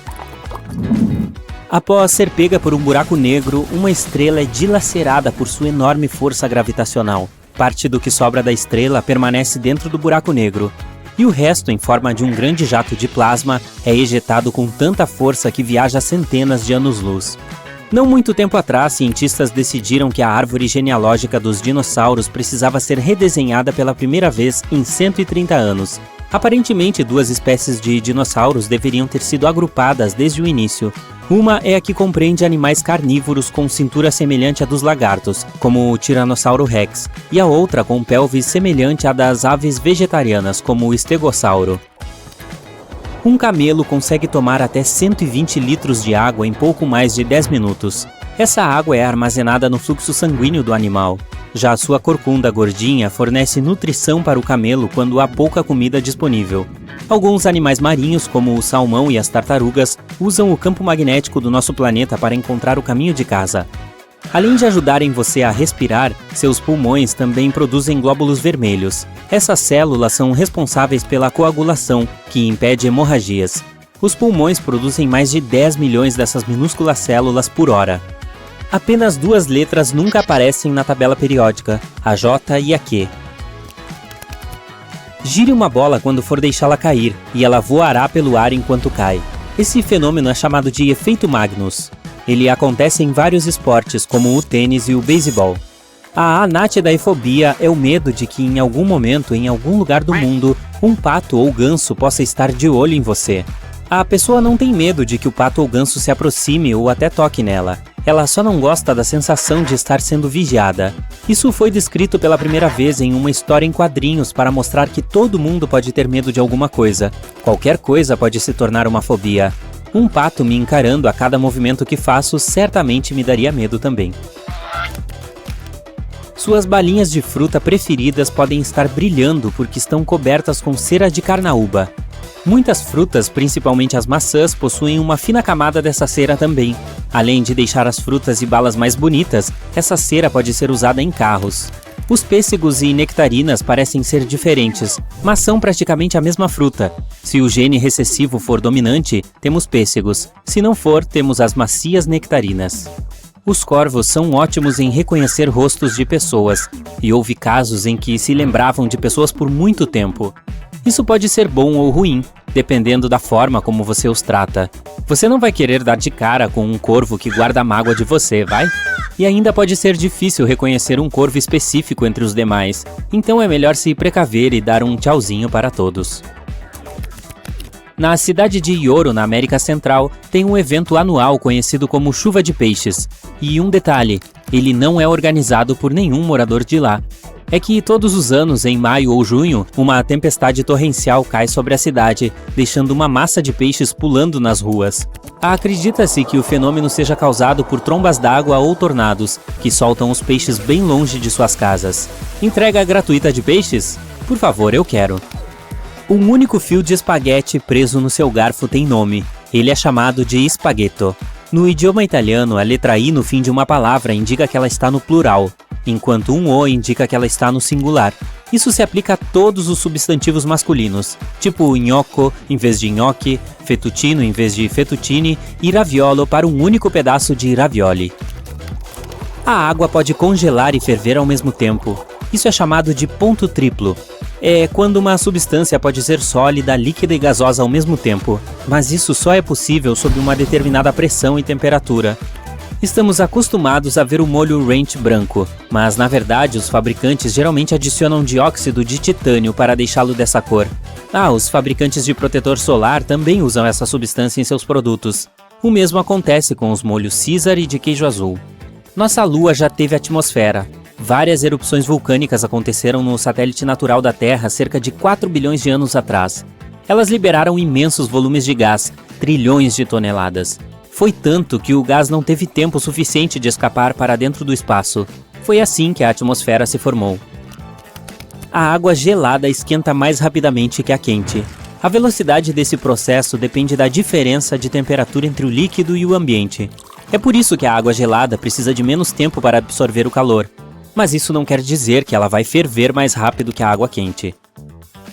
Após ser pega por um buraco negro, uma estrela é dilacerada por sua enorme força gravitacional. Parte do que sobra da estrela permanece dentro do buraco negro, e o resto, em forma de um grande jato de plasma, é ejetado com tanta força que viaja centenas de anos-luz. Não muito tempo atrás, cientistas decidiram que a árvore genealógica dos dinossauros precisava ser redesenhada pela primeira vez em 130 anos. Aparentemente, 2 espécies de dinossauros deveriam ter sido agrupadas desde o início. Uma é a que compreende animais carnívoros com cintura semelhante à dos lagartos, como o Tiranossauro Rex, e a outra com pelvis semelhante à das aves vegetarianas, como o Estegossauro. Um camelo consegue tomar até 120 litros de água em pouco mais de 10 minutos. Essa água é armazenada no fluxo sanguíneo do animal. Já a sua corcunda gordinha fornece nutrição para o camelo quando há pouca comida disponível. Alguns animais marinhos, como o salmão e as tartarugas, usam o campo magnético do nosso planeta para encontrar o caminho de casa. Além de ajudarem você a respirar, seus pulmões também produzem glóbulos vermelhos. Essas células são responsáveis pela coagulação, que impede hemorragias. Os pulmões produzem mais de 10 milhões dessas minúsculas células por hora. Apenas 2 letras nunca aparecem na tabela periódica, a J e a Q. Gire uma bola quando for deixá-la cair, e ela voará pelo ar enquanto cai. Esse fenômeno é chamado de efeito Magnus. Ele acontece em vários esportes, como o tênis e o beisebol. A anatidaefobia é o medo de que em algum momento, em algum lugar do mundo, um pato ou ganso possa estar de olho em você. A pessoa não tem medo de que o pato ou ganso se aproxime ou até toque nela. Ela só não gosta da sensação de estar sendo vigiada. Isso foi descrito pela primeira vez em uma história em quadrinhos para mostrar que todo mundo pode ter medo de alguma coisa. Qualquer coisa pode se tornar uma fobia. Um pato me encarando a cada movimento que faço certamente me daria medo também. Suas balinhas de fruta preferidas podem estar brilhando porque estão cobertas com cera de carnaúba. Muitas frutas, principalmente as maçãs, possuem uma fina camada dessa cera também. Além de deixar as frutas e balas mais bonitas, essa cera pode ser usada em carros. Os pêssegos e nectarinas parecem ser diferentes, mas são praticamente a mesma fruta. Se o gene recessivo for dominante, temos pêssegos. Se não for, temos as macias nectarinas. Os corvos são ótimos em reconhecer rostos de pessoas, e houve casos em que se lembravam de pessoas por muito tempo. Isso pode ser bom ou ruim, dependendo da forma como você os trata. Você não vai querer dar de cara com um corvo que guarda a mágoa de você, vai? E ainda pode ser difícil reconhecer um corvo específico entre os demais, então é melhor se precaver e dar um tchauzinho para todos. Na cidade de Ioro, na América Central, tem um evento anual conhecido como Chuva de Peixes. E um detalhe, ele não é organizado por nenhum morador de lá. É que todos os anos, em maio ou junho, uma tempestade torrencial cai sobre a cidade, deixando uma massa de peixes pulando nas ruas. Acredita-se que o fenômeno seja causado por trombas d'água ou tornados, que soltam os peixes bem longe de suas casas. Entrega gratuita de peixes? Por favor, eu quero. Um único fio de espaguete preso no seu garfo tem nome. Ele é chamado de spaghetto. No idioma italiano, a letra I no fim de uma palavra indica que ela está no plural, enquanto um O indica que ela está no singular. Isso se aplica a todos os substantivos masculinos, tipo gnocco em vez de nhoque, fettuccino em vez de fettuccine e raviolo para um único pedaço de ravioli. A água pode congelar e ferver ao mesmo tempo. Isso é chamado de ponto triplo. É quando uma substância pode ser sólida, líquida e gasosa ao mesmo tempo, mas isso só é possível sob uma determinada pressão e temperatura. Estamos acostumados a ver o molho ranch branco, mas na verdade os fabricantes geralmente adicionam dióxido de titânio para deixá-lo dessa cor. Os fabricantes de protetor solar também usam essa substância em seus produtos. O mesmo acontece com os molhos Caesar e de queijo azul. Nossa Lua já teve atmosfera. Várias erupções vulcânicas aconteceram no satélite natural da Terra cerca de 4 bilhões de anos atrás. Elas liberaram imensos volumes de gás, trilhões de toneladas. Foi tanto que o gás não teve tempo suficiente de escapar para dentro do espaço. Foi assim que a atmosfera se formou. A água gelada esquenta mais rapidamente que a quente. A velocidade desse processo depende da diferença de temperatura entre o líquido e o ambiente. É por isso que a água gelada precisa de menos tempo para absorver o calor. Mas isso não quer dizer que ela vai ferver mais rápido que a água quente.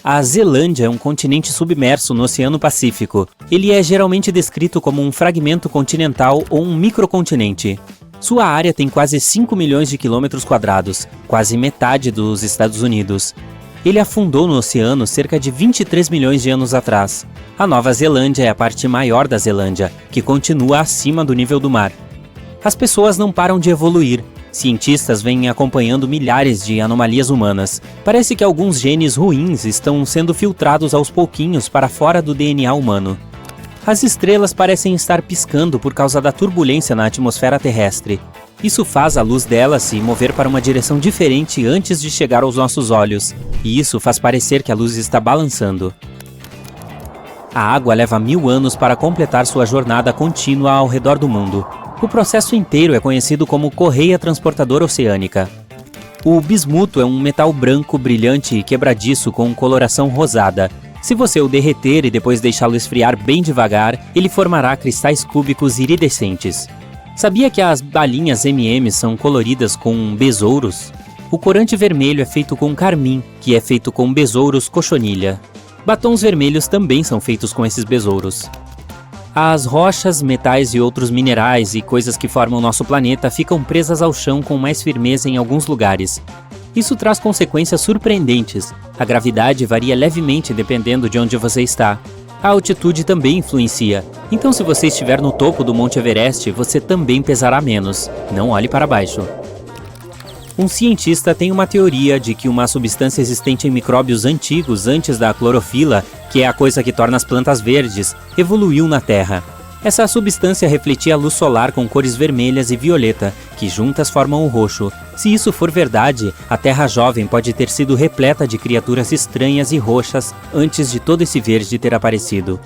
A Zelândia é um continente submerso no Oceano Pacífico. Ele é geralmente descrito como um fragmento continental ou um microcontinente. Sua área tem quase 5 milhões de quilômetros quadrados, quase metade dos Estados Unidos. Ele afundou no oceano cerca de 23 milhões de anos atrás. A Nova Zelândia é a parte maior da Zelândia, que continua acima do nível do mar. As pessoas não param de evoluir. Cientistas vêm acompanhando milhares de anomalias humanas. Parece que alguns genes ruins estão sendo filtrados aos pouquinhos para fora do DNA humano. As estrelas parecem estar piscando por causa da turbulência na atmosfera terrestre. Isso faz a luz delas se mover para uma direção diferente antes de chegar aos nossos olhos, e isso faz parecer que a luz está balançando. A água leva 1000 anos para completar sua jornada contínua ao redor do mundo. O processo inteiro é conhecido como correia transportadora oceânica. O bismuto é um metal branco, brilhante e quebradiço com coloração rosada. Se você o derreter e depois deixá-lo esfriar bem devagar, ele formará cristais cúbicos iridescentes. Sabia que as balinhas M&M's são coloridas com besouros? O corante vermelho é feito com carmim, que é feito com besouros cochonilha. Batons vermelhos também são feitos com esses besouros. As rochas, metais e outros minerais e coisas que formam nosso planeta ficam presas ao chão com mais firmeza em alguns lugares. Isso traz consequências surpreendentes. A gravidade varia levemente dependendo de onde você está. A altitude também influencia, então se você estiver no topo do Monte Everest, você também pesará menos. Não olhe para baixo. Um cientista tem uma teoria de que uma substância existente em micróbios antigos antes da clorofila, que é a coisa que torna as plantas verdes, evoluiu na Terra. Essa substância refletia a luz solar com cores vermelhas e violeta, que juntas formam o roxo. Se isso for verdade, a Terra jovem pode ter sido repleta de criaturas estranhas e roxas antes de todo esse verde ter aparecido.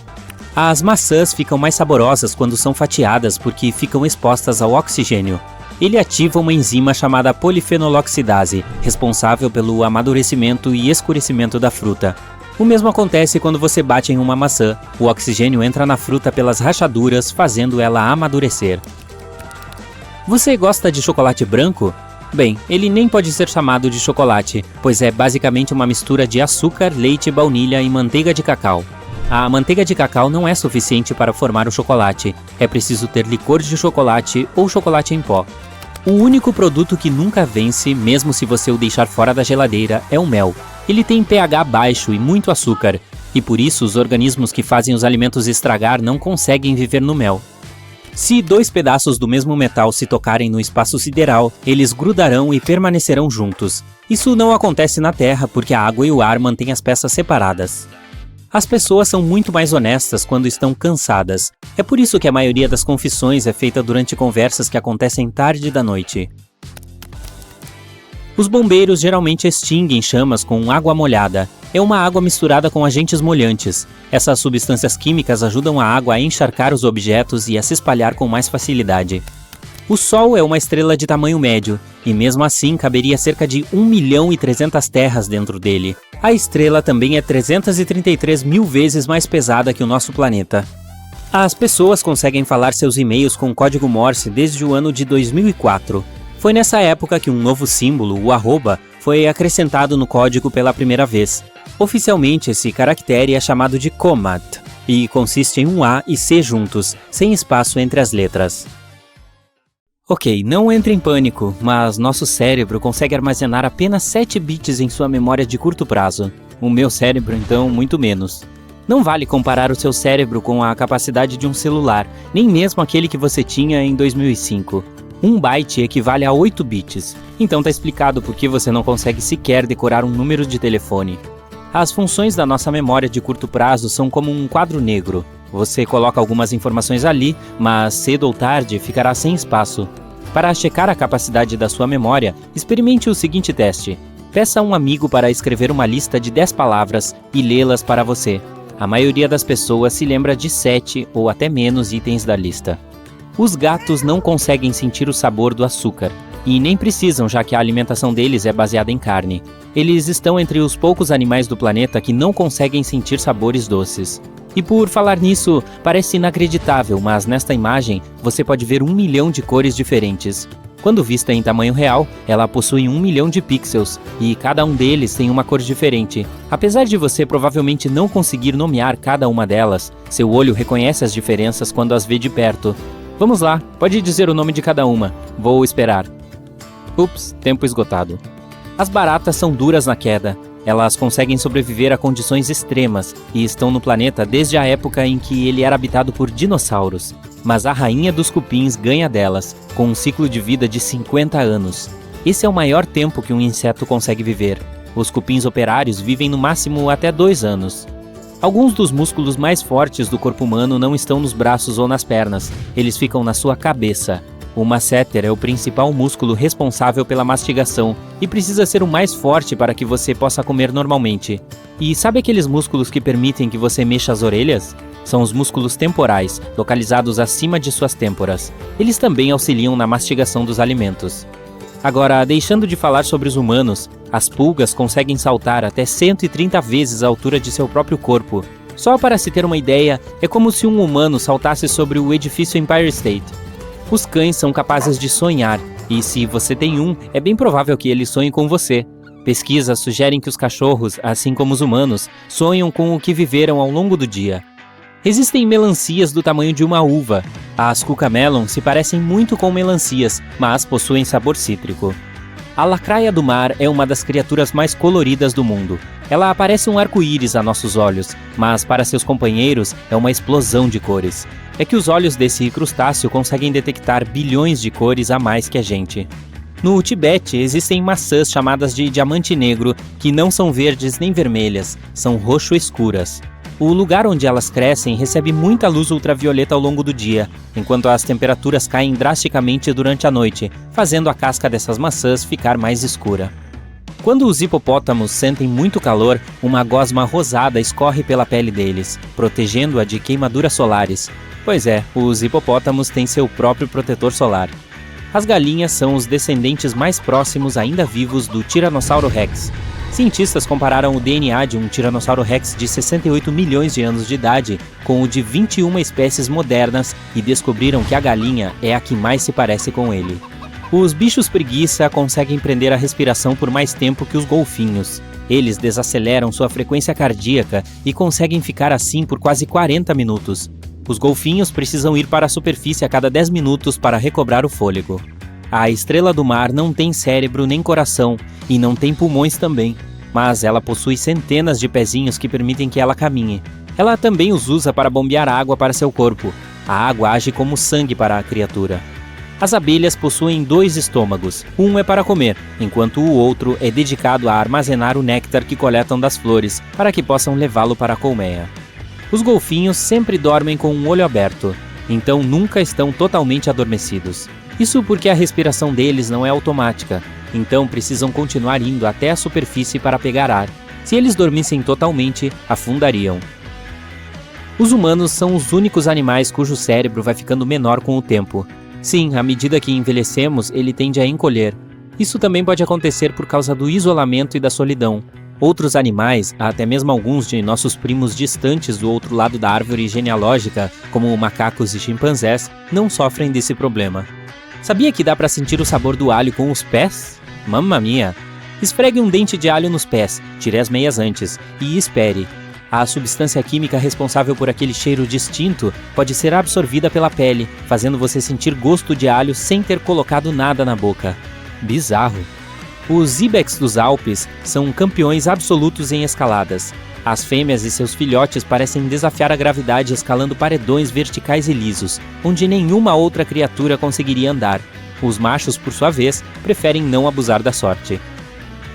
As maçãs ficam mais saborosas quando são fatiadas porque ficam expostas ao oxigênio. Ele ativa uma enzima chamada polifenoloxidase, responsável pelo amadurecimento e escurecimento da fruta. O mesmo acontece quando você bate em uma maçã. O oxigênio entra na fruta pelas rachaduras, fazendo ela amadurecer. Você gosta de chocolate branco? Bem, ele nem pode ser chamado de chocolate, pois é basicamente uma mistura de açúcar, leite, baunilha e manteiga de cacau. A manteiga de cacau não é suficiente para formar o chocolate. É preciso ter licor de chocolate ou chocolate em pó. O único produto que nunca vence, mesmo se você o deixar fora da geladeira, é o mel. Ele tem pH baixo e muito açúcar, e por isso os organismos que fazem os alimentos estragar não conseguem viver no mel. Se dois pedaços do mesmo metal se tocarem no espaço sideral, eles grudarão e permanecerão juntos. Isso não acontece na Terra porque a água e o ar mantêm as peças separadas. As pessoas são muito mais honestas quando estão cansadas. É por isso que a maioria das confissões é feita durante conversas que acontecem tarde da noite. Os bombeiros geralmente extinguem chamas com água molhada. É uma água misturada com agentes molhantes. Essas substâncias químicas ajudam a água a encharcar os objetos e a se espalhar com mais facilidade. O Sol é uma estrela de tamanho médio, e mesmo assim caberia cerca de 1.300.000 terras dentro dele. A estrela também é 333 mil vezes mais pesada que o nosso planeta. As pessoas conseguem falar seus e-mails com código Morse desde o ano de 2004. Foi nessa época que um novo símbolo, o arroba, foi acrescentado no código pela primeira vez. Oficialmente, esse caractere é chamado de Comat, e consiste em um A e C juntos, sem espaço entre as letras. Ok, não entre em pânico, mas nosso cérebro consegue armazenar apenas 7 bits em sua memória de curto prazo. O meu cérebro, então, muito menos. Não vale comparar o seu cérebro com a capacidade de um celular, nem mesmo aquele que você tinha em 2005. 1 byte equivale a 8 bits, então tá explicado por que você não consegue sequer decorar um número de telefone. As funções da nossa memória de curto prazo são como um quadro negro. Você coloca algumas informações ali, mas cedo ou tarde ficará sem espaço. Para checar a capacidade da sua memória, experimente o seguinte teste. Peça a um amigo para escrever uma lista de 10 palavras e lê-las para você. A maioria das pessoas se lembra de 7 ou até menos itens da lista. Os gatos não conseguem sentir o sabor do açúcar, e nem precisam, já que a alimentação deles é baseada em carne. Eles estão entre os poucos animais do planeta que não conseguem sentir sabores doces. E por falar nisso, parece inacreditável, mas nesta imagem você pode ver 1 milhão de cores diferentes. Quando vista em tamanho real, ela possui 1 milhão de pixels, e cada um deles tem uma cor diferente. Apesar de você provavelmente não conseguir nomear cada uma delas, seu olho reconhece as diferenças quando as vê de perto. Vamos lá, pode dizer o nome de cada uma. Vou esperar. Ups, tempo esgotado. As baratas são duras na queda. Elas conseguem sobreviver a condições extremas e estão no planeta desde a época em que ele era habitado por dinossauros. Mas a rainha dos cupins ganha delas, com um ciclo de vida de 50 anos. Esse é o maior tempo que um inseto consegue viver. Os cupins operários vivem no máximo até 2 anos. Alguns dos músculos mais fortes do corpo humano não estão nos braços ou nas pernas, eles ficam na sua cabeça. O masseter é o principal músculo responsável pela mastigação e precisa ser o mais forte para que você possa comer normalmente. E sabe aqueles músculos que permitem que você mexa as orelhas? São os músculos temporais, localizados acima de suas têmporas. Eles também auxiliam na mastigação dos alimentos. Agora, deixando de falar sobre os humanos, as pulgas conseguem saltar até 130 vezes a altura de seu próprio corpo. Só para se ter uma ideia, é como se um humano saltasse sobre o edifício Empire State. Os cães são capazes de sonhar, e se você tem um, é bem provável que ele sonhe com você. Pesquisas sugerem que os cachorros, assim como os humanos, sonham com o que viveram ao longo do dia. Existem melancias do tamanho de uma uva. As cucamelon se parecem muito com melancias, mas possuem sabor cítrico. A lacraia do mar é uma das criaturas mais coloridas do mundo. Ela parece um arco-íris a nossos olhos, mas para seus companheiros é uma explosão de cores. É que os olhos desse crustáceo conseguem detectar bilhões de cores a mais que a gente. No Tibete, existem maçãs chamadas de diamante negro, que não são verdes nem vermelhas, são roxo escuras. O lugar onde elas crescem recebe muita luz ultravioleta ao longo do dia, enquanto as temperaturas caem drasticamente durante a noite, fazendo a casca dessas maçãs ficar mais escura. Quando os hipopótamos sentem muito calor, uma gosma rosada escorre pela pele deles, protegendo-a de queimaduras solares. Pois é, os hipopótamos têm seu próprio protetor solar. As galinhas são os descendentes mais próximos ainda vivos do Tiranossauro Rex. Cientistas compararam o DNA de um Tiranossauro Rex de 68 milhões de anos de idade com o de 21 espécies modernas e descobriram que a galinha é a que mais se parece com ele. Os bichos preguiça conseguem prender a respiração por mais tempo que os golfinhos. Eles desaceleram sua frequência cardíaca e conseguem ficar assim por quase 40 minutos. Os golfinhos precisam ir para a superfície a cada 10 minutos para recobrar o fôlego. A estrela do mar não tem cérebro nem coração e não tem pulmões também, mas ela possui centenas de pezinhos que permitem que ela caminhe. Ela também os usa para bombear água para seu corpo. A água age como sangue para a criatura. As abelhas possuem 2 estômagos. Um é para comer, enquanto o outro é dedicado a armazenar o néctar que coletam das flores, para que possam levá-lo para a colmeia. Os golfinhos sempre dormem com um olho aberto, então nunca estão totalmente adormecidos. Isso porque a respiração deles não é automática, então precisam continuar indo até a superfície para pegar ar. Se eles dormissem totalmente, afundariam. Os humanos são os únicos animais cujo cérebro vai ficando menor com o tempo. Sim, à medida que envelhecemos, ele tende a encolher. Isso também pode acontecer por causa do isolamento e da solidão. Outros animais, até mesmo alguns de nossos primos distantes do outro lado da árvore genealógica, como macacos e chimpanzés, não sofrem desse problema. Sabia que dá para sentir o sabor do alho com os pés? Mamma mia! Esfregue um dente de alho nos pés, tire as meias antes e espere. A substância química responsável por aquele cheiro distinto pode ser absorvida pela pele, fazendo você sentir gosto de alho sem ter colocado nada na boca. Bizarro! Os ibex dos Alpes são campeões absolutos em escaladas. As fêmeas e seus filhotes parecem desafiar a gravidade escalando paredões verticais e lisos, onde nenhuma outra criatura conseguiria andar. Os machos, por sua vez, preferem não abusar da sorte.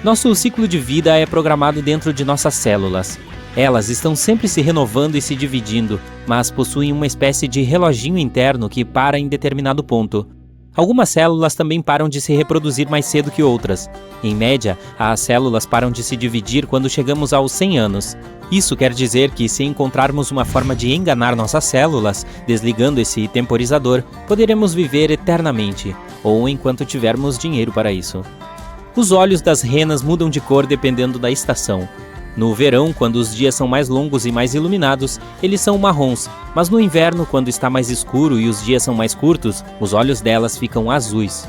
Nosso ciclo de vida é programado dentro de nossas células. Elas estão sempre se renovando e se dividindo, mas possuem uma espécie de reloginho interno que para em determinado ponto. Algumas células também param de se reproduzir mais cedo que outras. Em média, as células param de se dividir quando chegamos aos 100 anos. Isso quer dizer que, se encontrarmos uma forma de enganar nossas células, desligando esse temporizador, poderemos viver eternamente, ou enquanto tivermos dinheiro para isso. Os olhos das renas mudam de cor dependendo da estação. No verão, quando os dias são mais longos e mais iluminados, eles são marrons, mas no inverno, quando está mais escuro e os dias são mais curtos, os olhos delas ficam azuis.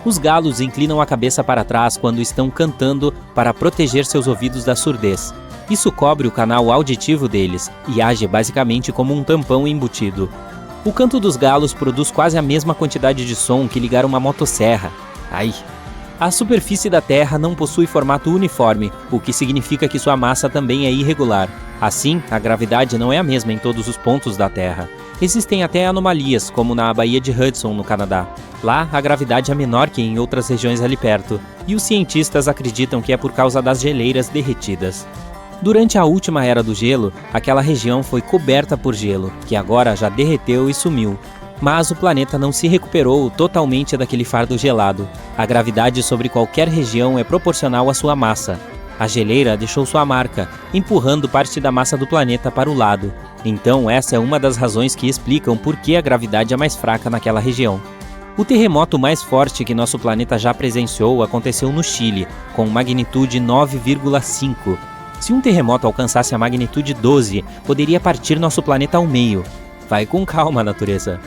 Os galos inclinam a cabeça para trás quando estão cantando para proteger seus ouvidos da surdez. Isso cobre o canal auditivo deles e age basicamente como um tampão embutido. O canto dos galos produz quase a mesma quantidade de som que ligar uma motosserra. Ai! A superfície da Terra não possui formato uniforme, o que significa que sua massa também é irregular. Assim, a gravidade não é a mesma em todos os pontos da Terra. Existem até anomalias, como na Baía de Hudson, no Canadá. Lá, a gravidade é menor que em outras regiões ali perto, e os cientistas acreditam que é por causa das geleiras derretidas. Durante a última era do gelo, aquela região foi coberta por gelo, que agora já derreteu e sumiu. Mas o planeta não se recuperou totalmente daquele fardo gelado. A gravidade sobre qualquer região é proporcional à sua massa. A geleira deixou sua marca, empurrando parte da massa do planeta para o lado. Então essa é uma das razões que explicam por que a gravidade é mais fraca naquela região. O terremoto mais forte que nosso planeta já presenciou aconteceu no Chile, com magnitude 9,5. Se um terremoto alcançasse a magnitude 12, poderia partir nosso planeta ao meio. Vai com calma, natureza.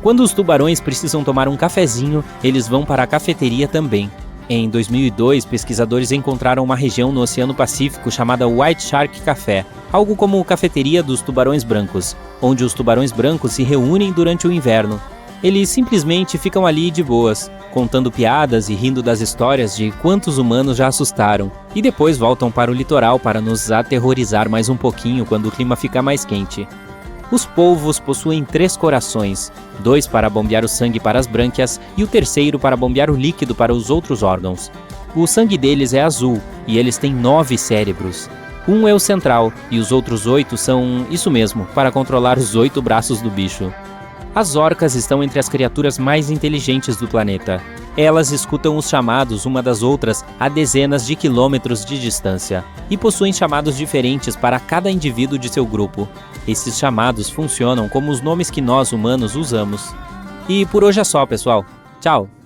Quando os tubarões precisam tomar um cafezinho, eles vão para a cafeteria também. Em 2002, pesquisadores encontraram uma região no Oceano Pacífico chamada White Shark Café, algo como cafeteria dos tubarões brancos, onde os tubarões brancos se reúnem durante o inverno. Eles simplesmente ficam ali de boas, contando piadas e rindo das histórias de quantos humanos já assustaram, e depois voltam para o litoral para nos aterrorizar mais um pouquinho quando o clima ficar mais quente. Os polvos possuem 3 corações, 2 para bombear o sangue para as brânquias e o terceiro para bombear o líquido para os outros órgãos. O sangue deles é azul e eles têm 9 cérebros. Um é o central e os outros 8 são, isso mesmo, para controlar os 8 braços do bicho. As orcas estão entre as criaturas mais inteligentes do planeta. Elas escutam os chamados uma das outras a dezenas de quilômetros de distância e possuem chamados diferentes para cada indivíduo de seu grupo. Esses chamados funcionam como os nomes que nós, humanos, usamos. E por hoje é só, pessoal. Tchau!